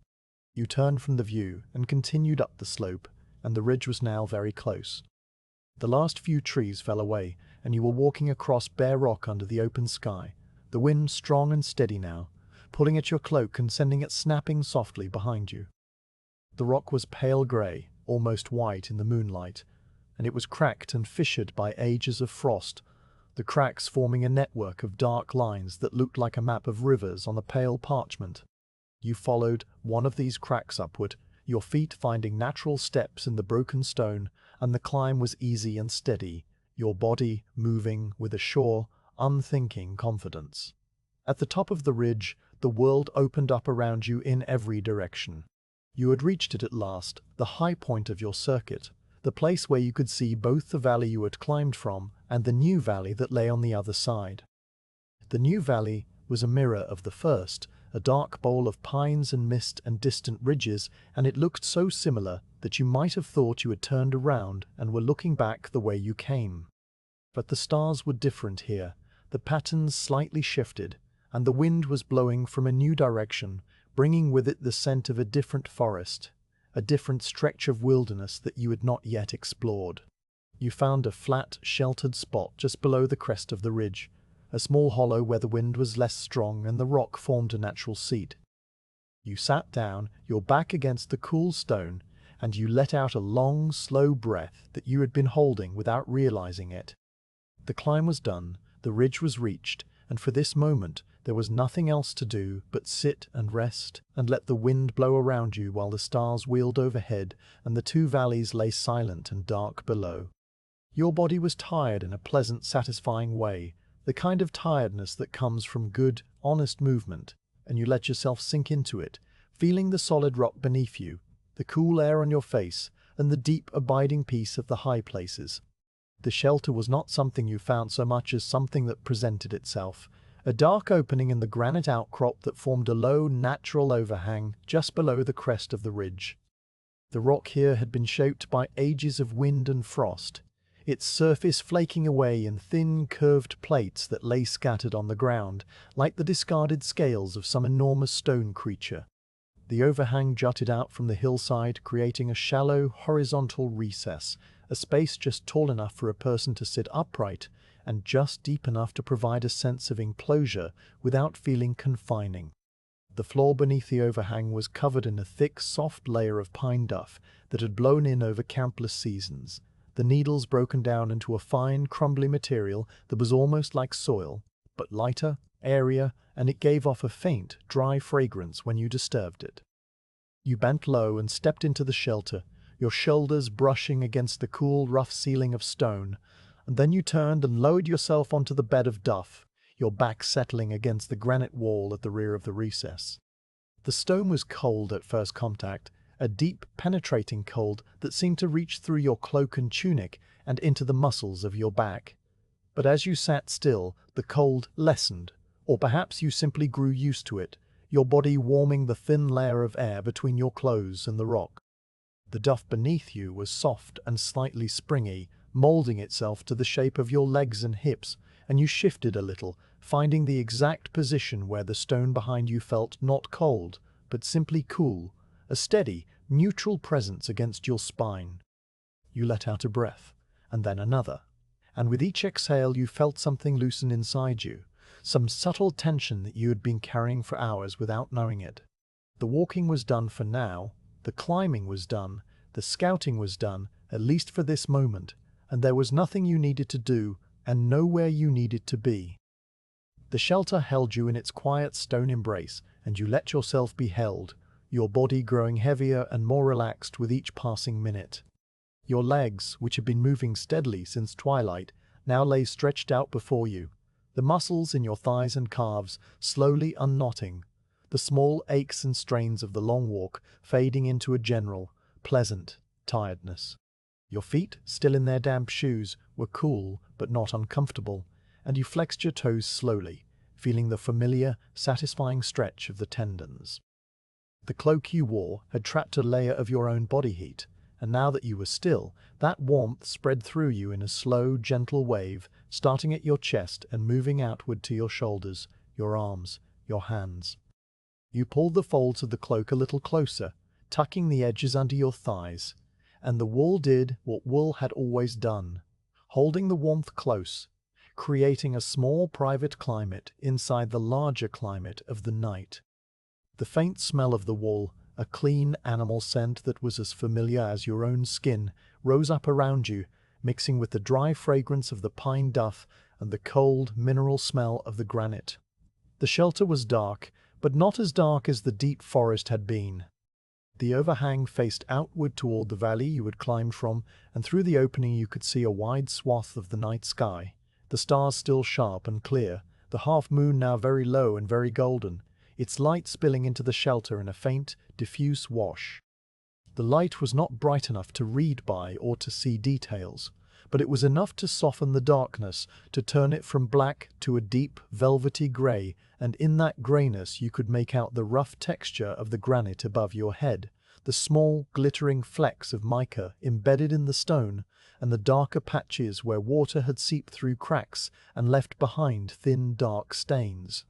You turned from the view and continued up the slope, and the ridge was now very close. The last few trees fell away, and you were walking across bare rock under the open sky, the wind strong and steady now, pulling at your cloak and sending it snapping softly behind you. The rock was pale grey, almost white in the moonlight, and it was cracked and fissured by ages of frost, the cracks forming a network of dark lines that looked like a map of rivers on a pale parchment. You followed one of these cracks upward, your feet finding natural steps in the broken stone, and the climb was easy and steady, your body moving with a sure, unthinking confidence. At the top of the ridge, the world opened up around you in every direction. You had reached it at last, the high point of your circuit, the place where you could see both the valley you had climbed from and the new valley that lay on the other side. The new valley was a mirror of the first, a dark bowl of pines and mist and distant ridges, and it looked so similar that you might have thought you had turned around and were looking back the way you came. But the stars were different here, the patterns slightly shifted, and the wind was blowing from a new direction, bringing with it the scent of a different forest, a different stretch of wilderness that you had not yet explored. You found a flat, sheltered spot just below the crest of the ridge, a small hollow where the wind was less strong and the rock formed a natural seat. You sat down, your back against the cool stone, and you let out a long, slow breath that you had been holding without realizing it. The climb was done, the ridge was reached, and for this moment there was nothing else to do but sit and rest and let the wind blow around you while the stars wheeled overhead and the two valleys lay silent and dark below. Your body was tired in a pleasant, satisfying way, the kind of tiredness that comes from good, honest movement, and you let yourself sink into it, feeling the solid rock beneath you, the cool air on your face, and the deep, abiding peace of the high places. The shelter was not something you found so much as something that presented itself, a dark opening in the granite outcrop that formed a low, natural overhang just below the crest of the ridge. The rock here had been shaped by ages of wind and frost, its surface flaking away in thin, curved plates that lay scattered on the ground, like the discarded scales of some enormous stone creature. The overhang jutted out from the hillside, creating a shallow, horizontal recess, a space just tall enough for a person to sit upright, and just deep enough to provide a sense of enclosure without feeling confining. The floor beneath the overhang was covered in a thick, soft layer of pine duff that had blown in over countless seasons, the needles broken down into a fine, crumbly material that was almost like soil, but lighter, airier, and it gave off a faint, dry fragrance when you disturbed it. You bent low and stepped into the shelter, your shoulders brushing against the cool, rough ceiling of stone, and then you turned and lowered yourself onto the bed of duff, your back settling against the granite wall at the rear of the recess. The stone was cold at first contact, a deep, penetrating cold that seemed to reach through your cloak and tunic and into the muscles of your back. But as you sat still, the cold lessened, or perhaps you simply grew used to it, your body warming the thin layer of air between your clothes and the rock. The duff beneath you was soft and slightly springy, molding itself to the shape of your legs and hips, and you shifted a little, finding the exact position where the stone behind you felt not cold, but simply cool, a steady, neutral presence against your spine. You let out a breath, and then another, and with each exhale you felt something loosen inside you, some subtle tension that you had been carrying for hours without knowing it. The walking was done for now, the climbing was done, the scouting was done, at least for this moment, and there was nothing you needed to do and nowhere you needed to be. The shelter held you in its quiet stone embrace, and you let yourself be held, your body growing heavier and more relaxed with each passing minute. Your legs, which had been moving steadily since twilight, now lay stretched out before you, the muscles in your thighs and calves slowly unknotting, the small aches and strains of the long walk fading into a general, pleasant tiredness. Your feet, still in their damp shoes, were cool but not uncomfortable, and you flexed your toes slowly, feeling the familiar, satisfying stretch of the tendons. The cloak you wore had trapped a layer of your own body heat, and now that you were still, that warmth spread through you in a slow, gentle wave, starting at your chest and moving outward to your shoulders, your arms, your hands. You pulled the folds of the cloak a little closer, tucking the edges under your thighs, and the wool did what wool had always done, holding the warmth close, creating a small private climate inside the larger climate of the night. The faint smell of the wool, a clean animal scent that was as familiar as your own skin, rose up around you, mixing with the dry fragrance of the pine duff and the cold, mineral smell of the granite. The shelter was dark, but not as dark as the deep forest had been. The overhang faced outward toward the valley you had climbed from, and through the opening you could see a wide swath of the night sky, the stars still sharp and clear, the half-moon now very low and very golden, its light spilling into the shelter in a faint, diffuse wash. The light was not bright enough to read by or to see details, but it was enough to soften the darkness, to turn it from black to a deep, velvety grey, and in that greyness you could make out the rough texture of the granite above your head, the small, glittering flecks of mica embedded in the stone, and the darker patches where water had seeped through cracks and left behind thin, dark stains.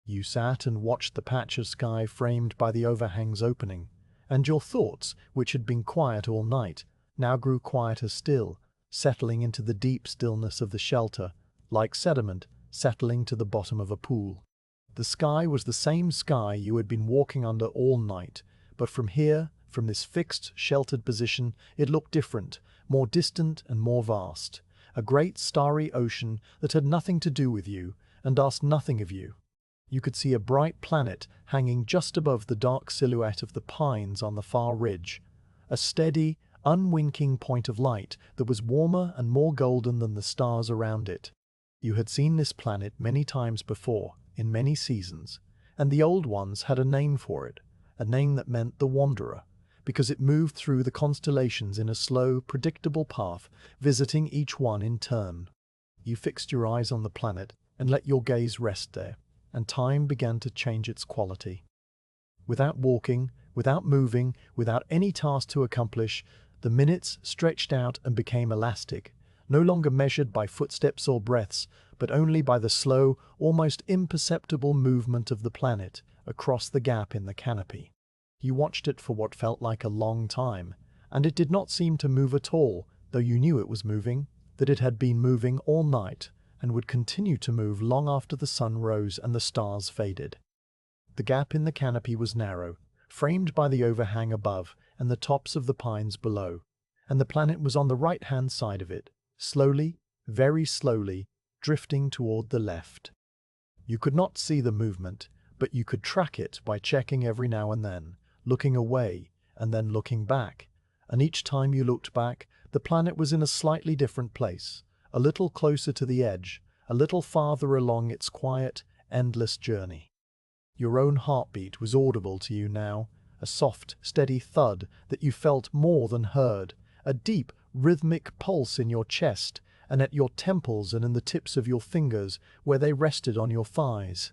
You sat and watched the patch of sky framed by the overhang's opening, and your thoughts, which had been quiet all night, now grew quieter still, settling into the deep stillness of the shelter, like sediment settling to the bottom of a pool. The sky was the same sky you had been walking under all night, but from here, from this fixed, sheltered position, it looked different, more distant and more vast, a great starry ocean that had nothing to do with you and asked nothing of you. You could see a bright planet hanging just above the dark silhouette of the pines on the far ridge, a steady, unwinking point of light that was warmer and more golden than the stars around it. You had seen this planet many times before, in many seasons, and the old ones had a name for it, a name that meant the Wanderer, because it moved through the constellations in a slow, predictable path, visiting each one in turn. You fixed your eyes on the planet and let your gaze rest there, and time began to change its quality. Without walking, without moving, without any task to accomplish, the minutes stretched out and became elastic, no longer measured by footsteps or breaths, but only by the slow, almost imperceptible movement of the planet across the gap in the canopy. You watched it for what felt like a long time, and it did not seem to move at all, though you knew it was moving, that it had been moving all night, and would continue to move long after the sun rose and the stars faded. The gap in the canopy was narrow, framed by the overhang above and the tops of the pines below, and the planet was on the right-hand side of it, slowly, very slowly, drifting toward the left. You could not see the movement, but you could track it by checking every now and then, looking away, and then looking back, and each time you looked back, the planet was in a slightly different place, a little closer to the edge, a little farther along its quiet, endless journey. Your own heartbeat was audible to you now, a soft, steady thud that you felt more than heard, a deep, rhythmic pulse in your chest and at your temples and in the tips of your fingers where they rested on your thighs.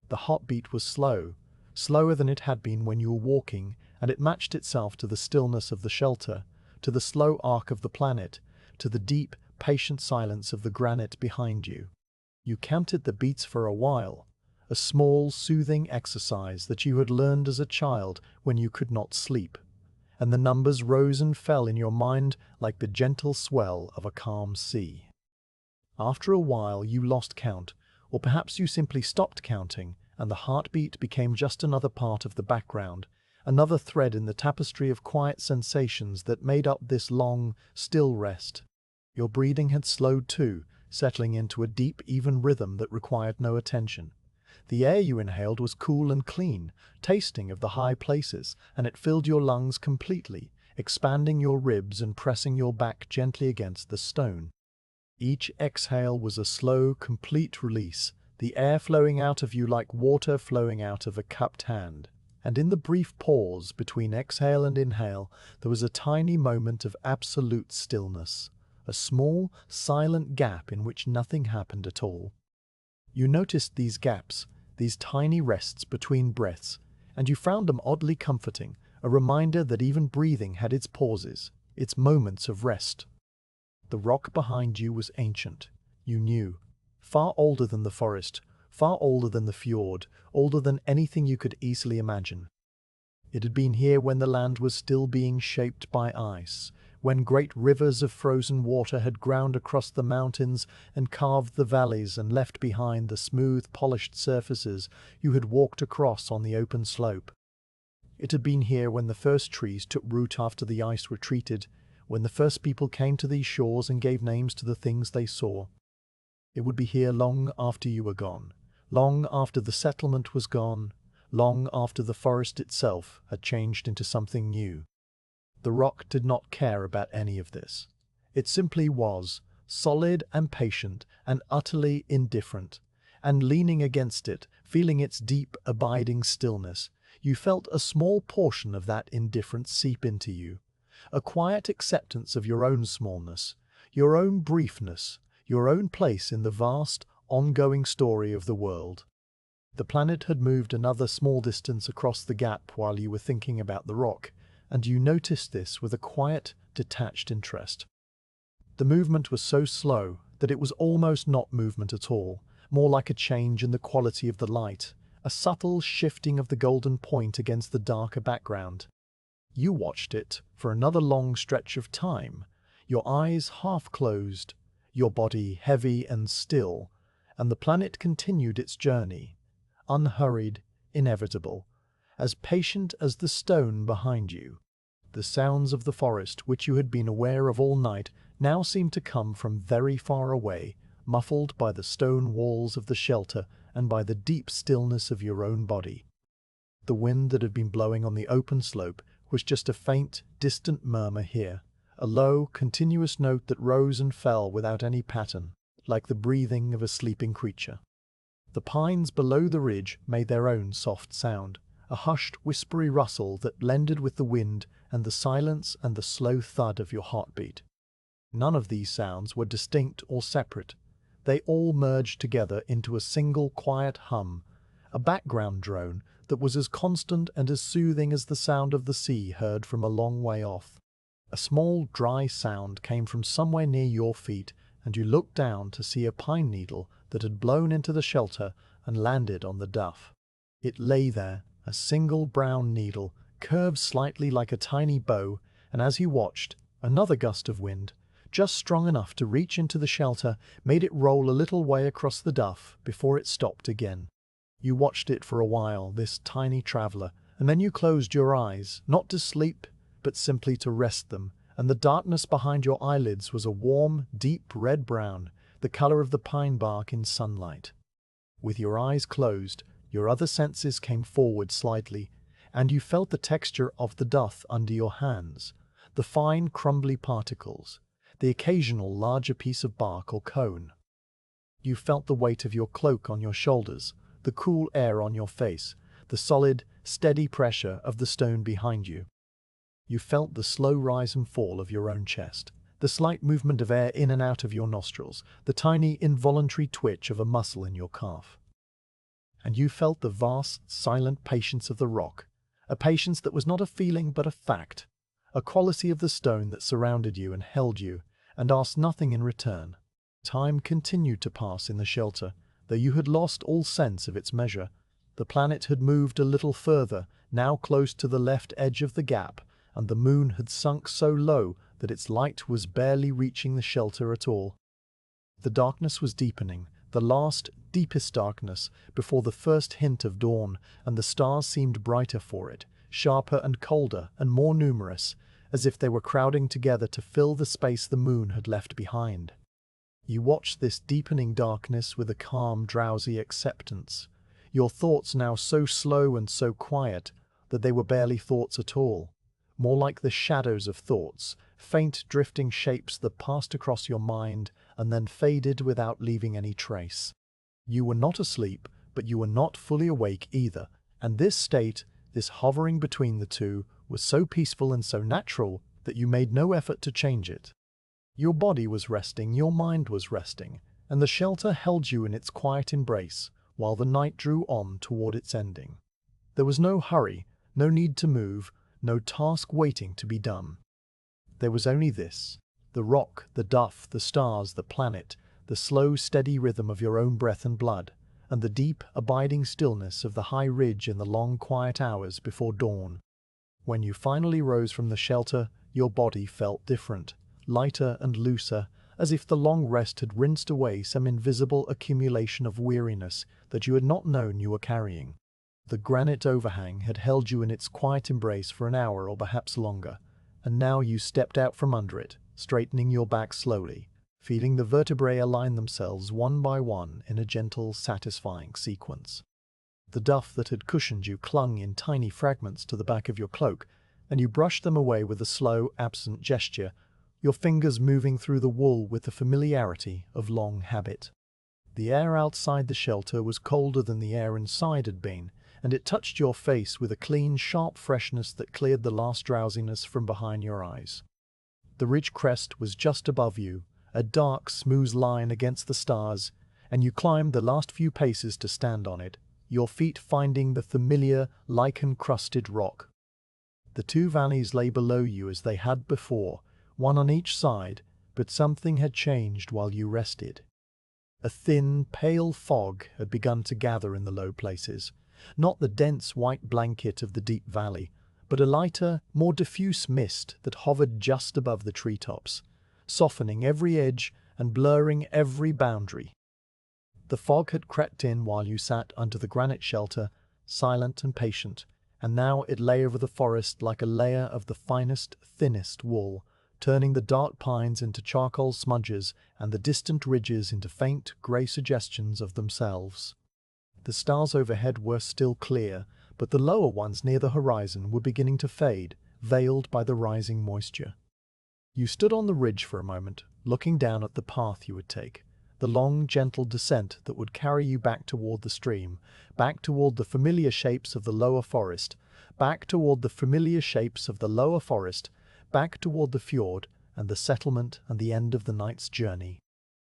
The heartbeat was slow, slower than it had been when you were walking, and it matched itself to the stillness of the shelter, to the slow arc of the planet, to the deep, patient silence of the granite behind you. You counted the beats for a while, a small, soothing exercise that you had learned as a child when you could not sleep, and the numbers rose and fell in your mind like the gentle swell of a calm sea. After a while you lost count, or perhaps you simply stopped counting, and the heartbeat became just another part of the background, another thread in the tapestry of quiet sensations that made up this long, still rest. Your breathing had slowed too, settling into a deep, even rhythm that required no attention. The air you inhaled was cool and clean, tasting of the high places, and it filled your lungs completely, expanding your ribs and pressing your back gently against the stone. Each exhale was a slow, complete release, the air flowing out of you like water flowing out of a cupped hand. And in the brief pause between exhale and inhale, there was a tiny moment of absolute stillness, a small, silent gap in which nothing happened at all. You noticed these gaps, these tiny rests between breaths, and you found them oddly comforting, a reminder that even breathing had its pauses, its moments of rest. The rock behind you was ancient, you knew, far older than the forest, far older than the fjord, older than anything you could easily imagine. It had been here when the land was still being shaped by ice, when great rivers of frozen water had ground across the mountains and carved the valleys and left behind the smooth, polished surfaces you had walked across on the open slope. It had been here when the first trees took root after the ice retreated, when the first people came to these shores and gave names to the things they saw. It would be here long after you were gone, long after the settlement was gone, long after the forest itself had changed into something new. The rock did not care about any of this. It simply was, solid and patient and utterly indifferent, and leaning against it, feeling its deep, abiding stillness, you felt a small portion of that indifference seep into you, a quiet acceptance of your own smallness, your own briefness, your own place in the vast, ongoing story of the world. The planet had moved another small distance across the gap while you were thinking about the rock, and you noticed this with a quiet, detached interest. The movement was so slow that it was almost not movement at all, more like a change in the quality of the light, a subtle shifting of the golden point against the darker background. You watched it for another long stretch of time, your eyes half closed, your body heavy and still, and the planet continued its journey, unhurried, inevitable, as patient as the stone behind you. The sounds of the forest, which you had been aware of all night, now seemed to come from very far away, muffled by the stone walls of the shelter and by the deep stillness of your own body. The wind that had been blowing on the open slope was just a faint, distant murmur here, a low, continuous note that rose and fell without any pattern, like the breathing of a sleeping creature. The pines below the ridge made their own soft sound, a hushed, whispery rustle that blended with the wind and the silence and the slow thud of your heartbeat. None of these sounds were distinct or separate. They all merged together into a single quiet hum, a background drone that was as constant and as soothing as the sound of the sea heard from a long way off. A small, dry sound came from somewhere near your feet, and you looked down to see a pine needle that had blown into the shelter and landed on the duff. It lay there, a single brown needle, curved slightly like a tiny bow, and as you watched, another gust of wind, just strong enough to reach into the shelter, made it roll a little way across the duff before it stopped again. You watched it for a while, this tiny traveler, and then you closed your eyes, not to sleep, but simply to rest them, and the darkness behind your eyelids was a warm, deep red-brown, the color of the pine bark in sunlight. With your eyes closed, your other senses came forward slightly, and you felt the texture of the duff under your hands, the fine, crumbly particles, the occasional larger piece of bark or cone. You felt the weight of your cloak on your shoulders, the cool air on your face, the solid, steady pressure of the stone behind you. You felt the slow rise and fall of your own chest, the slight movement of air in and out of your nostrils, the tiny, involuntary twitch of a muscle in your calf. And you felt the vast, silent patience of the rock, a patience that was not a feeling but a fact, a quality of the stone that surrounded you and held you, and asked nothing in return. Time continued to pass in the shelter, though you had lost all sense of its measure. The planet had moved a little further, now close to the left edge of the gap, and the moon had sunk so low that its light was barely reaching the shelter at all. The darkness was deepening, the last, deepest darkness, before the first hint of dawn, and the stars seemed brighter for it, sharper and colder and more numerous, as if they were crowding together to fill the space the moon had left behind. You watched this deepening darkness with a calm, drowsy acceptance, your thoughts now so slow and so quiet that they were barely thoughts at all, more like the shadows of thoughts, faint drifting shapes that passed across your mind and then faded without leaving any trace. You were not asleep, but you were not fully awake either, and this state, this hovering between the two, was so peaceful and so natural that you made no effort to change it. Your body was resting, your mind was resting, and the shelter held you in its quiet embrace while the night drew on toward its ending. There was no hurry, no need to move, no task waiting to be done. There was only this: the rock, the duff, the stars, the planet, the slow, steady rhythm of your own breath and blood, and the deep, abiding stillness of the high ridge in the long, quiet hours before dawn. When you finally rose from the shelter, your body felt different, lighter and looser, as if the long rest had rinsed away some invisible accumulation of weariness that you had not known you were carrying. The granite overhang had held you in its quiet embrace for an hour or perhaps longer, and now you stepped out from under it, straightening your back slowly, feeling the vertebrae align themselves one by one in a gentle, satisfying sequence. The duff that had cushioned you clung in tiny fragments to the back of your cloak, and you brushed them away with a slow, absent gesture, your fingers moving through the wool with the familiarity of long habit. The air outside the shelter was colder than the air inside had been, and it touched your face with a clean, sharp freshness that cleared the last drowsiness from behind your eyes. The ridge crest was just above you, a dark, smooth line against the stars, and you climbed the last few paces to stand on it, your feet finding the familiar, lichen-crusted rock. The two valleys lay below you as they had before, one on each side, but something had changed while you rested. A thin, pale fog had begun to gather in the low places, not the dense white blanket of the deep valley, but a lighter, more diffuse mist that hovered just above the treetops, softening every edge and blurring every boundary. The fog had crept in while you sat under the granite shelter, silent and patient, and now it lay over the forest like a layer of the finest, thinnest wool, turning the dark pines into charcoal smudges and the distant ridges into faint, grey suggestions of themselves. The stars overhead were still clear, but the lower ones near the horizon were beginning to fade, veiled by the rising moisture. You stood on the ridge for a moment, looking down at the path you would take, the long, gentle descent that would carry you back toward the stream, back toward the familiar shapes of the lower forest, back toward the familiar shapes of the lower forest, back toward the fjord and the settlement and the end of the night's journey.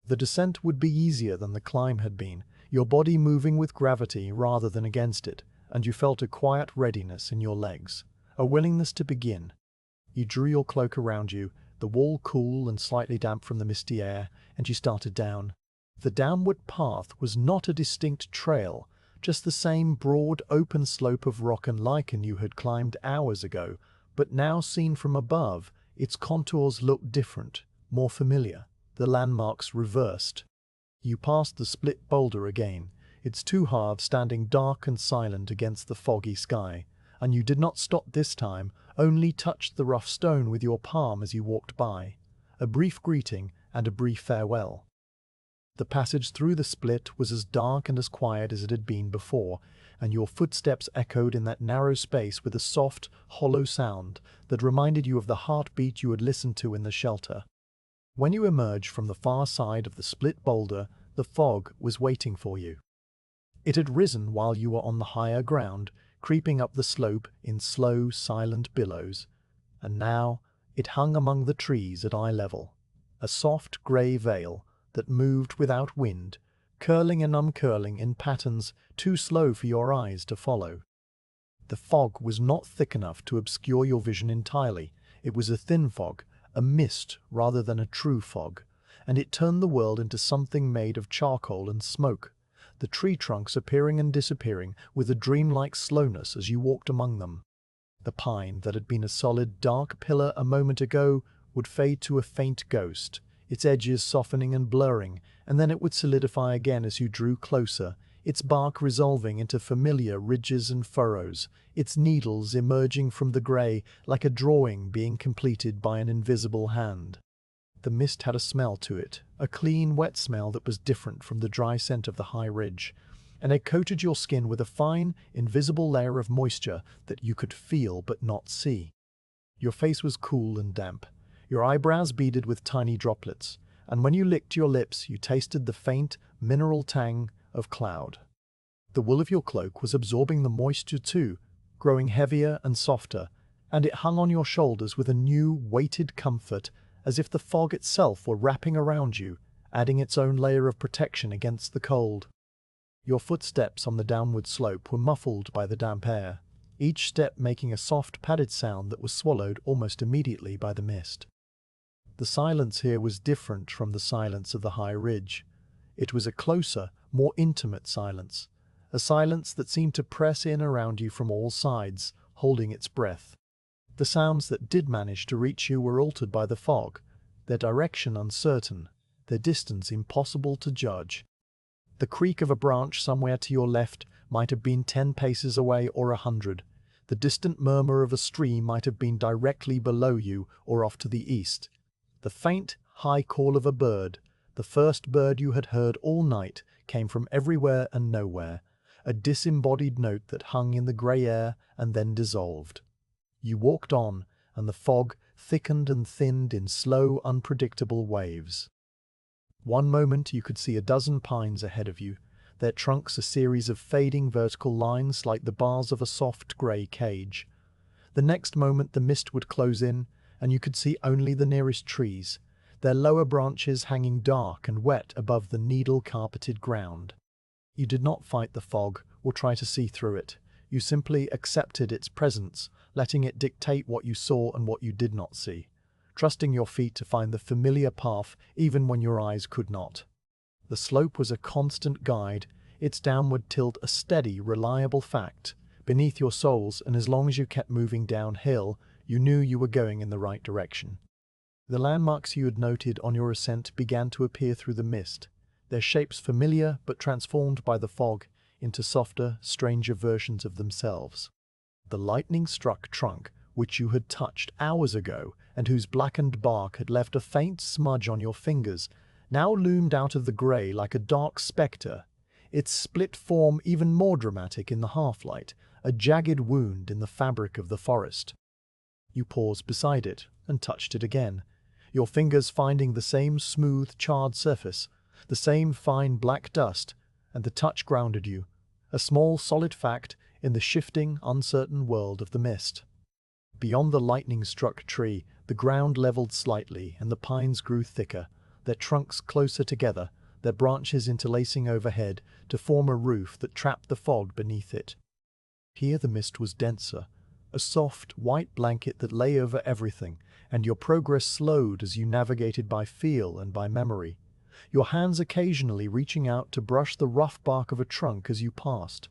The descent would be easier than the climb had been, your body moving with gravity rather than against it, and you felt a quiet readiness in your legs, a willingness to begin. You drew your cloak around you, the wall cool and slightly damp from the misty air, and you started down. The downward path was not a distinct trail, just the same broad, open slope of rock and lichen you had climbed hours ago, but now seen from above, its contours looked different, more familiar, the landmarks reversed. You passed the split boulder again, its two halves standing dark and silent against the foggy sky, and you did not stop this time, only touched the rough stone with your palm as you walked by, a brief greeting and a brief farewell. The passage through the split was as dark and as quiet as it had been before, and your footsteps echoed in that narrow space with a soft, hollow sound that reminded you of the heartbeat you had listened to in the shelter. When you emerged from the far side of the split boulder, the fog was waiting for you. It had risen while you were on the higher ground, creeping up the slope in slow, silent billows, and now it hung among the trees at eye level, a soft grey veil that moved without wind, curling and uncurling in patterns too slow for your eyes to follow. The fog was not thick enough to obscure your vision entirely. It was a thin fog, a mist rather than a true fog, and it turned the world into something made of charcoal and smoke, the tree trunks appearing and disappearing with a dreamlike slowness as you walked among them. The pine that had been a solid, dark pillar a moment ago would fade to a faint ghost, its edges softening and blurring, and then it would solidify again as you drew closer, its bark resolving into familiar ridges and furrows, its needles emerging from the grey like a drawing being completed by an invisible hand. The mist had a smell to it, a clean, wet smell that was different from the dry scent of the high ridge, and it coated your skin with a fine, invisible layer of moisture that you could feel but not see. Your face was cool and damp, your eyebrows beaded with tiny droplets, and when you licked your lips you tasted the faint, mineral tang of cloud. The wool of your cloak was absorbing the moisture too, growing heavier and softer, and it hung on your shoulders with a new, weighted comfort, as if the fog itself were wrapping around you, adding its own layer of protection against the cold. Your footsteps on the downward slope were muffled by the damp air, each step making a soft, padded sound that was swallowed almost immediately by the mist. The silence here was different from the silence of the high ridge. It was a closer, more intimate silence, a silence that seemed to press in around you from all sides, holding its breath. The sounds that did manage to reach you were altered by the fog, their direction uncertain, their distance impossible to judge. The creak of a branch somewhere to your left might have been 10 paces away or 100. The distant murmur of a stream might have been directly below you or off to the east. The faint, high call of a bird, the first bird you had heard all night, came from everywhere and nowhere, a disembodied note that hung in the grey air and then dissolved. You walked on, and the fog thickened and thinned in slow, unpredictable waves. One moment you could see a dozen pines ahead of you, their trunks a series of fading vertical lines like the bars of a soft grey cage. The next moment the mist would close in, and you could see only the nearest trees, their lower branches hanging dark and wet above the needle-carpeted ground. You did not fight the fog or try to see through it. You simply accepted its presence, letting it dictate what you saw and what you did not see, trusting your feet to find the familiar path even when your eyes could not. The slope was a constant guide, its downward tilt a steady, reliable fact beneath your soles, and as long as you kept moving downhill, you knew you were going in the right direction. The landmarks you had noted on your ascent began to appear through the mist, their shapes familiar but transformed by the fog into softer, stranger versions of themselves. The lightning-struck trunk, which you had touched hours ago and whose blackened bark had left a faint smudge on your fingers, now loomed out of the grey like a dark spectre, its split form even more dramatic in the half-light, a jagged wound in the fabric of the forest. You paused beside it and touched it again, your fingers finding the same smooth, charred surface, the same fine black dust, and the touch grounded you, a small solid fact in the shifting, uncertain world of the mist. Beyond the lightning-struck tree, the ground leveled slightly and the pines grew thicker, their trunks closer together, their branches interlacing overhead to form a roof that trapped the fog beneath it. Here the mist was denser, a soft, white blanket that lay over everything, and your progress slowed as you navigated by feel and by memory, your hands occasionally reaching out to brush the rough bark of a trunk as you passed.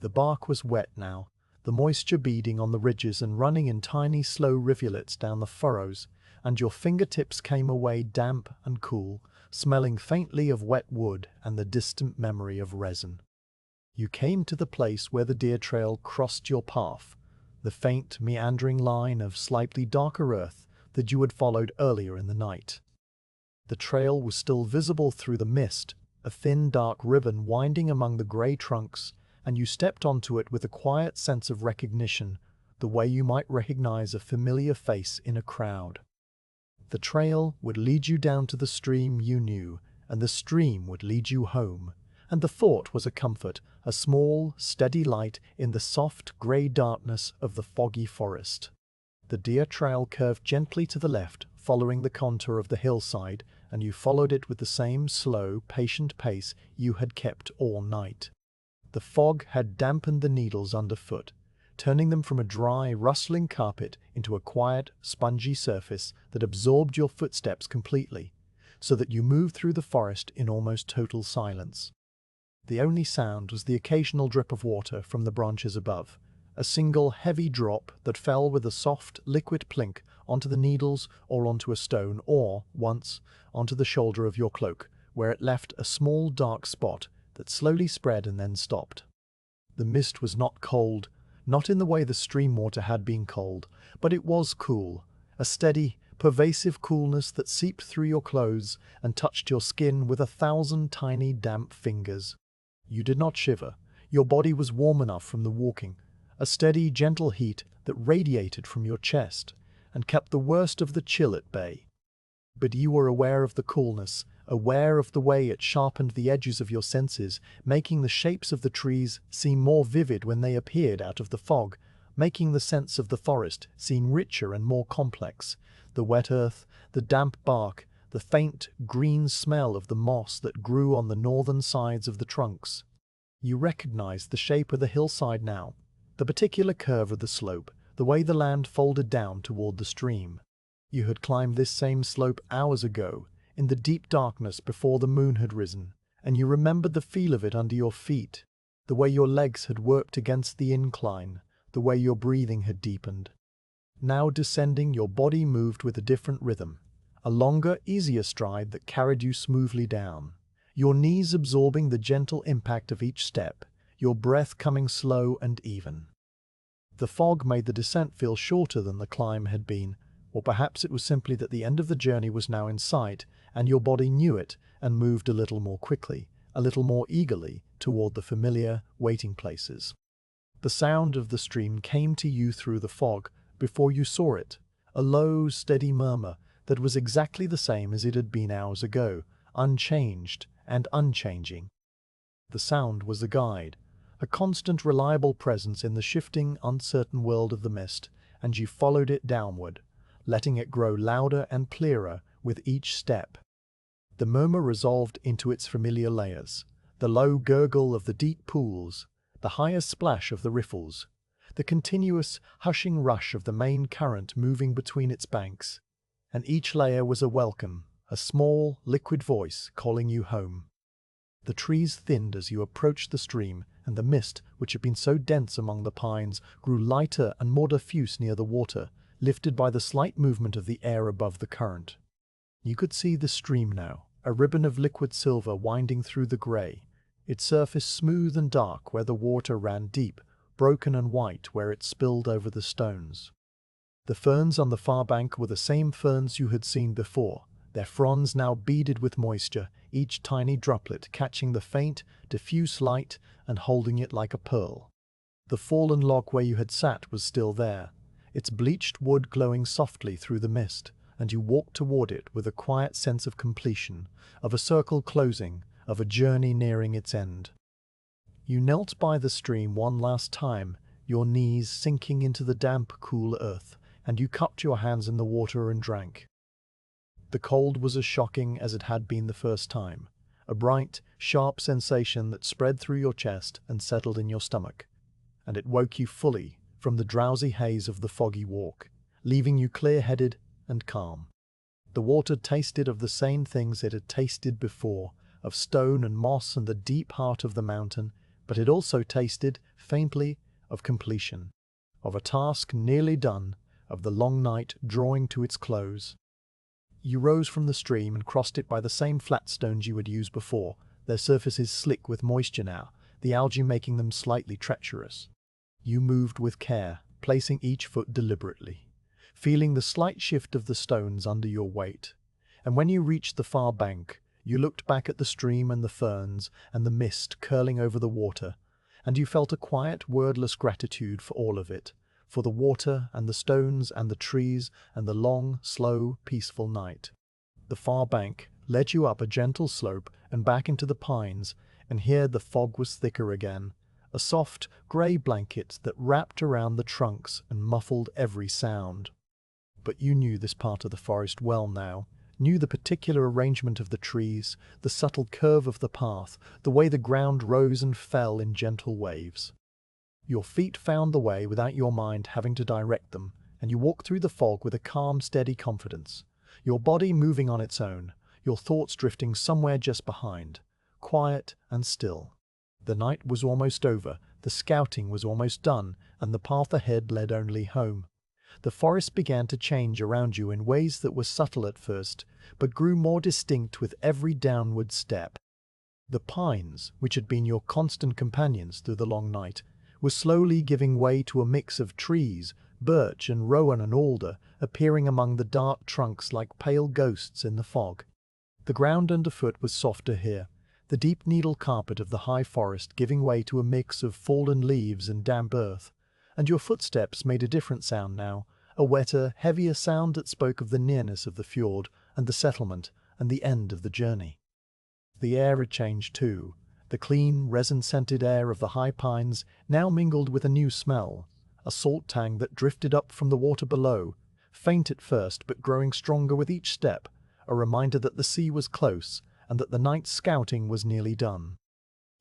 The bark was wet now, the moisture beading on the ridges and running in tiny, slow rivulets down the furrows, and your fingertips came away damp and cool, smelling faintly of wet wood and the distant memory of resin. You came to the place where the deer trail crossed your path, the faint, meandering line of slightly darker earth that you had followed earlier in the night. The trail was still visible through the mist, a thin dark ribbon winding among the grey trunks, and you stepped onto it with a quiet sense of recognition, the way you might recognize a familiar face in a crowd. The trail would lead you down to the stream you knew, and the stream would lead you home, and the thought was a comfort, a small, steady light in the soft, grey darkness of the foggy forest. The deer trail curved gently to the left, following the contour of the hillside, and you followed it with the same slow, patient pace you had kept all night. The fog had dampened the needles underfoot, turning them from a dry, rustling carpet into a quiet, spongy surface that absorbed your footsteps completely, so that you moved through the forest in almost total silence. The only sound was the occasional drip of water from the branches above, a single heavy drop that fell with a soft, liquid plink onto the needles or onto a stone or, once, onto the shoulder of your cloak, where it left a small dark spot that slowly spread and then stopped. The mist was not cold, not in the way the stream water had been cold, but it was cool, a steady, pervasive coolness that seeped through your clothes and touched your skin with 1,000 tiny damp fingers. You did not shiver, your body was warm enough from the walking, a steady, gentle heat that radiated from your chest and kept the worst of the chill at bay. But you were aware of the coolness, aware of the way it sharpened the edges of your senses, making the shapes of the trees seem more vivid when they appeared out of the fog, making the sense of the forest seem richer and more complex, the wet earth, the damp bark, the faint, green smell of the moss that grew on the northern sides of the trunks. You recognized the shape of the hillside now, the particular curve of the slope, the way the land folded down toward the stream. You had climbed this same slope hours ago, in the deep darkness before the moon had risen, and you remembered the feel of it under your feet, the way your legs had worked against the incline, the way your breathing had deepened. Now descending, your body moved with a different rhythm, a longer, easier stride that carried you smoothly down, your knees absorbing the gentle impact of each step, your breath coming slow and even. The fog made the descent feel shorter than the climb had been, or perhaps it was simply that the end of the journey was now in sight, and your body knew it and moved a little more quickly, a little more eagerly, toward the familiar waiting places. The sound of the stream came to you through the fog before you saw it, a low, steady murmur that was exactly the same as it had been hours ago, unchanged and unchanging. The sound was a guide, a constant, reliable presence in the shifting, uncertain world of the mist, and you followed it downward, letting it grow louder and clearer with each step. The murmur resolved into its familiar layers, the low gurgle of the deep pools, the higher splash of the riffles, the continuous, hushing rush of the main current moving between its banks, and each layer was a welcome, a small, liquid voice calling you home. The trees thinned as you approached the stream, and the mist, which had been so dense among the pines, grew lighter and more diffuse near the water, lifted by the slight movement of the air above the current. You could see the stream now, a ribbon of liquid silver winding through the grey, its surface smooth and dark where the water ran deep, broken and white where it spilled over the stones. The ferns on the far bank were the same ferns you had seen before, their fronds now beaded with moisture, each tiny droplet catching the faint, diffuse light and holding it like a pearl. The fallen log where you had sat was still there, its bleached wood glowing softly through the mist, and you walked toward it with a quiet sense of completion, of a circle closing, of a journey nearing its end. You knelt by the stream one last time, your knees sinking into the damp, cool earth, and you cupped your hands in the water and drank. The cold was as shocking as it had been the first time, a bright, sharp sensation that spread through your chest and settled in your stomach, and it woke you fully from the drowsy haze of the foggy walk, leaving you clear-headed and calm. The water tasted of the same things it had tasted before, of stone and moss and the deep heart of the mountain, but it also tasted, faintly, of completion, of a task nearly done, of the long night drawing to its close. You rose from the stream and crossed it by the same flat stones you had used before, their surfaces slick with moisture now, the algae making them slightly treacherous. You moved with care, placing each foot deliberately, feeling the slight shift of the stones under your weight. And when you reached the far bank, you looked back at the stream and the ferns and the mist curling over the water, and you felt a quiet, wordless gratitude for all of it, for the water and the stones and the trees and the long, slow, peaceful night. The far bank led you up a gentle slope and back into the pines, and here the fog was thicker again, a soft, grey blanket that wrapped around the trunks and muffled every sound. But you knew this part of the forest well now, knew the particular arrangement of the trees, the subtle curve of the path, the way the ground rose and fell in gentle waves. Your feet found the way without your mind having to direct them, and you walked through the fog with a calm, steady confidence, your body moving on its own, your thoughts drifting somewhere just behind, quiet and still. The night was almost over, the scouting was almost done, and the path ahead led only home. The forest began to change around you in ways that were subtle at first, but grew more distinct with every downward step. The pines, which had been your constant companions through the long night, were slowly giving way to a mix of trees, birch and rowan and alder, appearing among the dark trunks like pale ghosts in the fog. The ground underfoot was softer here, the deep needle carpet of the high forest giving way to a mix of fallen leaves and damp earth, and your footsteps made a different sound now, a wetter, heavier sound that spoke of the nearness of the fjord and the settlement and the end of the journey. The air had changed too. The clean, resin-scented air of the high pines now mingled with a new smell, a salt tang that drifted up from the water below, faint at first but growing stronger with each step, a reminder that the sea was close and that the night's scouting was nearly done.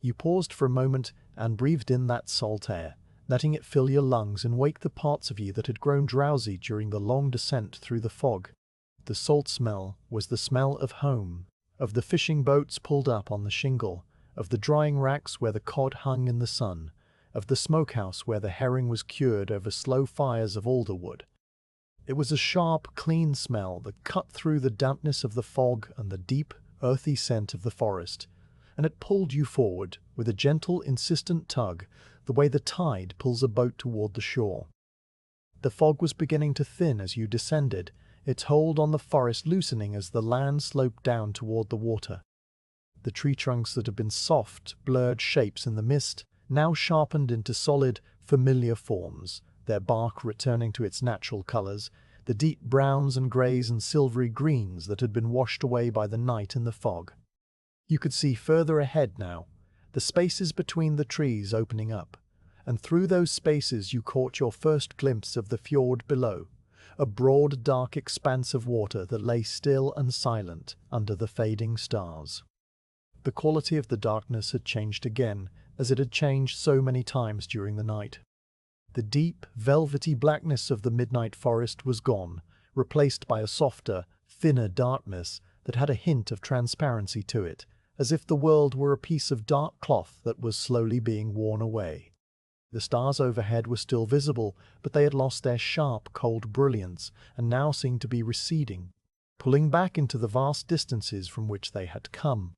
You paused for a moment and breathed in that salt air, letting it fill your lungs and wake the parts of you that had grown drowsy during the long descent through the fog. The salt smell was the smell of home, of the fishing boats pulled up on the shingle, of the drying racks where the cod hung in the sun, of the smokehouse where the herring was cured over slow fires of alder wood. It was a sharp, clean smell that cut through the dampness of the fog and the deep, earthy scent of the forest, and it pulled you forward with a gentle, insistent tug, the way the tide pulls a boat toward the shore. The fog was beginning to thin as you descended, its hold on the forest loosening as the land sloped down toward the water. The tree trunks that had been soft, blurred shapes in the mist now sharpened into solid, familiar forms, their bark returning to its natural colors, the deep browns and grays and silvery greens that had been washed away by the night in the fog. You could see further ahead now, the spaces between the trees opening up, and through those spaces you caught your first glimpse of the fjord below, a broad, dark expanse of water that lay still and silent under the fading stars. The quality of the darkness had changed again, as it had changed so many times during the night. The deep, velvety blackness of the midnight forest was gone, replaced by a softer, thinner darkness that had a hint of transparency to it, as if the world were a piece of dark cloth that was slowly being worn away. The stars overhead were still visible, but they had lost their sharp, cold brilliance and now seemed to be receding, pulling back into the vast distances from which they had come.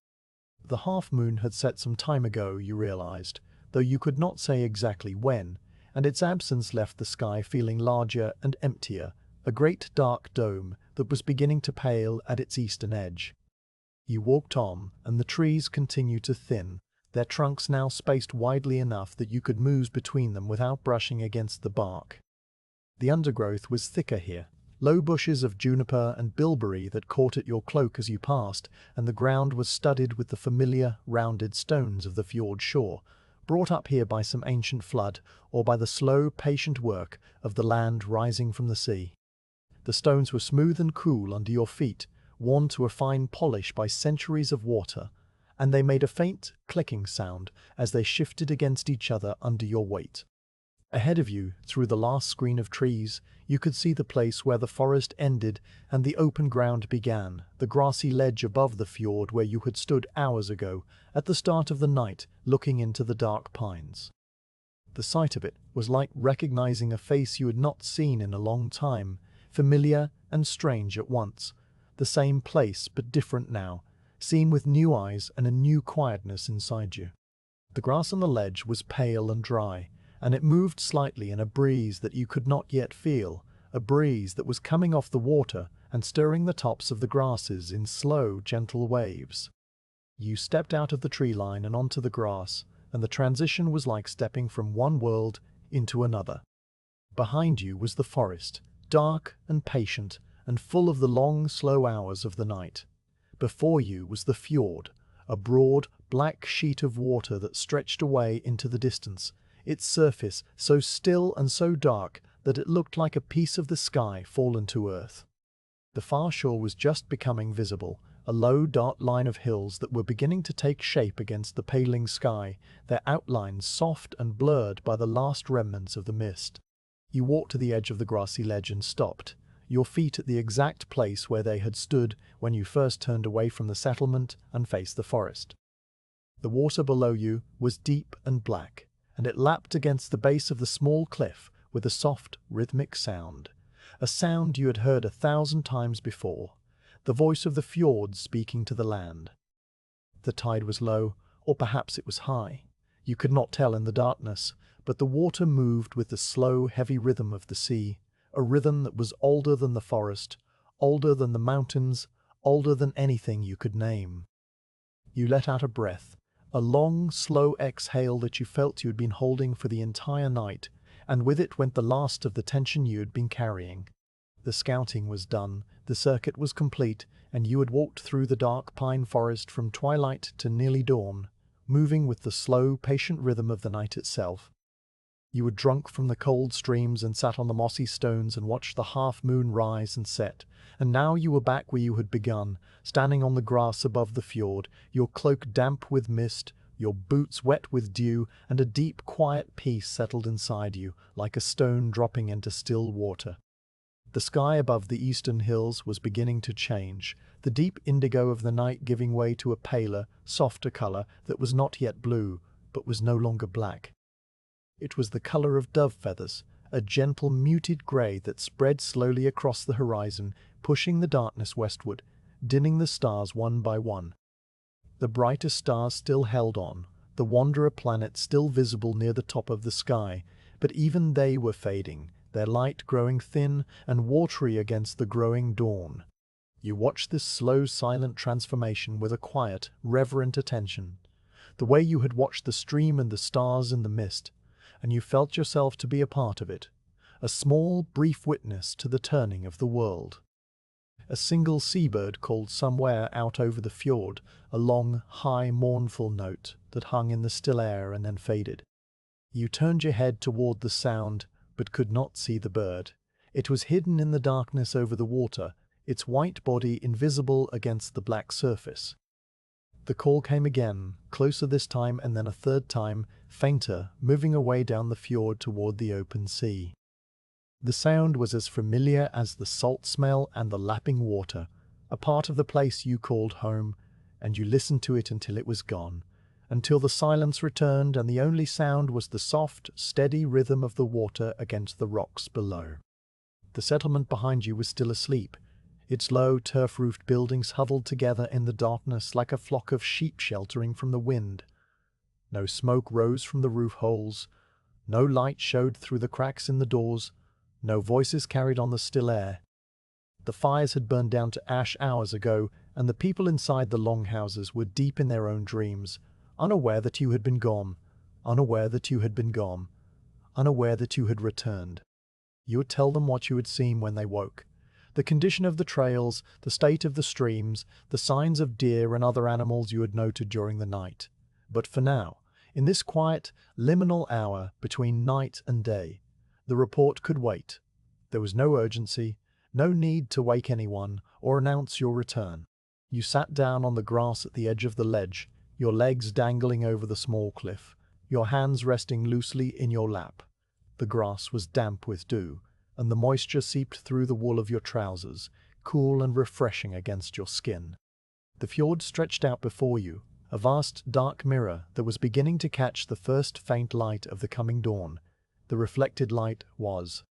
The half-moon had set some time ago, you realized, though you could not say exactly when, and its absence left the sky feeling larger and emptier, a great dark dome that was beginning to pale at its eastern edge. You walked on, and the trees continued to thin, their trunks now spaced widely enough that you could move between them without brushing against the bark. The undergrowth was thicker here, low bushes of juniper and bilberry that caught at your cloak as you passed, and the ground was studded with the familiar, rounded stones of the fjord shore, brought up here by some ancient flood or by the slow, patient work of the land rising from the sea. The stones were smooth and cool under your feet, worn to a fine polish by centuries of water, and they made a faint, clicking sound as they shifted against each other under your weight. Ahead of you, through the last screen of trees, you could see the place where the forest ended and the open ground began, the grassy ledge above the fjord where you had stood hours ago, at the start of the night, looking into the dark pines. The sight of it was like recognizing a face you had not seen in a long time, familiar and strange at once, the same place but different now, seen with new eyes and a new quietness inside you. The grass on the ledge was pale and dry, and it moved slightly in a breeze that you could not yet feel, a breeze that was coming off the water and stirring the tops of the grasses in slow, gentle waves. You stepped out of the tree line and onto the grass, and the transition was like stepping from one world into another. Behind you was the forest, dark and patient, and full of the long, slow hours of the night. Before you was the fjord, a broad, black sheet of water that stretched away into the distance, its surface so still and so dark that it looked like a piece of the sky fallen to earth. The far shore was just becoming visible, a low, dark line of hills that were beginning to take shape against the paling sky, their outlines soft and blurred by the last remnants of the mist. You walked to the edge of the grassy ledge and stopped, your feet at the exact place where they had stood when you first turned away from the settlement and faced the forest. The water below you was deep and black, and it lapped against the base of the small cliff with a soft, rhythmic sound, a sound you had heard 1,000 times before, the voice of the fjord speaking to the land. The tide was low, or perhaps it was high. You could not tell in the darkness, but the water moved with the slow, heavy rhythm of the sea, a rhythm that was older than the forest, older than the mountains, older than anything you could name. You let out a breath, a long, slow exhale that you felt you had been holding for the entire night, and with it went the last of the tension you had been carrying. The scouting was done, the circuit was complete, and you had walked through the dark pine forest from twilight to nearly dawn, moving with the slow, patient rhythm of the night itself. You had drunk from the cold streams and sat on the mossy stones and watched the half-moon rise and set, and now you were back where you had begun, standing on the grass above the fjord, your cloak damp with mist, your boots wet with dew, and a deep, quiet peace settled inside you, like a stone dropping into still water. The sky above the eastern hills was beginning to change, the deep indigo of the night giving way to a paler, softer color that was not yet blue, but was no longer black. It was the color of dove feathers, a gentle muted grey that spread slowly across the horizon, pushing the darkness westward, dimming the stars one by one. The brightest stars still held on, the Wanderer planet still visible near the top of the sky, but even they were fading, their light growing thin and watery against the growing dawn. You watched this slow, silent transformation with a quiet, reverent attention, the way you had watched the stream and the stars in the mist, and you felt yourself to be a part of it, a small, brief witness to the turning of the world. A single seabird called somewhere out over the fjord, a long, high, mournful note that hung in the still air and then faded. You turned your head toward the sound, but could not see the bird. It was hidden in the darkness over the water, its white body invisible against the black surface. The call came again, closer this time and then a third time, fainter, moving away down the fjord toward the open sea. The sound was as familiar as the salt smell and the lapping water, a part of the place you called home, and you listened to it until it was gone, until the silence returned and the only sound was the soft, steady rhythm of the water against the rocks below. The settlement behind you was still asleep, its low, turf-roofed buildings huddled together in the darkness like a flock of sheep sheltering from the wind. No smoke rose from the roof holes, no light showed through the cracks in the doors, no voices carried on the still air. The fires had burned down to ash hours ago, and the people inside the longhouses were deep in their own dreams, unaware that you had been gone, unaware that you had been gone, unaware that you had returned. You would tell them what you had seen when they woke, the condition of the trails, the state of the streams, the signs of deer and other animals you had noted during the night. But for now, in this quiet, liminal hour between night and day, the report could wait. There was no urgency, no need to wake anyone or announce your return. You sat down on the grass at the edge of the ledge, your legs dangling over the small cliff, your hands resting loosely in your lap. The grass was damp with dew, and the moisture seeped through the wool of your trousers, cool and refreshing against your skin. The fjord stretched out before you, a vast dark mirror that was beginning to catch the first faint light of the coming dawn. The reflected light was